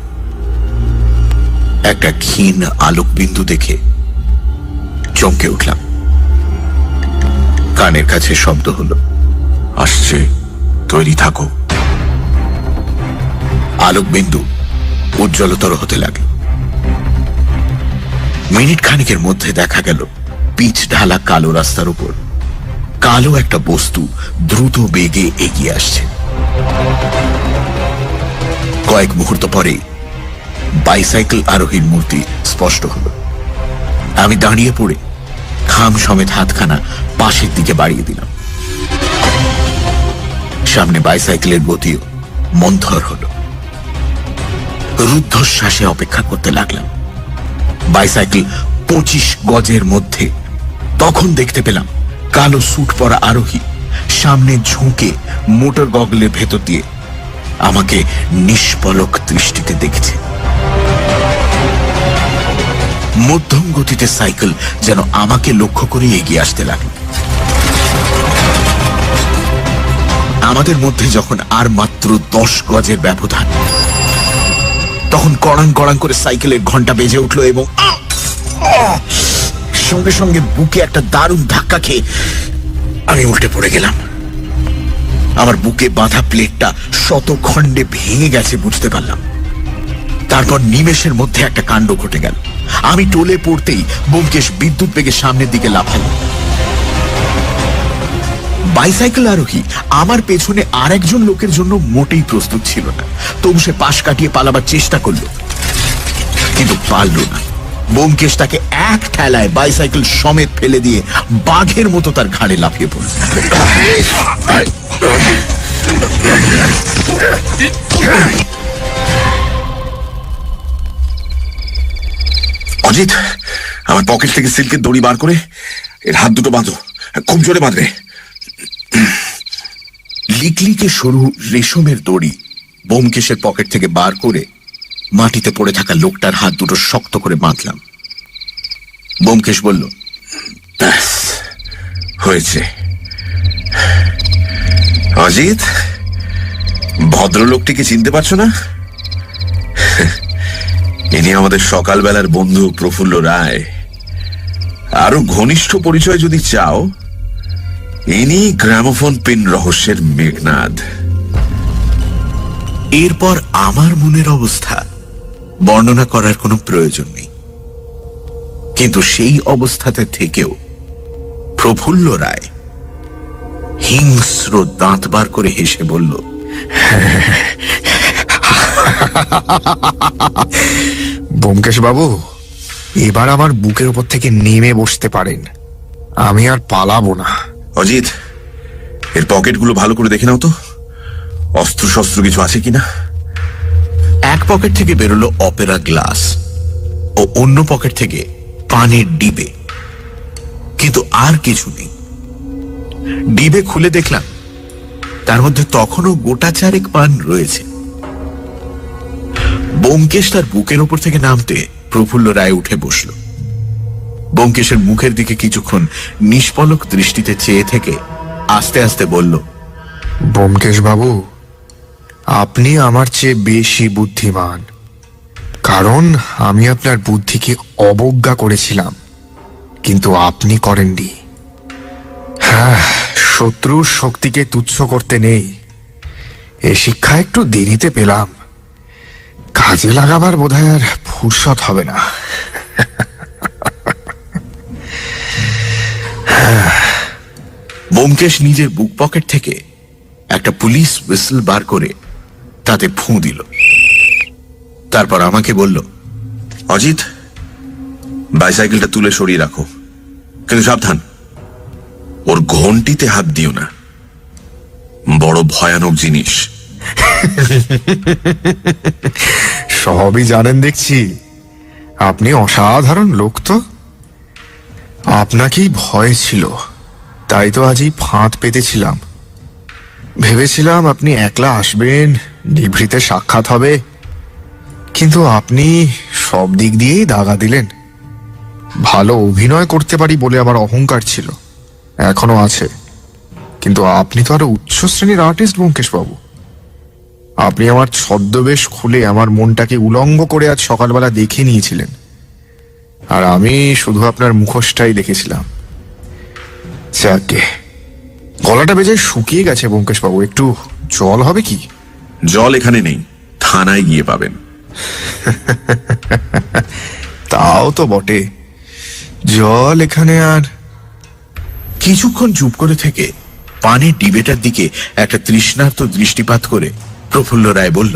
একটা ক্ষীণ আলোকবিন্দু দেখে চমকে উঠলাম। কানের কাছে শব্দ হলো, আসছে, তৈরি থাকো। আলোকবিন্দু উজ্জ্বলতর হতে লাগলো। মিনিট খানিকের মধ্যে দেখা গেল পিচ ঢালা কালো রাস্তার উপর কালো একটা বস্তু দ্রুত বেগে এগিয়ে আসছে। কয়েক মুহূর্ত পরেই বাইসাইকেল আরোহীর মূর্তি স্পষ্ট হলো। আমি দাঁড়িয়ে পড়ে খাম সমেত হাতখানা পাশের দিকে বাড়িয়ে দিলাম। সামনে বাইসাইকেলের গতিও মন্থর হলো। রুদ্ধশ্বাসে অপেক্ষা করতে লাগলাম। বাইসাইকেল 25 গজের মধ্যে। তখন দেখতে পেলাম কালো স্যুট পরা আরোহী সামনে ঝুঁকে মোটর গগলের ভেতর দিয়ে আমাকে নিষ্পলক দৃষ্টিতে দেখছে। মধ্যম গতিতে সাইকেল যেন আমাকে লক্ষ্য করে এগিয়ে আসতে লাগলো। আমাদের মধ্যে যখন আর মাত্র 10 গজের ব্যবধান, তখন কড়াং কড়াং করে সাইকেলের ঘন্টা বেজে উঠলো এবং সঙ্গে সঙ্গে বুকে একটা দারুণ ধাক্কা খেয়ে আমি উল্টে পড়ে গেলাম। আমার বুকে বাঁধা প্লেটটা শত খণ্ডে ভেঙে গেছে বুঝতে পারলাম। তারপর নিমেষের মধ্যে একটা কাণ্ড ঘটে গেল। আমি টলে পড়তেই ব্যোমকেশ বিদ্যুৎ বেগে সামনের দিকে লাফালো। বাইসাইকেল আরোহী আমার পেছনে আর একজন লোকের জন্য মোটেই প্রস্তুত ছিল না, তবু সে পাশ কাটিয়ে পালাবার চেষ্টা করলো, কিন্তু পারল না। ব্যোমকেশ তাকে এক ঠেলায় বাইসাইকেল সমেত ফেলে দিয়ে বাঘের মতো তার ঘাড়ে লাফিয়ে পড়ল। অজিত, আমার পকেট থেকে সিল্কের দড়ি বার করে এর হাত দুটো বাঁধো, খুব জোরে বাঁধবে। লিকলিকে সরু রেশমের দড়ি ব্যোমকেশের পকেট থেকে বার করে মাটিতে পড়ে থাকা লোকটার হাত দুটো শক্ত করে বাঁধলাম। ব্যোমকেশ বলল, ব্যাস হয়েছে। অজিত, ভদ্রলোকটিকে চিনতে পারছো না? ইনি আমাদের সকালবেলার বন্ধু প্রফুল্ল রায়। আরো ঘনিষ্ঠ পরিচয় যদি চাও, ইনি গ্রামোফোন পিন রহস্যের মেঘনাদ। এরপর আমার মনের অবস্থা বর্ণনা করার কোনো প্রয়োজন নেই, কিন্তু সেই অবস্থাতে থেকেও প্রফুল্ল রায় হিংস্র দাঁত বার করে হেসে বলল, ব্যোমকেশ বাবু, এবার আমার বুকের উপর থেকে নেমে বসতে পারেন, আমি আর পালাবো না। অজিত, এর পকেটগুলো ভালো করে দেখে নাও তো, অস্ত্র শস্ত্র কিছু আছে কিনা। এক পকেট থেকে বেরোলো অপেরা গ্লাস ও অন্য পকেট থেকে পানের ডিবে, কিন্তু আর কিছু নেই। ডিবে খুলে দেখলাম তার মধ্যে তখনও গোটা চারেক পান রয়েছে। ব্যোমকেশ তার বুকের উপর থেকে নামতে প্রফুল্ল রায় উঠে বসল। ব্যোমকেশের মুখের দিকে কিছুক্ষণ নিষ্পলক দৃষ্টিতে চেয়ে থেকে আস্তে আস্তে বলল, ব্যোমকেশ বাবু, আপনি আমার চেয়ে বেশি বুদ্ধিমান, কারণ আমি আপনার বুদ্ধিকে অবজ্ঞা করেছিলাম, কিন্তু আপনি করেননি। হ্যাঁ, শত্রুর শক্তিকে তুচ্ছ করতে নেই, এ শিক্ষা একটু দেরিতে পেলাম, কাজে লাগাবার বোধহয় আর ফুরসত হবে না। ব্যোমকেশ নিজের বুক পকেট থেকে একটা পুলিশ হুইসল বার করে তাতে ফুঁ দিল। তারপর আমাকে বলল, অজিত, বাইসাইকেলটা তুলে সরিয়ে রাখো, কিন্তু সাবধান, ওর ঘন্টিতে হাত দিও না, বড় ভয়ানক জিনিস। সবই জানেন দেখছি, আপনি অসাধারণ লোক তো। আপনাকেই ভয় ছিল, তাই তো আজই ফাঁদ পেতেছিলাম। ভেবেছিলাম আপনি একলা আসবেন, নিভৃতে সাক্ষাৎ হবে, কিন্তু আপনি সব দিক দিয়েই দাগা দিলেন। ভালো অভিনয় করতে পারি বলে আমার অহংকার ছিল, এখনো আছে, কিন্তু আপনি তো আরো উচ্চ শ্রেণীর আর্টিস্ট ব্যোমকেশ বাবু। আপনি আমার ছদ্মবেশ খুলে আমার মনটাকে উলঙ্গ করে আজ সকালবেলা দেখে নিয়েছিলেন, আর আমি শুধু আপনার মুখোশটাই দেখেছিলাম। যাকে গলাটা বেজায় শুকিয়ে গেছে ব্যোমকেশ বাবু, একটু জল হবে কি? জল এখানে নেই, থানায় গিয়ে পাবেন। তাও তো বটে, জল এখানে আর। কিছুক্ষণ চুপ করে থেকে পানের ডিবেটার দিকে একটা তৃষ্ণার্ত দৃষ্টিপাত করে প্রফুল্ল রায় বলল,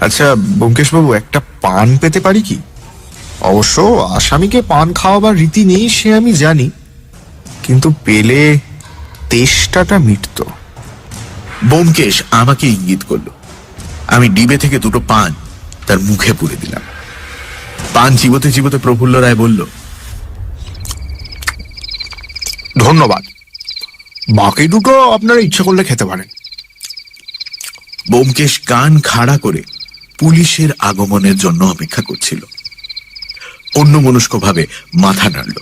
আচ্ছা ব্যোমকেশ বাবু, একটা পান পেতে পারি কি? অবশ্য আসামিকে পান খাওয়াবার রীতি নেই সে আমি জানি, কিন্তু পেলে তেষ্টাটা মিটত। ব্যোমকেশ আমাকে ইঙ্গিত করলো। আমি ডিবে থেকে দুটো পান তার মুখে পুরে দিলাম। পান চিবোতে চিবোতে প্রফুল্ল রায় বলল, ধন্যবাদ, বাকি দুটো আপনারা ইচ্ছা করলে খেতে পারেন। ব্যোমকেশ কান খাড়া করে পুলিশের আগমনের জন্য অপেক্ষা করছিল। অন্যমনস্কভাবে মাথা নাড়ল।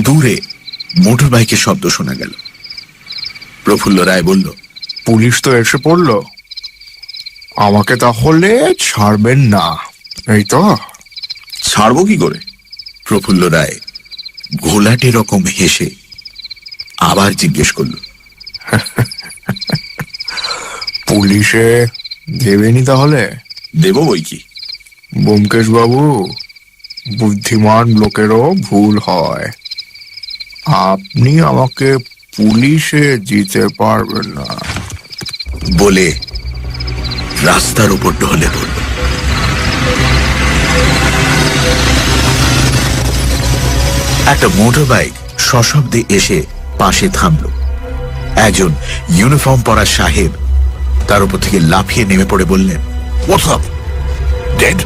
দূরে মোটর বাইকের শব্দ শোনা গেল। প্রফুল্ল রায় বলল, পুলিশ তো এসে পড়লো, আমাকে তাহলে ছাড়বেন না, এই তো? ছাড়বো কি করে? প্রফুল্ল রায় ঘোলাটে রকম হেসে আবার জিজ্ঞেস করল, পুলিশে দেবেনি তাহলে? দেবো বই কি। ব্যোমকেশ বাবু, বুদ্ধিমান লোকেরও ভুল হয়। আপনি আমাকে পুলিশে দিতে পারবেন না। বলে রাস্তার উপর ঢলে পড়ল। একটা মোটর বাইক সশব্দে এসে পাশে থামল। একজন ইউনিফর্ম পরা সাহেব তার উপর থেকে লাফিয়ে নেমে পড়ে বললেন, হোয়াটস আপ, ডেড?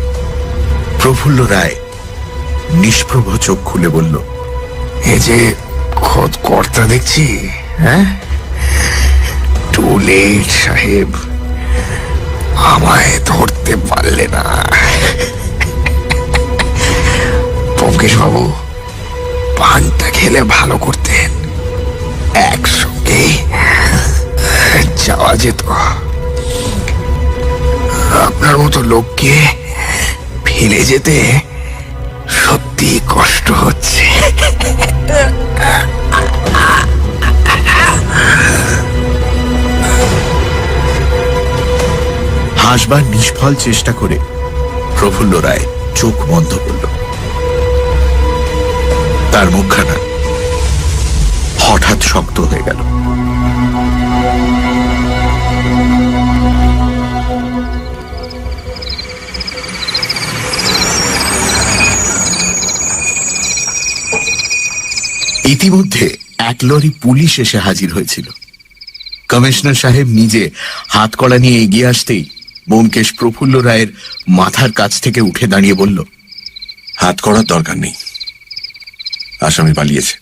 প্রফুল্ল রায় নিষ্প্রভ চোখ খুলে বলল, এই যে খোদ কর্তা দেখছি, হ্যাঁ? টু লেট সাহেব, আমায় ধরতে পারলে না। ব্যোমকেশ বাবু, পানটা খেলে ভালো করতেন, একসঙ্গে যাওয়া যেত। আপনার মতো লোককে ফেলে যেতে সত্যি কষ্ট হচ্ছে। হাসবার নিষ্ফল চেষ্টা করে প্রফুল্ল রায় চোখ বন্ধ করল। তার মুখখানা হঠাৎ শক্ত হয়ে গেল। ইতিমধ্যে এক লরি পুলিশ এসে হাজির হয়েছিল। কমিশনার সাহেব নিজে হাতকড়া নিয়ে এগিয়ে আসতেই ব্যোমকেশ প্রফুল্ল রায়ের মাথার কাছ থেকে উঠে দাঁড়িয়ে বলল, হাত করার দরকার নেই, আসামি পালিয়েছে।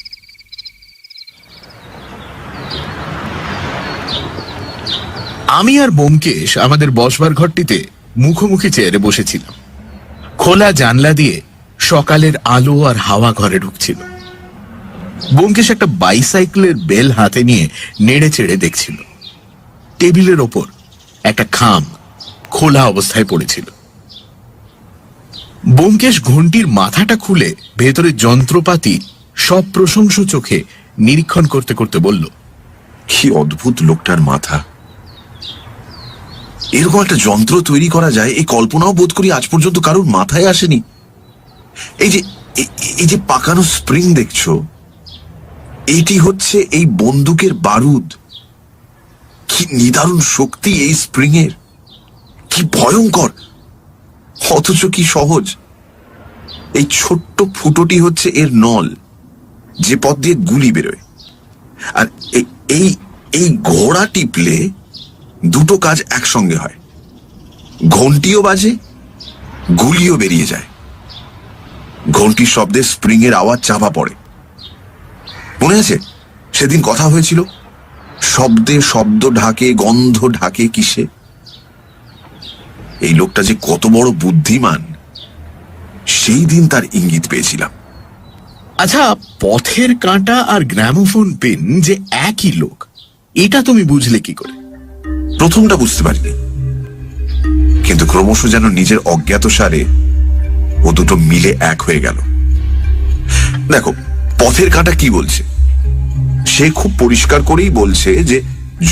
আমি আর ব্যোমকেশ আমাদের বসবার ঘরটিতে মুখোমুখি চেয়ারে বসেছিলাম। খোলা জানলা দিয়ে সকালের আলো আর হাওয়া ঘরে ঢুকছিল। ব্যোমকেশ একটা বাইসাইকেলের বেল হাতে নিয়ে নেড়ে চেড়ে দেখছিল। টেবিলের ওপর একটা খাম খোলা অবস্থায় পড়েছিল। ব্যোমকেশ ঘণ্টির মাথাটা খুলে ভেতরে যন্ত্রপাতি সব প্রশংস চোখে নিরীক্ষণ করতে করতে বলল, কি অদ্ভুত লোকটার মাথা! এরকম একটা যন্ত্র তৈরি করা যায় এই কল্পনাও বোধ করি আজ পর্যন্ত কারোর মাথায় আসেনি। এই যে পাকানো স্প্রিং দেখছো, এটি হচ্ছে এই বন্দুকের বারুদ। কি নিদারুণ শক্তি এই স্প্রিং এর, কি ভয়ঙ্কর, অথচ কি সহজ। এই ছোট্ট ফুটোটি হচ্ছে এর নল, যে পথ দিয়ে গুলি বেরোয়। আর এই ঘোড়া টিপলে দুটো কাজ একসঙ্গে হয়, ঘন্টিও বাজে, গুলিও বেরিয়ে যায়। ঘন্টির শব্দে স্প্রিং এর আওয়াজ চাপা পড়ে। মনে আছে সেদিন কথা হয়েছিল, শব্দে শব্দ ঢাকে, গন্ধ ঢাকে কিসে? এই লোকটা যে কত বড় বুদ্ধিমান, সেই দিন তার ইঙ্গিত পেয়েছিলাম। আচ্ছা, পথের কাঁটা আর গ্রামোফোন পিন যে একই লোক, এটা তুমি বুঝলে কি করে? প্রথমটা বুঝতে পারিনি, কিন্তু ক্রমশ যেন নিজের অজ্ঞাতসারে ও দুটো মিলে এক হয়ে গেল। দেখো, পথের কাঁটা কি বলছে, সে খুব পরিষ্কার করেই বলছে যে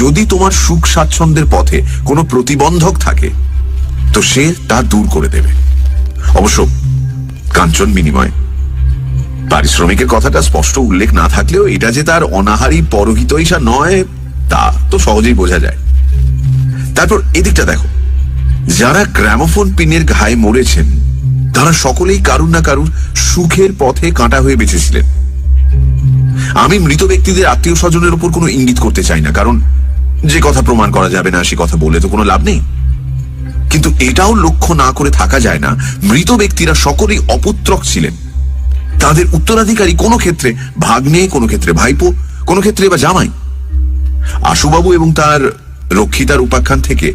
যদি তোমার সুখ স্বাচ্ছন্দ্যের পথে কোনো প্রতিবন্ধক থাকে তো সে তা দূর করে দেবে, অবশ্য কাঞ্চন বিনিময়। পারিশ্রমিকের কথাটা স্পষ্ট উল্লেখ না থাকলেও এটা যে তার অনাহারী পরহিতৈষা নয় তা তো সহজেই বোঝা যায়। তারপর এদিকটা দেখো, যারা গ্রামোফোন পিনের ঘায়ে মরেছেন তারা সকলেই কারুর না কারুর সুখের পথে কাঁটা হয়ে বেঁচেছিলেন। আমি মৃত ব্যক্তিদের আত্মীয় স্বজনের উপর কোনো ইঙ্গিত করতে চাই না, কারণ যে কথা প্রমাণ করা যাবে না সে কথা বলে তো কোনো লাভ নেই। কিন্তু এটাও লক্ষ্য না করে থাকা যায় না, মৃত ব্যক্তিরা সকলেই অপুত্রক ছিলেন, তাদের উত্তরাধিকারী কোনো ক্ষেত্রে ভাগ্নে, কোনো ক্ষেত্রে ভাইপো, কোনো ক্ষেত্রে বা জামাই। আশুবাবু এবং তার রক্ষিতার উপাখ্যান থেকে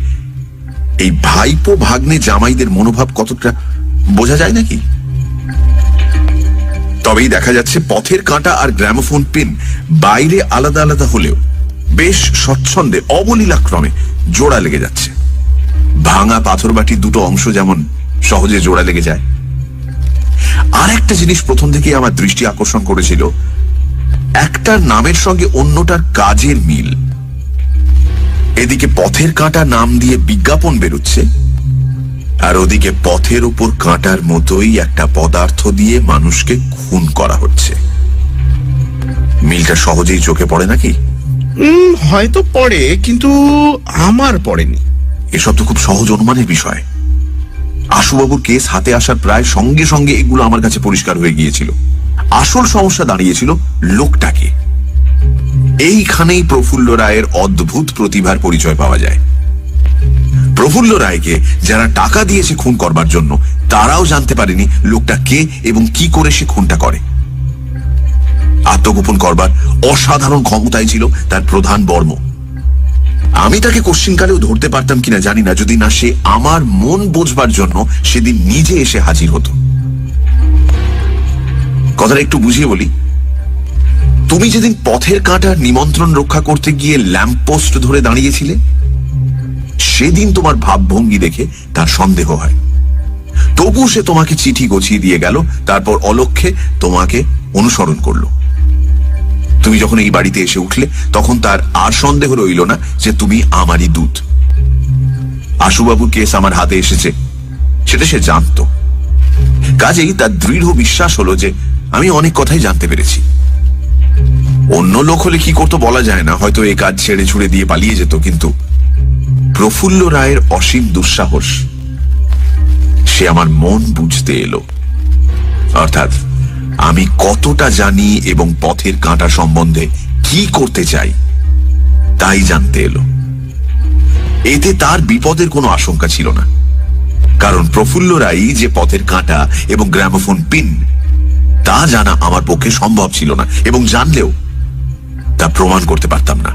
এই ভাইপো ভাগ্নে জামাইদের মনোভাব কতটা বোঝা যায় নাকি? তবেই দেখা যাচ্ছে পথের কাঁটা আর গ্রামোফোন পিন বাইরে আলাদা আলাদা হলেও বেশ স্বচ্ছন্দে অবলীলাক্রমে জোড়া লেগে যাচ্ছে। ভাঙা পাথর বাটির দুটো অংশ যেমন সহজে জোড়া লেগে যায়। আর একটা জিনিস প্রথম থেকেই আমার দৃষ্টি আকর্ষণ করেছিল, একটার নামের সঙ্গে অন্যটার কাজের মিল। এদিকে পথের কাঁটা নাম দিয়ে বিজ্ঞাপন বেরোচ্ছে, আর ওদিকে পথের উপর কাঁটার মতোই একটা পদার্থ দিয়ে মানুষকে খুন করা হচ্ছে। মিলটা সহজেই চোখে পড়ে নাকি? হয়তো পড়ে, কিন্তু আমার পড়েনি। এসব তো খুব সহজ অনুমানের বিষয়। আশুবাবুর কেস হাতে আসার প্রায় সঙ্গে সঙ্গে এগুলো আমার কাছে পরিষ্কার হয়ে গিয়েছিল। আসল সমস্যা দাঁড়িয়েছিল লোকটাকে। এইখানেই প্রফুল্ল রায়ের অদ্ভুত প্রতিভার পরিচয় পাওয়া যায়। প্রফুল্ল রায়কে যারা টাকা দিয়েছে খুন করবার জন্য, তারাও জানতে পারেনি লোকটা কে এবং কি করে সে খুনটা করে। আত্মগোপন করবার অসাধারণ ক্ষমতাই ছিল তার প্রধান বর্ম। আমি তাকে কোশ্চিনকালেও ধরতে পারতাম কিনা জানি না, যদি না সে আমার মন বোঝবার জন্য সেদিন নিজে এসে হাজির হতো। কথাটা একটু বুঝিয়ে বলি। তুমি যেদিন পথের কাঁটার নিমন্ত্রণ রক্ষা করতে গিয়ে ল্যাম্পপোস্ট ধরে দাঁড়িয়েছিলে, সেদিন তোমার ভাবভঙ্গি দেখে তার সন্দেহ হয়। তবু সে তোমাকে চিঠি গছিয়ে দিয়ে গেল, তারপর অলক্ষ্যে তোমাকে অনুসরণ করলো। তুমি যখন এই বাড়িতে এসে উঠলে, তখন তার আর সন্দেহ রইল না যে তুমি আমারই দূত। আশুবাবুর কেস আমার হাতে এসেছে সেটা সে জানতো। কাজেই তার দৃঢ় বিশ্বাস হলো যে আমি অনেক কথাই জানতে পেরেছি। অন্য লোক হলে কি করতো বলা যায় না, হয়তো এই কাজ ছেড়ে ছুড়ে দিয়ে পালিয়ে যেত। কিন্তু প্রফুল্ল রায়ের অসীম দুঃসাহস, সে আমার মন বুঝতে এলো। অর্থাৎ আমি কতটা জানি এবং পথের কাঁটা সম্বন্ধে কি করতে চাই তাই জানতে এলো। এতে তার বিপদের কোনো আশঙ্কা ছিল না, কারণ প্রফুল্ল রায় যে পথের কাঁটা এবং গ্রামোফোন পিন তা জানা আমার পক্ষে সম্ভব ছিল না, এবং জানলেও তা প্রমাণ করতে পারতাম না।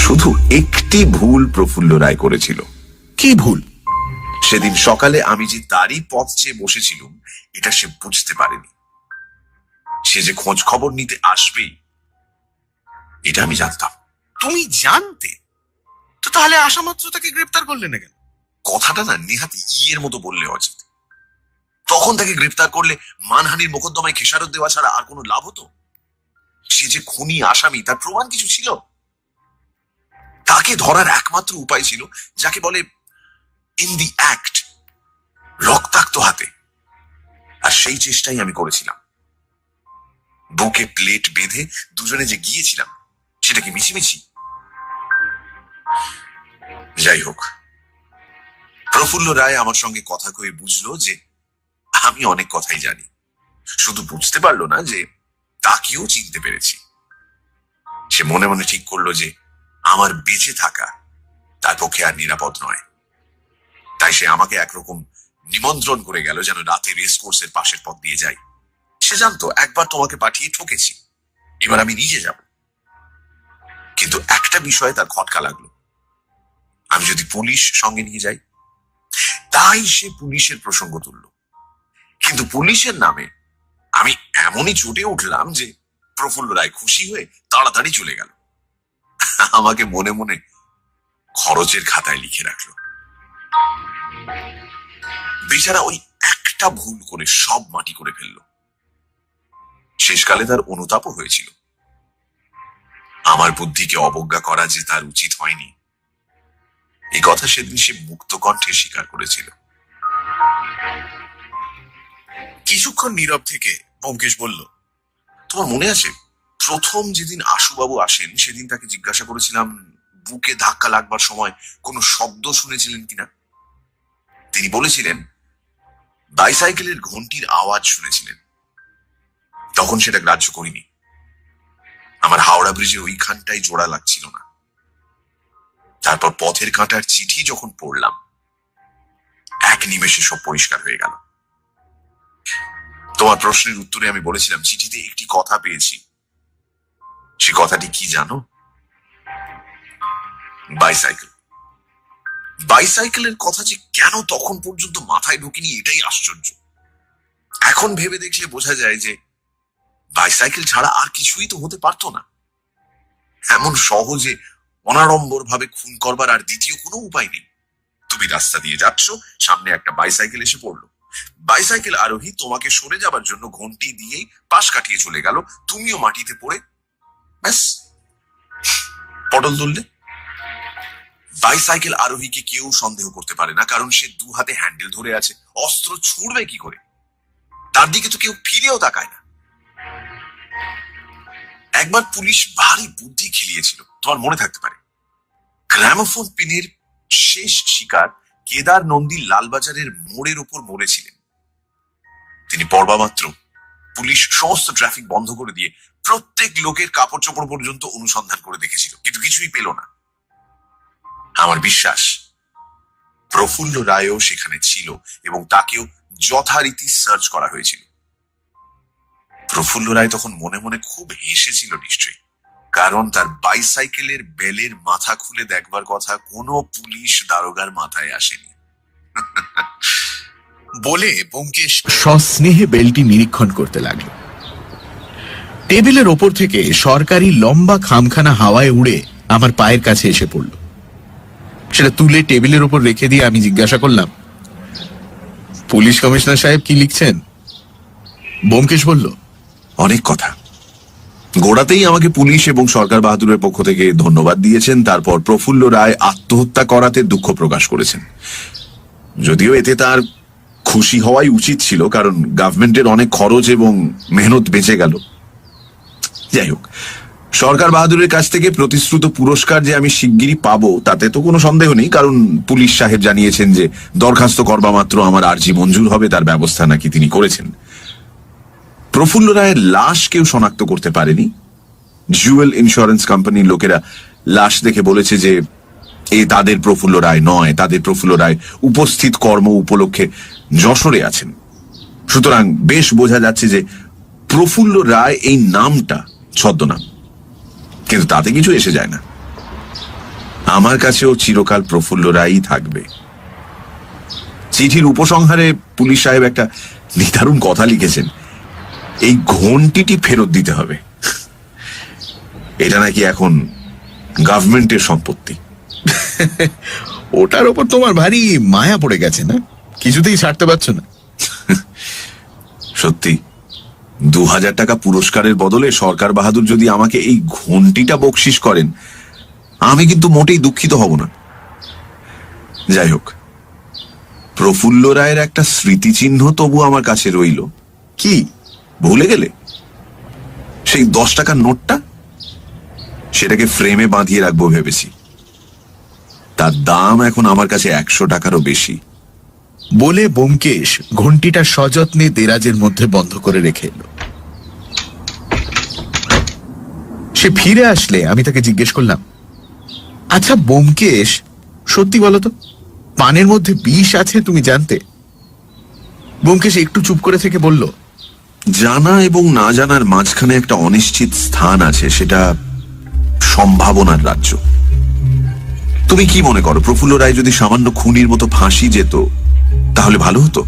শুধু একটি ভুল প্রফুল্ল রায় করেছিল। কি ভুল? সেদিন সকালে আমি যে তারই পথ চেয়ে বসেছিলাম এটা সে বুঝতে পারেনি। সে যে খোঁজ খবর নিতে আসবেই এটা আমি জানতাম। তুমি জানতে? তো তাহলে আসা মাত্র তাকে গ্রেপ্তার করলে না কেন? কথাটা না নেহাতি ইয়ের মতো বললে অজিত। তখন তাকে গ্রেপ্তার করলে মানহানির মোকদ্দমায় খেসারত দেওয়া ছাড়া আর কোনো লাভ হতো? সে যে খুনি আসামি তার প্রমাণ কিছু ছিল। তাকে ধরার একমাত্র উপায় ছিল যাকে বলে ইন দি অ্যাক্ট, রক্তাক্ত হাতে। আর সেই চেষ্টাই আমি করেছিলাম। বুকে প্লেট বেঁধে দুজনে যে গিয়েছিলাম সেটা কি মিছিমিছি? যাই হোক, প্রফুল্ল রায় আমার সঙ্গে কথা কয়ে বুঝলো যে আমি অনেক কথাই জানি। শুধু বুঝতে পারলো না যে তাকেও চিনতে পেরেছি। সে মনে মনে ঠিক করলো যে আমার বেঁচে থাকা তার পক্ষে আর নিরাপদ নয়। তাই সে আমাকে একরকম নিমন্ত্রণ করে গেল যেন রাতে রেস কোর্সের পাশের পথ দিয়ে যাই। সে জানতো একবার তোমাকে পাঠিয়ে ঠকেছি, এবার আমি নিজে যাব। কিন্তু একটা বিষয়ে তার খটকা লাগলো, আমি যদি পুলিশ সঙ্গে নিয়ে যাই। তাই সে পুলিশের প্রসঙ্গ তুলল। কিন্তু পুলিশের নামে আমি এমনই চটে উঠলাম যে প্রফুল্ল রায় খুশি হয়ে তাড়াতাড়ি চলে গেল। আমাকে মনে মনে খরচের খাতায় লিখে রাখলো। বেচারা ওই একটা ভুল করে সব মাটি করে ফেললো। শেষকালে তার অনুতাপও হয়েছিল। আমার বুদ্ধিকে অবজ্ঞা করা যে তার উচিত হয়নি, এই কথা সেদিন সে মুক্ত কণ্ঠে স্বীকার করেছিল। কিছুক্ষণ নীরব থেকে ব্যোমকেশ বলল, তোমার মনে আছে প্রথম যেদিন আশুবাবু আসেন সেদিন তাকে জিজ্ঞাসা করেছিলাম বুকে ধাক্কা লাগবার সময় কোনো শব্দ শুনেছিলেন কিনা? তিনি বলেছিলেন বাইসাইকেলের ঘন্টির আওয়াজ শুনেছিলেন। তখন সেটা গ্রাহ্য করিনি। আমার হাওড়া ব্রিজের ওইখানটাই জোড়া লাগছিল না। তারপর পথের কাঁটার চিঠি যখন পড়লাম, এক নিমেষে সব পরিষ্কার হয়ে গেল। তোমার প্রশ্নের উত্তরে আমি বলেছিলাম চিঠিতে একটি কথা পেয়েছি। সে কথাটি কি জানো? বাইসাইকেল। বাইসাইকেলের কথা যে কেন তখন পর্যন্ত মাথায় ঢুকিনি এটাই আশ্চর্য। এখন ভেবে দেখলে বোঝা যায় যে বাইসাইকেল ছাড়া আর কিছুই তো হতে পারতো না। এমন সহজে অনাড়ম্বর ভাবে খুন করবার আর দ্বিতীয় কোনো উপায় নেই। তুমি রাস্তা দিয়ে যাচ্ছ, সামনে একটা বাইসাইকেল এসে পড়লো। বাইসাইকেল আরোহী তোমাকে সরে যাবার জন্য ঘন্টি দিয়েই পাশ কাটিয়ে চলে গেল, তুমিও মাটিতে পড়ে ব্যাস পটল তুললে। বাইসাইকেল আরোহীকে কেউ সন্দেহ করতে পারে না, কারণ সে দু হাতে হ্যান্ডেল ধরে আছে। অস্ত্র ছুঁড়বে কি করে? তার দিকে তো কেউ ফিরেও তাকায় না। একবার পুলিশ ভারী বুদ্ধি খেলিয়েছিল, তোমার মনে থাকতে পারে। গ্রামোফোন পিনের শেষ শিকার কেদার নন্দী লালবাজারের মোড়ের উপর মরেছিলেন। তিনি পড়বা মাত্র পুলিশ সমস্ত ট্রাফিক বন্ধ করে দিয়ে প্রত্যেক লোকের কাপড় চোপড় পর্যন্ত অনুসন্ধান করে দেখেছিল, কিন্তু কিছুই পেল না। আমার বিশ্বাস প্রফুল্ল রায়ও সেখানে ছিল এবং তাকেও যথারীতি সার্চ করা হয়েছিল। প্রফুল্ল রায় তখন মনে মনে খুব হেসেছিল নিশ্চয়ই, কারণ তার বাইসাইকেলের বেলের মাথা খুলে দেখবার কথা কোনো পুলিশ দারোগার মাথায় আসেনি। বলে ব্যোমকেশ সস্নেহে বেলটি নিরীক্ষণ করতে লাগলো। টেবিলের ওপর থেকে সরকারি লম্বা খামখানা হাওয়ায় উড়ে আমার পায়ের কাছে এসে পড়ল। সেটা তুলে টেবিলের ওপর রেখে দিয়ে আমি জিজ্ঞাসা করলাম, পুলিশ কমিশনার সাহেব কি লিখছেন? ব্যোমকেশ বলল, অনেক কথা। গোড়াতেই আমাকে পুলিশ এবং সরকার বাহাদুরের পক্ষ থেকে ধন্যবাদ দিয়েছেন, তারপর প্রফুল্ল রায় আত্মহত্যা করাতে দুঃখ প্রকাশ করেছেন। যদিও এতে তার খুশি হওয়াই উচিত ছিল, কারণ গভর্নমেন্টের অনেক খরচ এবং মেহনত বেঁচে গেল। যাই হোক, সরকার বাহাদুরের কাছ থেকে প্রতিশ্রুত পুরস্কার যে আমি শিগগিরই পাবো তাতে তো কোনো সন্দেহ নেই, কারণ পুলিশ সাহেব জানিয়েছেন যে দরখাস্ত করবা মাত্র আমার আর্জি মঞ্জুর হবে, তার ব্যবস্থা নাকি তিনি করেছেন। প্রফুল্ল রায়ের লাশ কেউ শনাক্ত করতে পারেনি। জুয়েল ইন্স্যুরেন্স কোম্পানির লোকেরা লাশ দেখে বলেছে যে এ তাদের প্রফুল্ল রায় নয়, তাদের প্রফুল্ল রায় উপস্থিত কর্ম উপলক্ষে যশোরে আছেন। সুতরাং বেশ বোঝা যাচ্ছে যে প্রফুল্ল রায় এই নামটা ছদ্মনাম, কিন্তু তাতে কিছু এসে যায় না। আমার কাছেও চিরকাল প্রফুল্ল রায়ই থাকবে। চিঠির উপসংহারে পুলিশ সাহেব একটা নিদারুণ কথা লিখেছেন, এই ঘন্টিটি ফেরত দিতে হবে। এটা নাকি এখন গভর্নমেন্টের সম্পত্তি। ওটার ওপর তোমার ভারী মায়া পড়ে গেছে না? কিছুতেই ছাড়তে পারছো না। সত্যি 2000 টাকা পুরস্কারের বদলে সরকার বাহাদুর যদি আমাকে এই ঘন্টিটা বকশিস করেন, আমি কিন্তু মোটেই দুঃখিত হব না। যাই হোক, প্রফুল্ল রায়ের একটা স্মৃতিচিহ্ন তবু আমার কাছে রইল। কি ভুলে গেলে? সেই 10 টাকার নোটটা, সেটাকে ফ্রেমে বাঁধিয়ে রাখবো ভেবেছি। তার দাম এখন আমার কাছে 100 টাকারও বেশি। বলে ব্যোমকেশ ঘন্টিটা সযত্নে দেরাজের মধ্যে বন্ধ করে রেখে এলো। সে ফিরে আসলে আমি তাকে জিজ্ঞেস করলাম, আচ্ছা ব্যোমকেশ, সত্যি বলো তো, পানের মধ্যে বিষ আছে তুমি জানতে? ব্যোমকেশ একটু চুপ করে থেকে বলল, জানা এবং না জানার মাঝখানে একটা অনিশ্চিত স্থান আছে, সেটা সম্ভাবনার রাজ্য। তুমি কি মনে করো, প্রফুল্ল রায় যদি সামান্য খুনির মতো ফাঁসি যেত তাহলে ভালো হতো?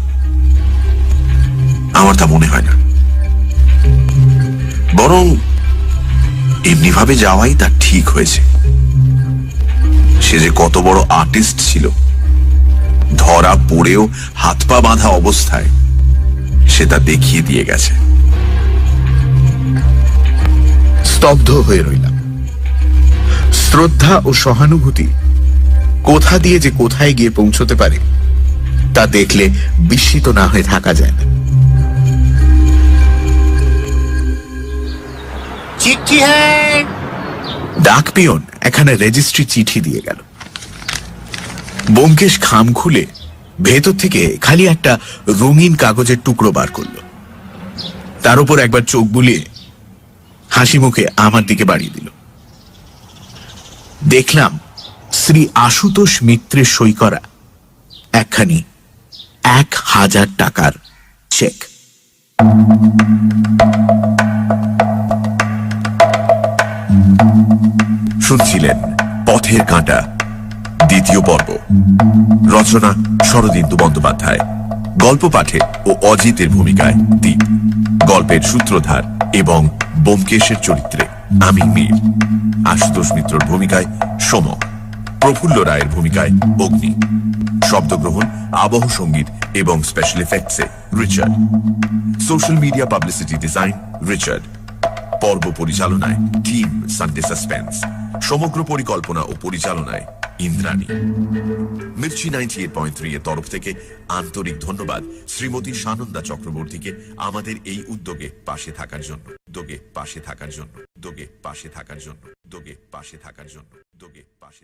আমার তা মনে হয় না। বরং এমনিভাবে যাওয়াই তার ঠিক হয়েছে। সে যে কত বড় আর্টিস্ট ছিল, ধরা পড়েও হাত পা বাঁধা অবস্থায় সে তা দেখিয়ে দিয়ে গেছে। স্তব্ধ হয়ে রইলাম। শ্রদ্ধা ও সহানুভূতি কোথা দিয়ে যে কোথায় গিয়ে পৌঁছতে পারে তা দেখলে বিস্মিত না হয়ে থাকা যায় না। চিঠি হ্যাঁ। ডাক পিয়ন এখানে রেজিস্ট্রি চিঠি দিয়ে গেল। ব্যোমকেশ খাম খুলে ভেতর থেকে খালি একটা রঙিন কাগজের টুকরো বার করল। তার উপর একবার চোখ বুলিয়ে হাসি মুখে আমার দিকে বাড়িয়ে দিল। দেখলাম শ্রী আশুতোষ মিত্রের সই করা একখানি 1000 টাকার চেক। শুনছিলেন পথের কাঁটা দ্বিতীয় পর্ব। রচনা শরদিন্দু বন্দ্যোপাধ্যায়, গল্প পাঠে ও অজিতের ভূমিকায় দীপ, গল্পের সূত্রধার এবং ব্যোমকেশের চরিত্রে আমি মীর, আশুতোষ মিত্রর ভূমিকায় সমক, প্রফুল্ল রায়ের ভূমিকায় অগ্নি, শব্দগ্রহণ, আবহ সঙ্গীত এবং স্পেশাল এফেক্টসে Richard, social media publicity design Richard, পর্ব পরিচালনায় টিম সানডে সাসপেন্স, সমগ্র পরিকল্পনা ও পরিচালনায় ইন্দ্রাণী। মির্চি 98.3 এর তরফ থেকে আন্তরিক ধন্যবাদ শ্রীমতী সানন্দা চক্রবর্তীকে আমাদের এই উদ্যোগে পাশে থাকার জন্য, পাশে থাকার জন্য, পাশে থাকার জন্য, পাশে থাকার জন্য, পাশে